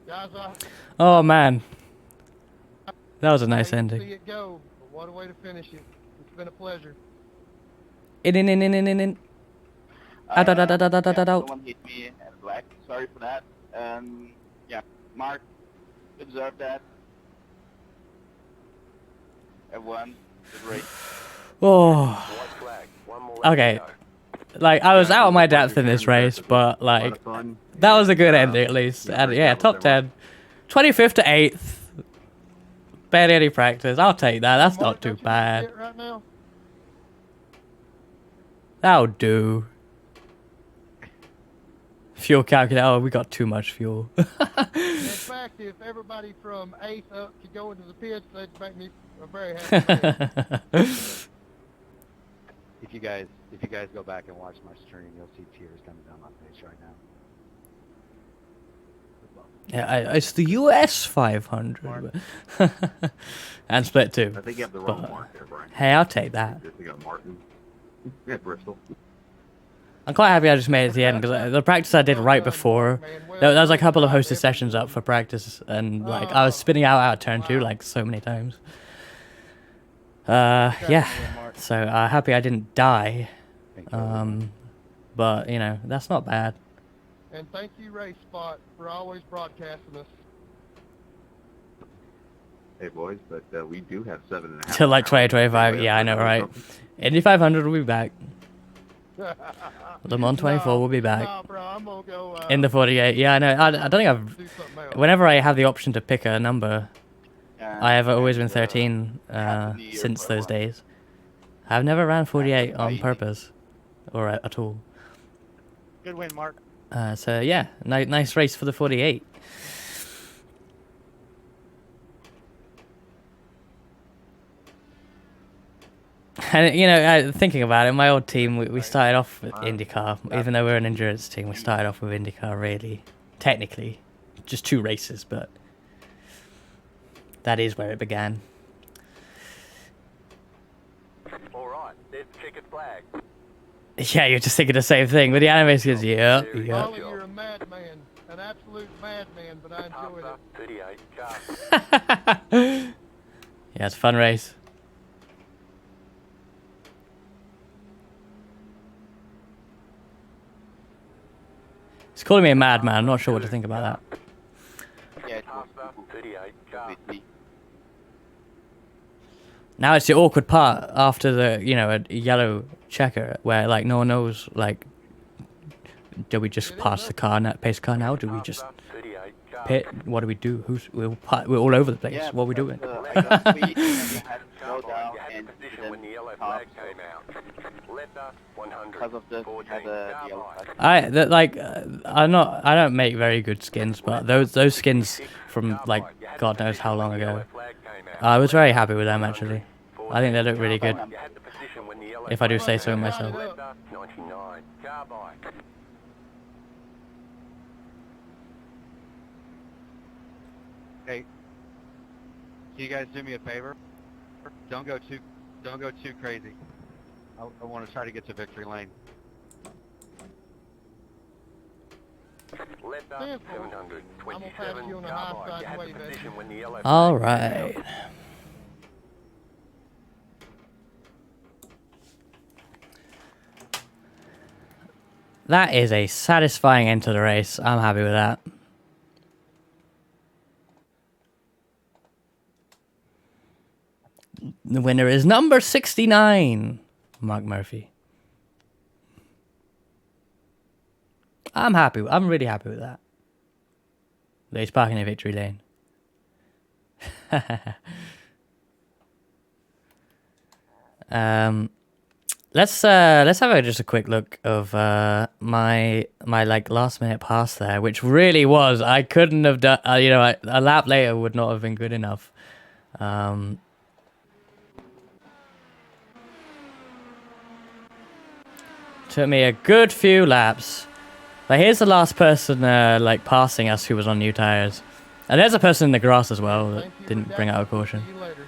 Guys, Oh man, that was a nice I hate to ending. see it go, but what a way to finish it. It's been a pleasure. In. Ah, da, da, da, da, da, da, da, da. Someone hit me in black. Sorry for that. Yeah, Mark, observe that. Everyone, good race. Oh, White flag. One more lap okay. to go. Like I was out of my depth in this race, but A lot like of fun. that was a good ending at least. And yeah, top 10, 25th to 8th. Barely any practice. I'll take that. That's not Mark, too don't you bad. forget right now? That'll do. Fuel calculator. Oh, we got too much fuel. In fact, if everybody from 8th up could go into the pits, that'd make me a very happy man. If you guys go back and watch my stream, you'll see tears coming down my face right now. Yeah, it's the US 500. And split 2. I think you have the wrong But- mark there, Brian. Hey, I'll take that. You got Martin. Yeah, Bristol. I'm quite happy I just made it to the end because the practice I did right before, there was like a couple of hosted sessions up for practice, and like I was spinning out of turn 2 like so many times. Yeah, so happy I didn't die. but, you know, that's not bad. And thank you, RaceSpot, for always broadcasting us. Hey boys, but we do have 7.5 Till like hours. 2025. Yeah, I know, right? Indy 500 will be back. Le Mans 24 will be back. Nah, bro, I'm gonna go. In the 48. Yeah, I know. I don't think I've. Do something else. Whenever I have the option to pick a number, I have always been And, 13 Happy New Year since to those everyone. days. I've never ran 48 on Amazing. purpose or at all. Good win, Mark. So yeah, nice race for the 48. And you know, thinking about it, my old team, we started off with IndyCar, even though we're an endurance team. We started off with IndyCar, really, technically, just 2 races, but that is where it began. All right, there's the checkered flag. Yeah, you're just thinking the same thing with the animations. Yeah, yeah. Ollie, you're a madman, an absolute madman, but I enjoyed it. 38 car. Yeah, it's a fun race. He's calling me a madman. I'm not sure what to think about that. Yeah, it was Pasta, 38 car. with me. Now it's the awkward part after the, you know, a yellow checker where like no one knows, like, do we just pass the car now, pace car now? Do we just Pasta, 38 car. pit? What do we do? We're all over the place. Yeah, What are we but, doing? I got speed and I had to slow down You had and the position didn't when the yellow stop, flag came out. Letter 100. because of this, we had the yellow flag. I don't make very good skins, but those skins from like God knows how long ago, I was very happy with them actually. I think they look really good. You had the position when the yellow If I do flag say so came out. myself. Letter 99. Car bike. Hey, can you guys do me a favor? Don't go too crazy. I want to try to get to victory lane. Letter Stand for it. 727. I'm gonna pass you on the Car high bike. side You had way, the baby. position when the yellow All flag came right. out. That is a satisfying end to the race. I'm happy with that. The winner is number 69, Mark Murphy. I'm happy. I'm really happy with that. He's parking in victory lane. Let's have just a quick look of my like last minute pass there, which really was, I couldn't have done. You know, a lap later would not have been good enough. Took me a good few laps. But here's the last person like passing us who was on new tires, and there's a person in the grass as well that Thank you for didn't bring out a caution. See you later.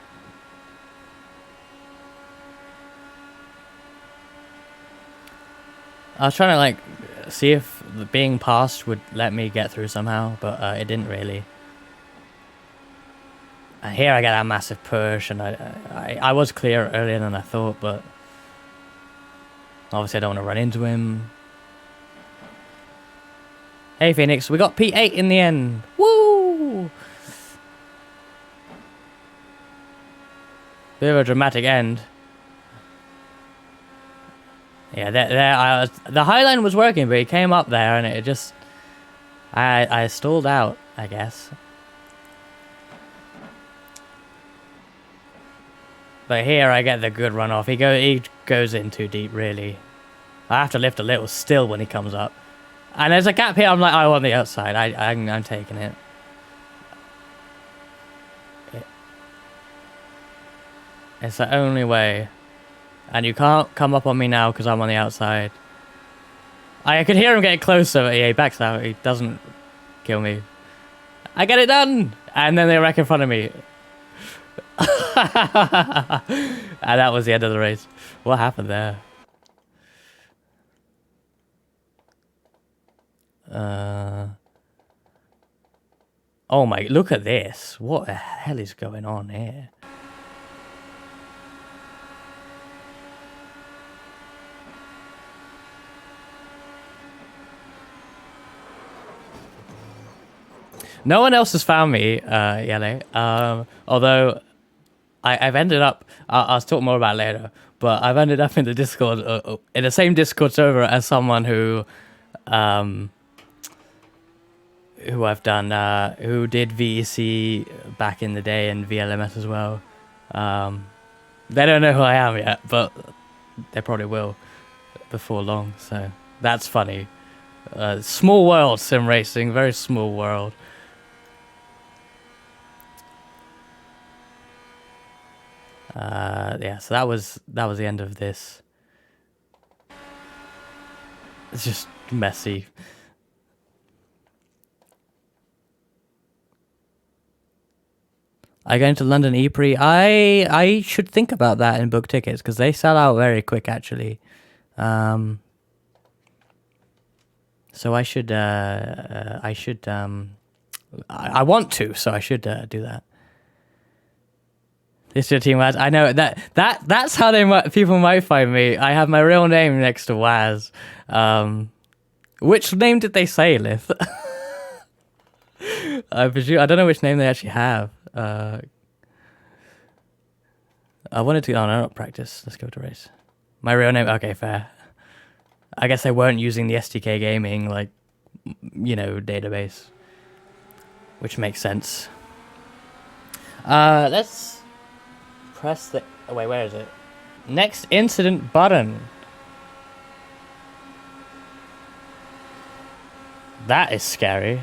I was trying to like see if being passed would let me get through somehow, but it didn't really. And here I get that massive push, and I was clear earlier than I thought, but obviously I don't want to run into him. Hey Phoenix, we got P8 in the end. Woo! Bit of a dramatic end. Yeah, the highline was working, but he came up there and it just... I stalled out, I guess. But here I get the good runoff. He goes in too deep, really. I have to lift a little still when he comes up. And there's a gap here, I'm like, I want the outside. I'm taking it. It's the only way. And you can't come up on me now because I'm on the outside. I could hear him getting closer, but yeah, he backs out. He doesn't kill me. I get it done! And then they wreck in front of me. And that was the end of the race. What happened there? Oh my, look at this. What the hell is going on here? No one else has found me, Yele. Although I've ended up, I'll talk more about it later, but I've ended up in the Discord, in the same Discord server as someone who I've done, who did VEC back in the day and VLMS as well. They don't know who I am yet, but they probably will before long, so that's funny. Small world, sim racing, very small world. Yeah, so that was the end of this. It's just messy. I going to London E-Prix? I should think about that and book tickets because they sell out very quick actually. So I should I want to, so I should do that. This is your team, Waz. I know that's how people might find me. I have my real name next to Waz. Which name did they say, Lith? I presume I don't know which name they actually have. I wanted to. Oh no, not practice. Let's go to race. My real name. Okay, fair. I guess they weren't using the STK Gaming database, which makes sense. Let's press the. Oh, wait, where is it? Next incident button. That is scary.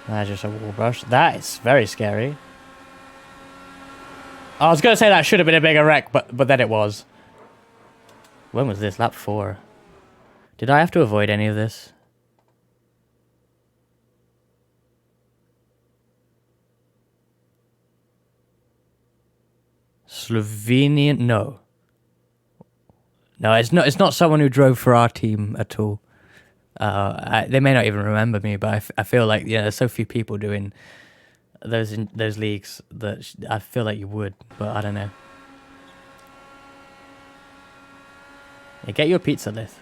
That's just a wall brush. That is very scary. I was going to say that should have been a bigger wreck, but then it was. When was this? Lap 4. Did I have to avoid any of this? Slovenian? No. No, it's not someone who drove for our team at all. They may not even remember me, but I feel like there's so few people doing those leagues that I feel like you would, but I don't know. Yeah, get your pizza, Liz.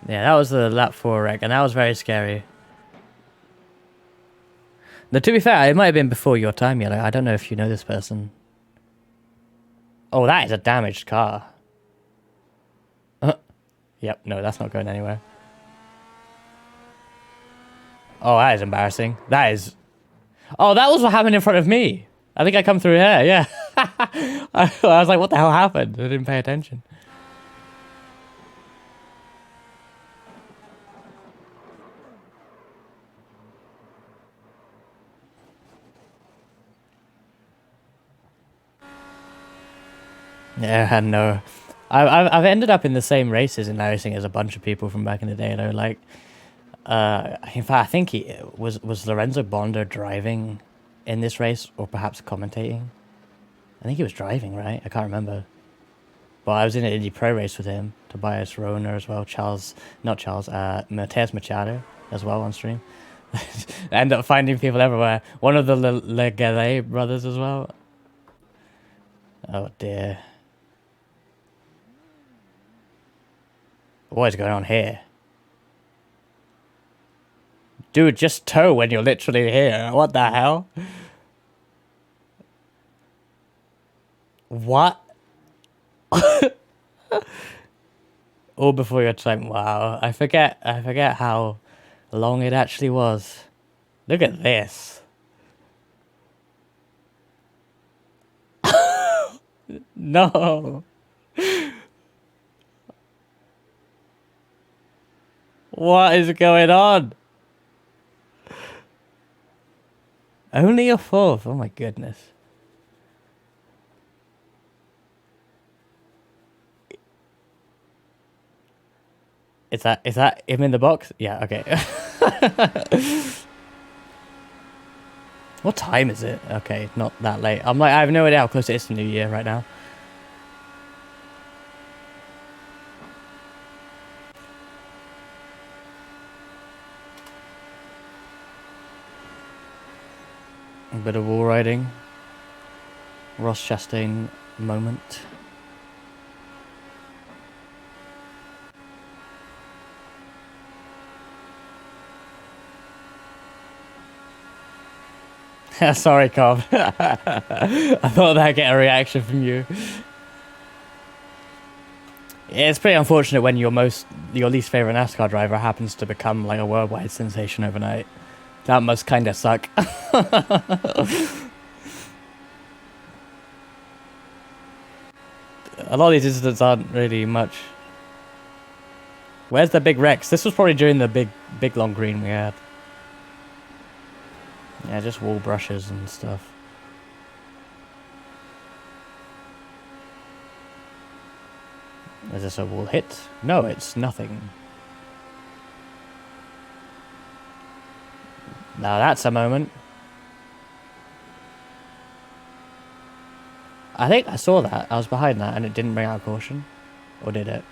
Yeah, that was the lap 4 wreck, and that was very scary. Now, to be fair, it might have been before your time, Yellow. I don't know if you know this person. Oh, that is a damaged car. Yep, no, that's not going anywhere. Oh, that is embarrassing. That is... Oh, that was what happened in front of me. I think I come through here, yeah. I was like, what the hell happened? I didn't pay attention. Yeah, no. I've ended up in the same races in racing as a bunch of people from back in the day, like... in fact, I think he was Lorenzo Bondo driving in this race, or perhaps commentating. I think he was driving, right? I can't remember. But I was in an Indy Pro race with him, Tobias Roner as well, Mateus Machado as well on stream. I end up finding people everywhere. One of the Legale brothers as well. Oh dear. What is going on here? Dude, just tow when you're literally here. What the hell? What? All before your time. Wow. I forget how long it actually was. Look at this. No. What is going on? Only a 4th. Oh my goodness. Is that him in the box? Yeah, okay. What time is it? Okay, not that late. I'm like, I have no idea how close it is to New Year right now. A bit of wall riding. Ross Chastain moment. Sorry, Cobb. I thought I'd get a reaction from you. Yeah, it's pretty unfortunate when your least favorite NASCAR driver happens to become like a worldwide sensation overnight. That must kind of suck. A lot of these incidents aren't really much. Where's the big Rex? This was probably during the big long green we had. Yeah, just wall brushes and stuff. Is this a wall hit? No, it's nothing. Now that's a moment. I think I saw that. I was behind that and it didn't bring out caution. Or did it?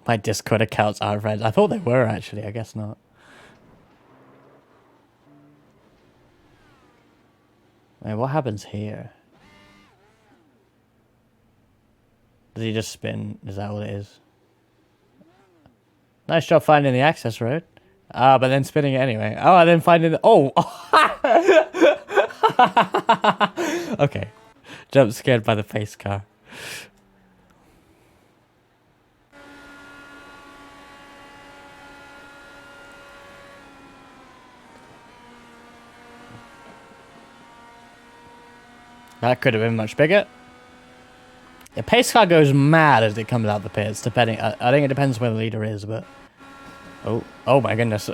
My Discord accounts aren't friends. I thought they were actually. I guess not. Wait, what happens here? Does he just spin? Is that what it is? Nice job finding the access road. Ah, but then spinning it anyway. Oh, and then finding the... Oh! Okay. Jump scared by the pace car. That could have been much bigger. The pace car goes mad as it comes out the pits, depending... I think it depends where the leader is, but... Oh my goodness.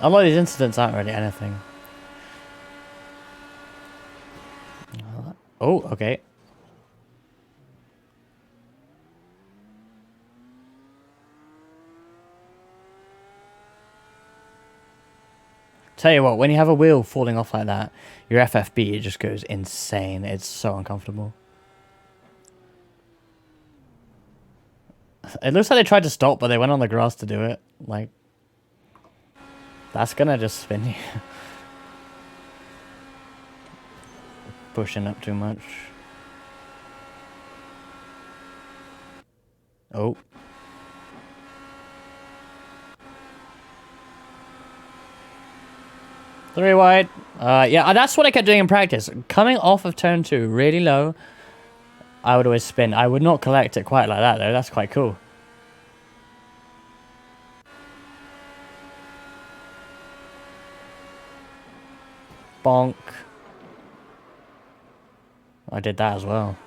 A lot of these incidents aren't really anything. Oh, okay. Tell you what, when you have a wheel falling off like that, your FFB just goes insane. It's so uncomfortable. It looks like they tried to stop, but they went on the grass to do it. Like, that's gonna just spin you. Pushing up too much. Oh. Three wide. Yeah, that's what I kept doing in practice. Coming off of turn 2 really low, I would always spin. I would not collect it quite like that, though. That's quite cool. Bonk. I did that as well.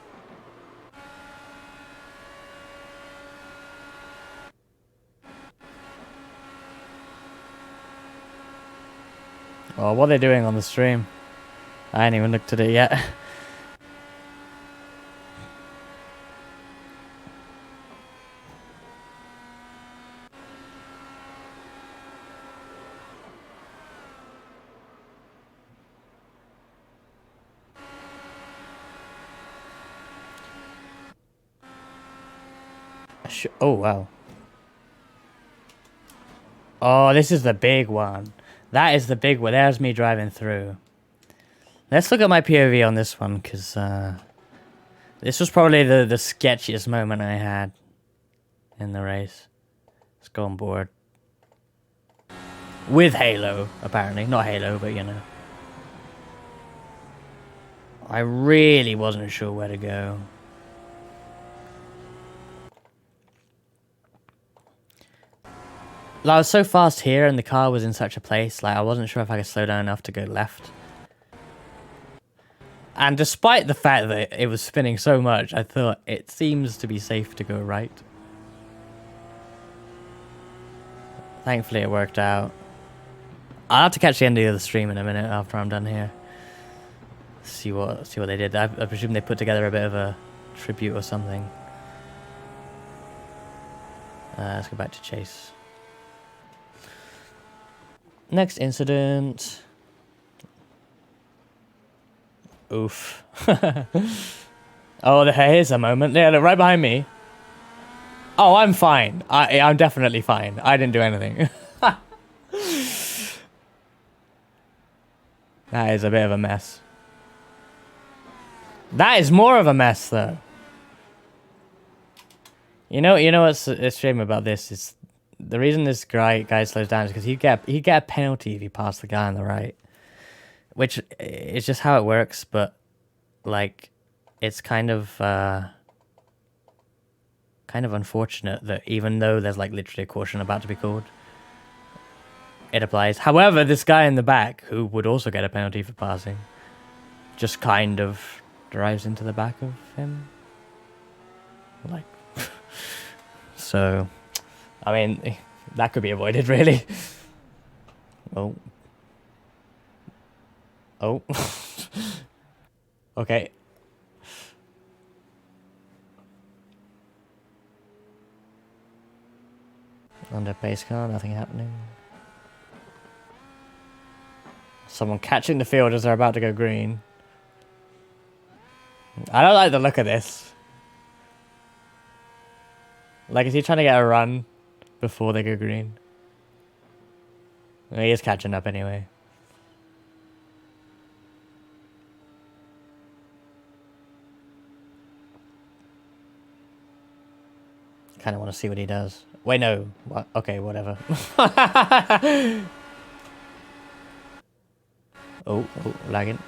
Oh, what are they doing on the stream? I ain't even looked at it yet. Oh, wow. Oh, this is the big one. That is the big one. There's me driving through. Let's look at my POV on this one, because this was probably the sketchiest moment I had in the race. Let's go on board. With Halo, apparently. Not Halo, but you know. I really wasn't sure where to go. Like, I was so fast here and the car was in such a place, like I wasn't sure if I could slow down enough to go left. And despite the fact that it was spinning so much, I thought it seems to be safe to go right. Thankfully it worked out. I'll have to catch the end of the stream in a minute after I'm done here. See what they did. I presume they put together a bit of a tribute or something. Let's go back to Chase. Next incident. Oof. Oh, here's a moment. Yeah, look, right behind me. Oh, I'm fine. I'm definitely fine. I didn't do anything. That is a bit of a mess. That is more of a mess, though. You know what's a shame about this is the reason this guy slows down is because he'd get a penalty if he passed the guy on the right, which is just how it works. But like, it's kind of unfortunate that even though there's like literally a caution about to be called, it applies. However, this guy in the back who would also get a penalty for passing, just kind of drives into the back of him, like. So, I mean, that could be avoided, really. Oh. Oh. Okay. Under pace car, nothing happening. Someone catching the field as they're about to go green. I don't like the look of this. Like, is he trying to get a run before they go green? He is catching up anyway. Kind of want to see what he does. Wait, no. What? Okay, whatever. Oh, lagging.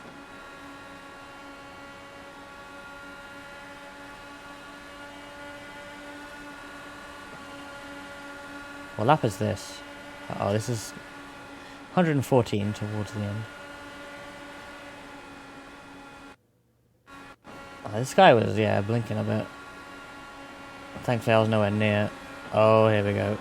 What lap is this? Oh, this is 114 towards the end. Oh, this guy was, yeah, blinking a bit. Thankfully, I was nowhere near. Oh, here we go.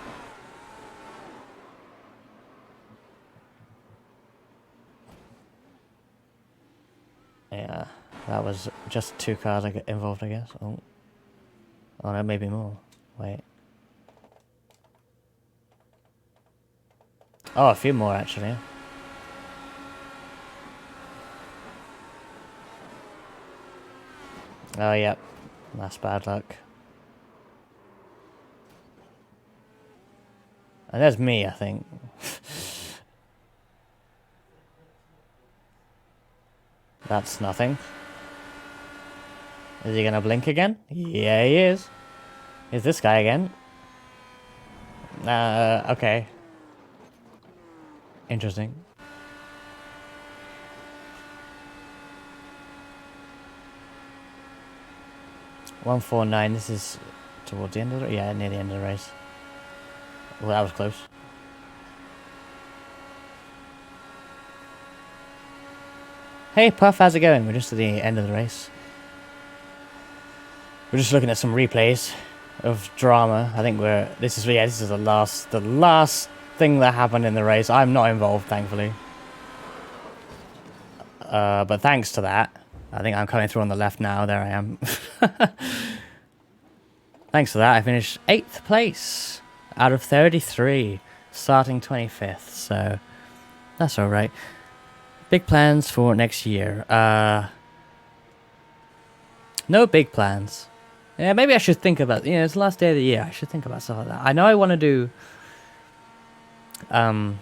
Yeah, that was just 2 cars I get involved, I guess. Oh, no, maybe more. Wait. Oh, a few more, actually. Oh, yep. That's bad luck. And there's me, I think. That's nothing. Is he gonna blink again? Yeah, he is. Is this guy again? Okay. Interesting. .149, this is towards the end of the... Yeah, near the end of the race. Well, that was close. Hey, Puff, how's it going? We're just at the end of the race. We're just looking at some replays of drama. I think this is the last thing that happened in the race. I'm not involved, thankfully. But thanks to that, I think I'm coming through on the left now. There I am. Thanks to that, I finished 8th place out of 33, starting 25th. So that's all right. Big plans for next year. No big plans. Yeah, maybe I should think about, it's the last day of the year. I should think about stuff like that. I know I want to do, a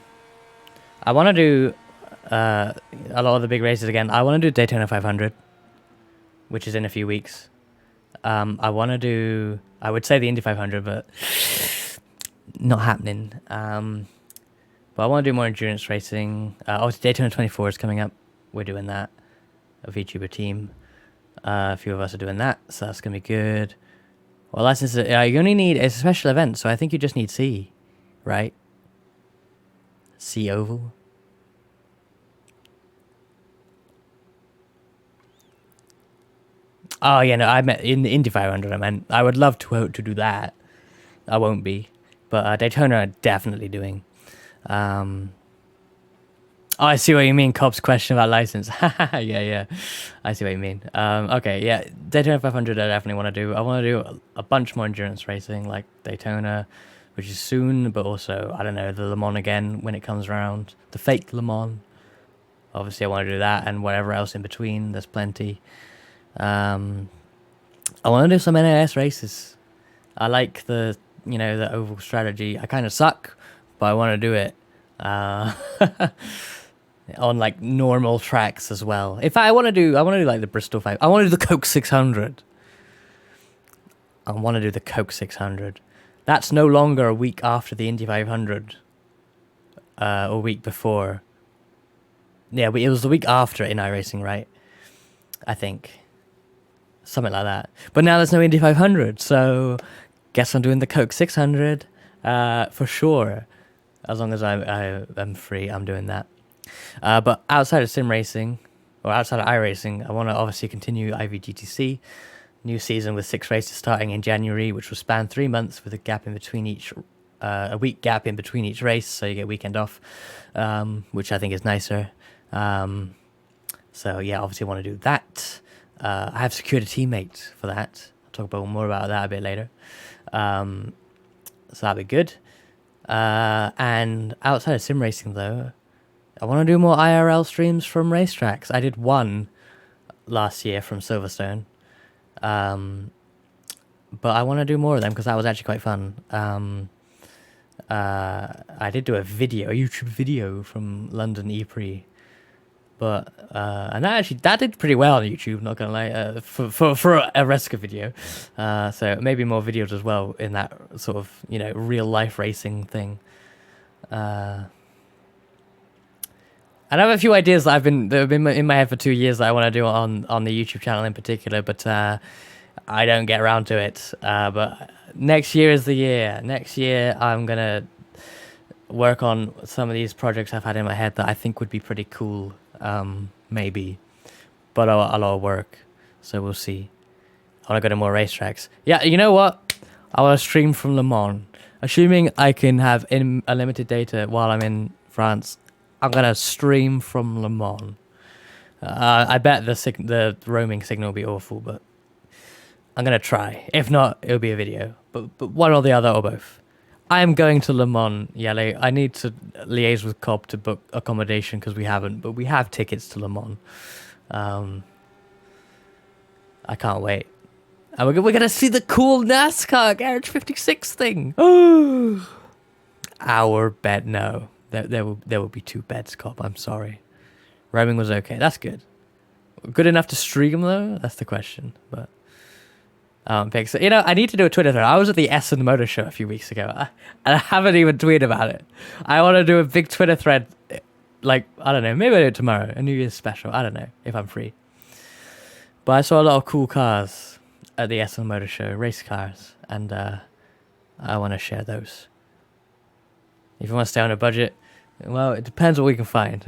lot of the big races again. I want to do Daytona 500, which is in a few weeks. I want to do, I would say the Indy 500, but not happening. But I want to do more endurance racing. Obviously, Daytona 24 is coming up. We're doing that. A VTuber team. A few of us are doing that, so that's going to be good. Well, license, you only need a special event, so I think you just need C, right? C oval. Oh, yeah, no, I meant in the Indy 500, I would love to do that. I won't be. But Daytona are definitely doing. Oh, I see what you mean. Cobb's question about license. Yeah. I see what you mean. Okay, yeah. Daytona 500 I definitely want to do. I want to do a bunch more endurance racing like Daytona, which is soon, but also, I don't know, the Le Mans again when it comes around. The fake Le Mans. Obviously, I want to do that and whatever else in between. There's plenty. I want to do some NAS races. I like the oval strategy. I kind of suck, but I want to do it. On like normal tracks as well. In fact, I want to do like the Bristol 5. I want to do the Coke 600. I want to do the Coke 600. That's no longer a week after the Indy 500. Or a week before. Yeah, it was the week after in iRacing, right? I think. Something like that. But now there's no Indy 500, so guess I'm doing the Coke 600 for sure. As long as I'm free, I'm doing that. But outside of sim racing, or outside of iRacing, I want to obviously continue IVGTC. New season with 6 races starting in January, which will span 3 months with a gap in between each, a week gap in between each race, so you get weekend off, which I think is nicer. So yeah, obviously I want to do that. I have secured a teammate for that. I'll talk more about that a bit later. So that'll be good. And outside of sim racing though, I want to do more IRL streams from racetracks. I did one last year from Silverstone. But I want to do more of them because that was actually quite fun. I did do a YouTube video from London E-Prix. But, and that did pretty well on YouTube, not gonna lie, for a Reska video. So maybe more videos as well in that sort of, real life racing thing. And I have a few ideas that have been in my head for 2 years that I want to do on the YouTube channel in particular, but I don't get around to it. But next year is the year. Next year I'm gonna work on some of these projects I've had in my head that I think would be pretty cool. Maybe, but a lot of work. So we'll see. I want to go to more racetracks. Yeah, you know what? I want to stream from Le Mans. Assuming I can have unlimited data while I'm in France, I'm gonna stream from Le Mans. I bet the roaming signal will be awful, but I'm gonna try. If not, it'll be a video. But one or the other or both. I am going to Le Mans, Yele. I need to liaise with Cobb to book accommodation because we haven't, but we have tickets to Le Mans. I can't wait. And we're gonna see the cool NASCAR Garage 56 thing. Our bed, no. There will be 2 beds, Cobb. I'm sorry. Roaming was okay. That's good. Good enough to stream though? That's the question. But pics. I need to do a Twitter thread. I was at the Essen Motor Show a few weeks ago, and I haven't even tweeted about it. I want to do a big Twitter thread, like, I don't know, maybe I'll do it tomorrow, a New Year's special. I don't know, if I'm free. But I saw a lot of cool cars at the Essen Motor Show, race cars, and I want to share those. If you want to stay on a budget, well, it depends what we can find.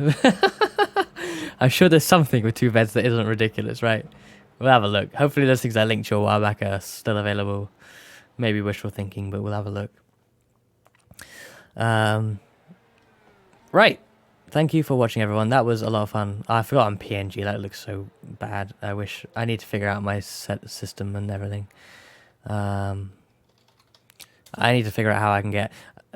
I'm sure there's something with 2 beds that isn't ridiculous, right? We'll have a look. Hopefully those things I linked you a while back are still available. Maybe wishful thinking, but we'll have a look. Right. Thank you for watching, everyone. That was a lot of fun. I forgot I'm PNG. That looks so bad. I need to figure out my set system and everything. I need to figure out how I can get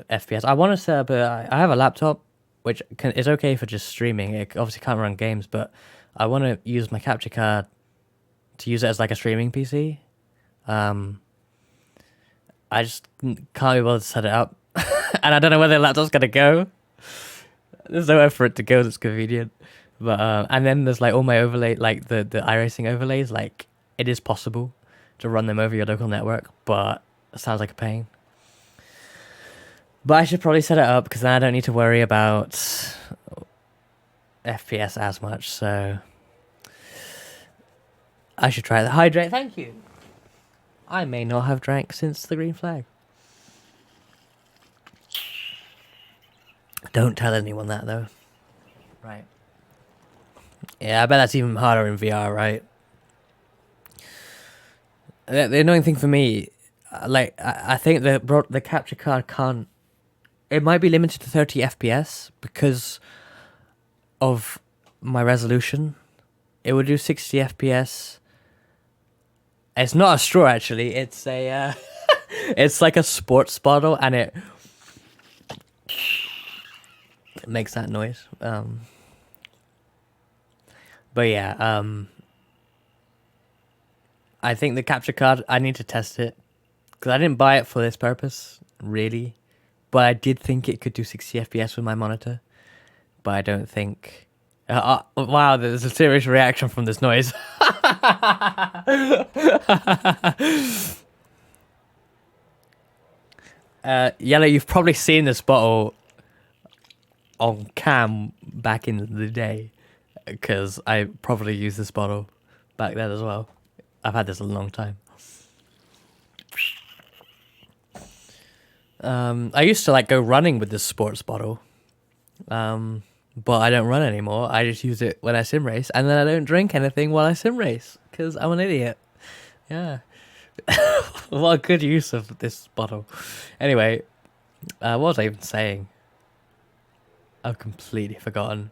FPS. I want to set up I have a laptop, which is okay for just streaming. It obviously can't run games, but I want to use my capture card to use it as like a streaming PC. I just can't be bothered to set it up. And I don't know where the laptop's going to go. There's nowhere for it to go that's convenient. But and then there's like all my overlay, like the iRacing overlays, like it is possible to run them over your local network, but it sounds like a pain. But I should probably set it up because then I don't need to worry about FPS as much, so I should try the hydrate. Thank you. I may not have drank since the green flag. Don't tell anyone that, though. Right. Yeah, I bet that's even harder in VR, right? The annoying thing for me, I think the capture card can't. It might be limited to 30 FPS because of my resolution. It would do 60 FPS. It's not a straw, actually. It's a it's like a sports bottle, and it makes that noise. But yeah, I think the capture card, I need to test it because I didn't buy it for this purpose, really. But I did think it could do 60 FPS with my monitor. But I don't think. Wow, there's a serious reaction from this noise. Yellow, you've probably seen this bottle on cam back in the day, because I probably used this bottle back then as well. I've had this a long time. I used to like go running with this sports bottle, but I don't run anymore. I just use it when I sim race, and then I don't drink anything while I sim race because I'm an idiot. Yeah. What a good use of this bottle. Anyway, what was I even saying? I've completely forgotten.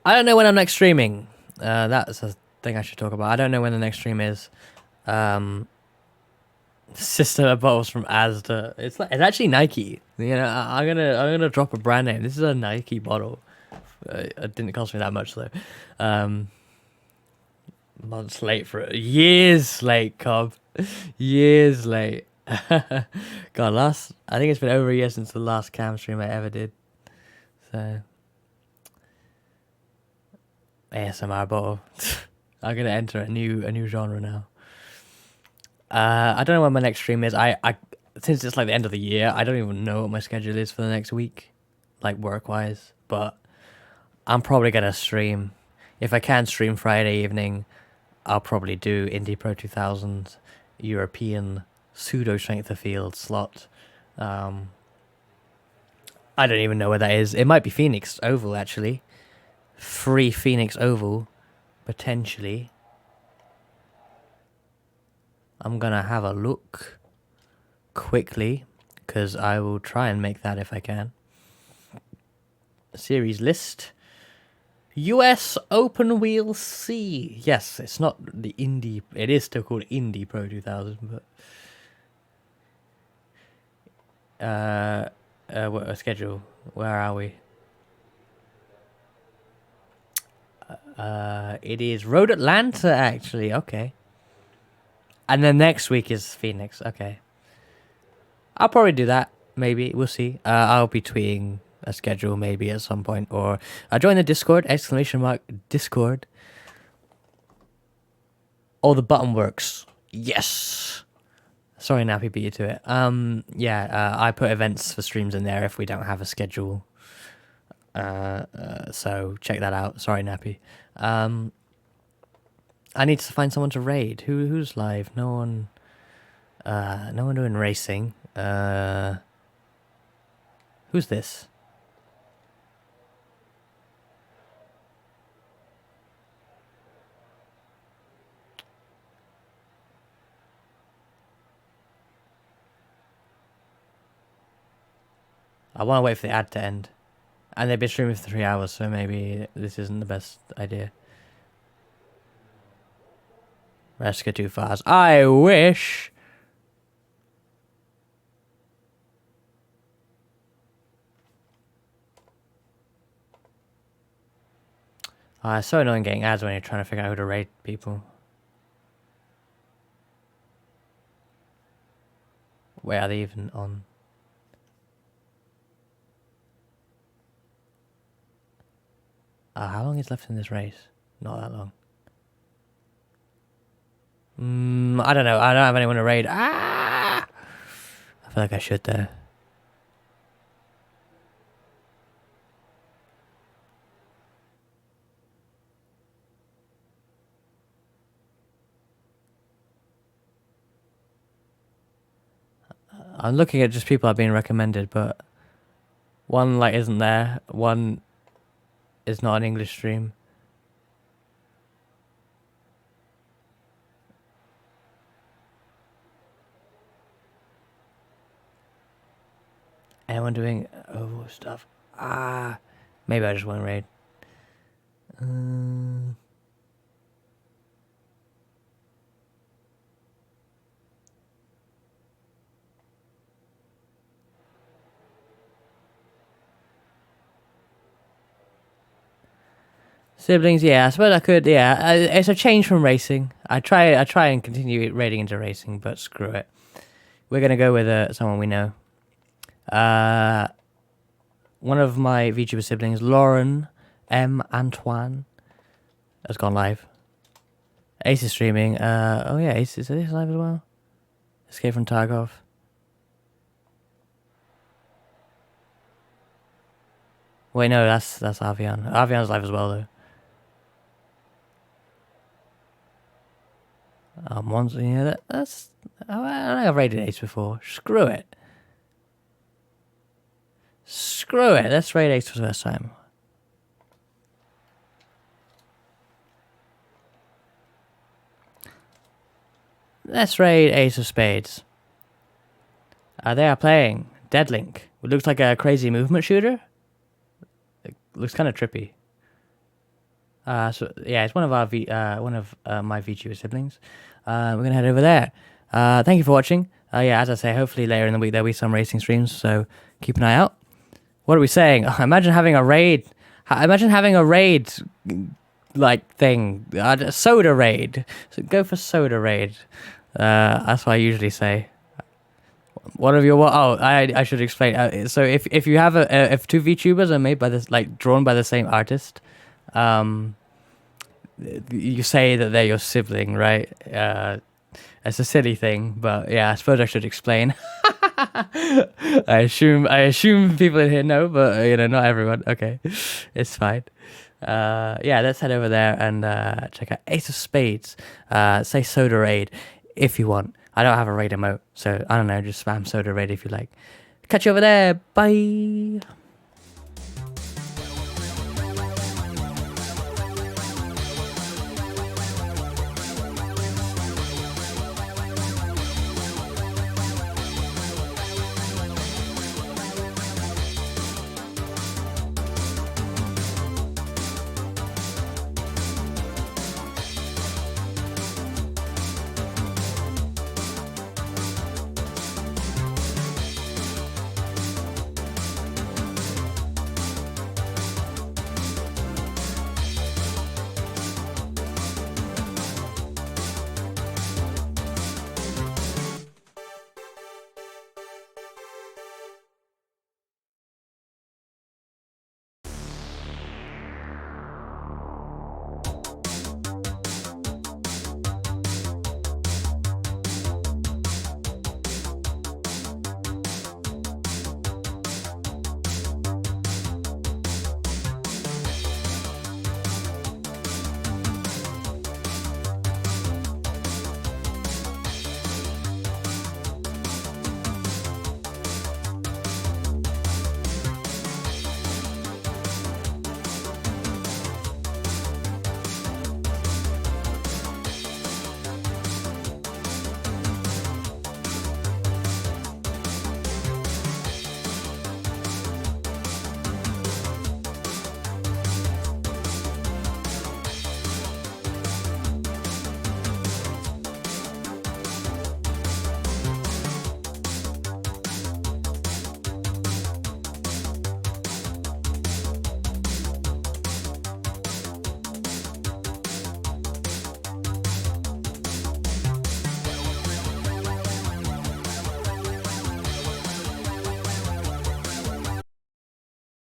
I don't know when I'm next streaming. That's a thing I should talk about. I don't know when the next stream is. System of bottles from Asda. It's actually Nike. You know, I'm gonna drop a brand name. This is a Nike bottle. It didn't cost me that much though. Months late for it. Years late, Cobb. Years late. God, I think it's been over a year since the last cam stream I ever did. So ASMR bottle. I'm gonna enter a new genre now. I don't know when my next stream is. I since it's like the end of the year, I don't even know what my schedule is for the next week, like work wise. But I'm probably gonna stream. If I can stream Friday evening, I'll probably do Indie Pro 2000 European pseudo strength of field slot. I don't even know where that is. It might be Phoenix Oval actually. Free Phoenix Oval, potentially. I'm gonna have a look quickly because I will try and make that if I can. Series list. US Open Wheel C. Yes, it's not the Indie. It is still called Indie Pro 2000, but what a schedule. Where are we? It is Road Atlanta actually. Okay. And then next week is Phoenix. Okay. I'll probably do that. Maybe. We'll see. I'll be tweeting a schedule maybe at some point. Or join the Discord. ! Discord. Oh, the button works. Yes. Sorry, Nappy beat you to it. Yeah, I put events for streams in there if we don't have a schedule. So check that out. Sorry, Nappy. I need to find someone to raid. Who's live? No one doing racing. Who's this? I want to wait for the ad to end. And they've been streaming for 3 hours, so maybe this isn't the best idea. Let's go too fast. I wish. It's so annoying getting ads when you're trying to figure out who to raid people. Where are they even on? How long is left in this race? Not that long. I don't know. I don't have anyone to raid. I feel like I should though. I'm looking at just people I've been recommended, but one like isn't there. One is not an English stream. Anyone doing stuff? Maybe I just won't raid. Siblings, yeah, I suppose I could, yeah. It's a change from racing. I try and continue raiding into racing, but screw it. We're gonna go with someone we know. One of my VTuber siblings, Lauren M. Antoine, has gone live. Ace is streaming. Oh yeah, Ace is live as well. Escape from Tarkov. Wait, no, that's Avian. Avian's live as well though. That's. I've raided Ace before. Screw it. Screw it. Let's raid Ace for the first time. Let's raid Ace of Spades. They are playing Deadlink. It looks like a crazy movement shooter. It looks kind of trippy. So yeah, it's one of my VTuber siblings. We're gonna head over there. Thank you for watching. Yeah, as I say, hopefully later in the week there'll be some racing streams, so keep an eye out. What are we saying? Imagine having a raid. Like thing. Soda raid. So go for soda raid. That's what I usually say. One of your I should explain. So if you have if two VTubers are made by this, like drawn by the same artist, you say that they're your sibling, right? It's a silly thing, but yeah, I suppose I should explain. I assume people in here know, but not everyone. Okay, it's fine. Yeah, let's head over there and check out Ace of Spades. Say Soda Raid if you want. I don't have a raid emote, so I don't know, just spam Soda Raid if you like. Catch you over there. Bye.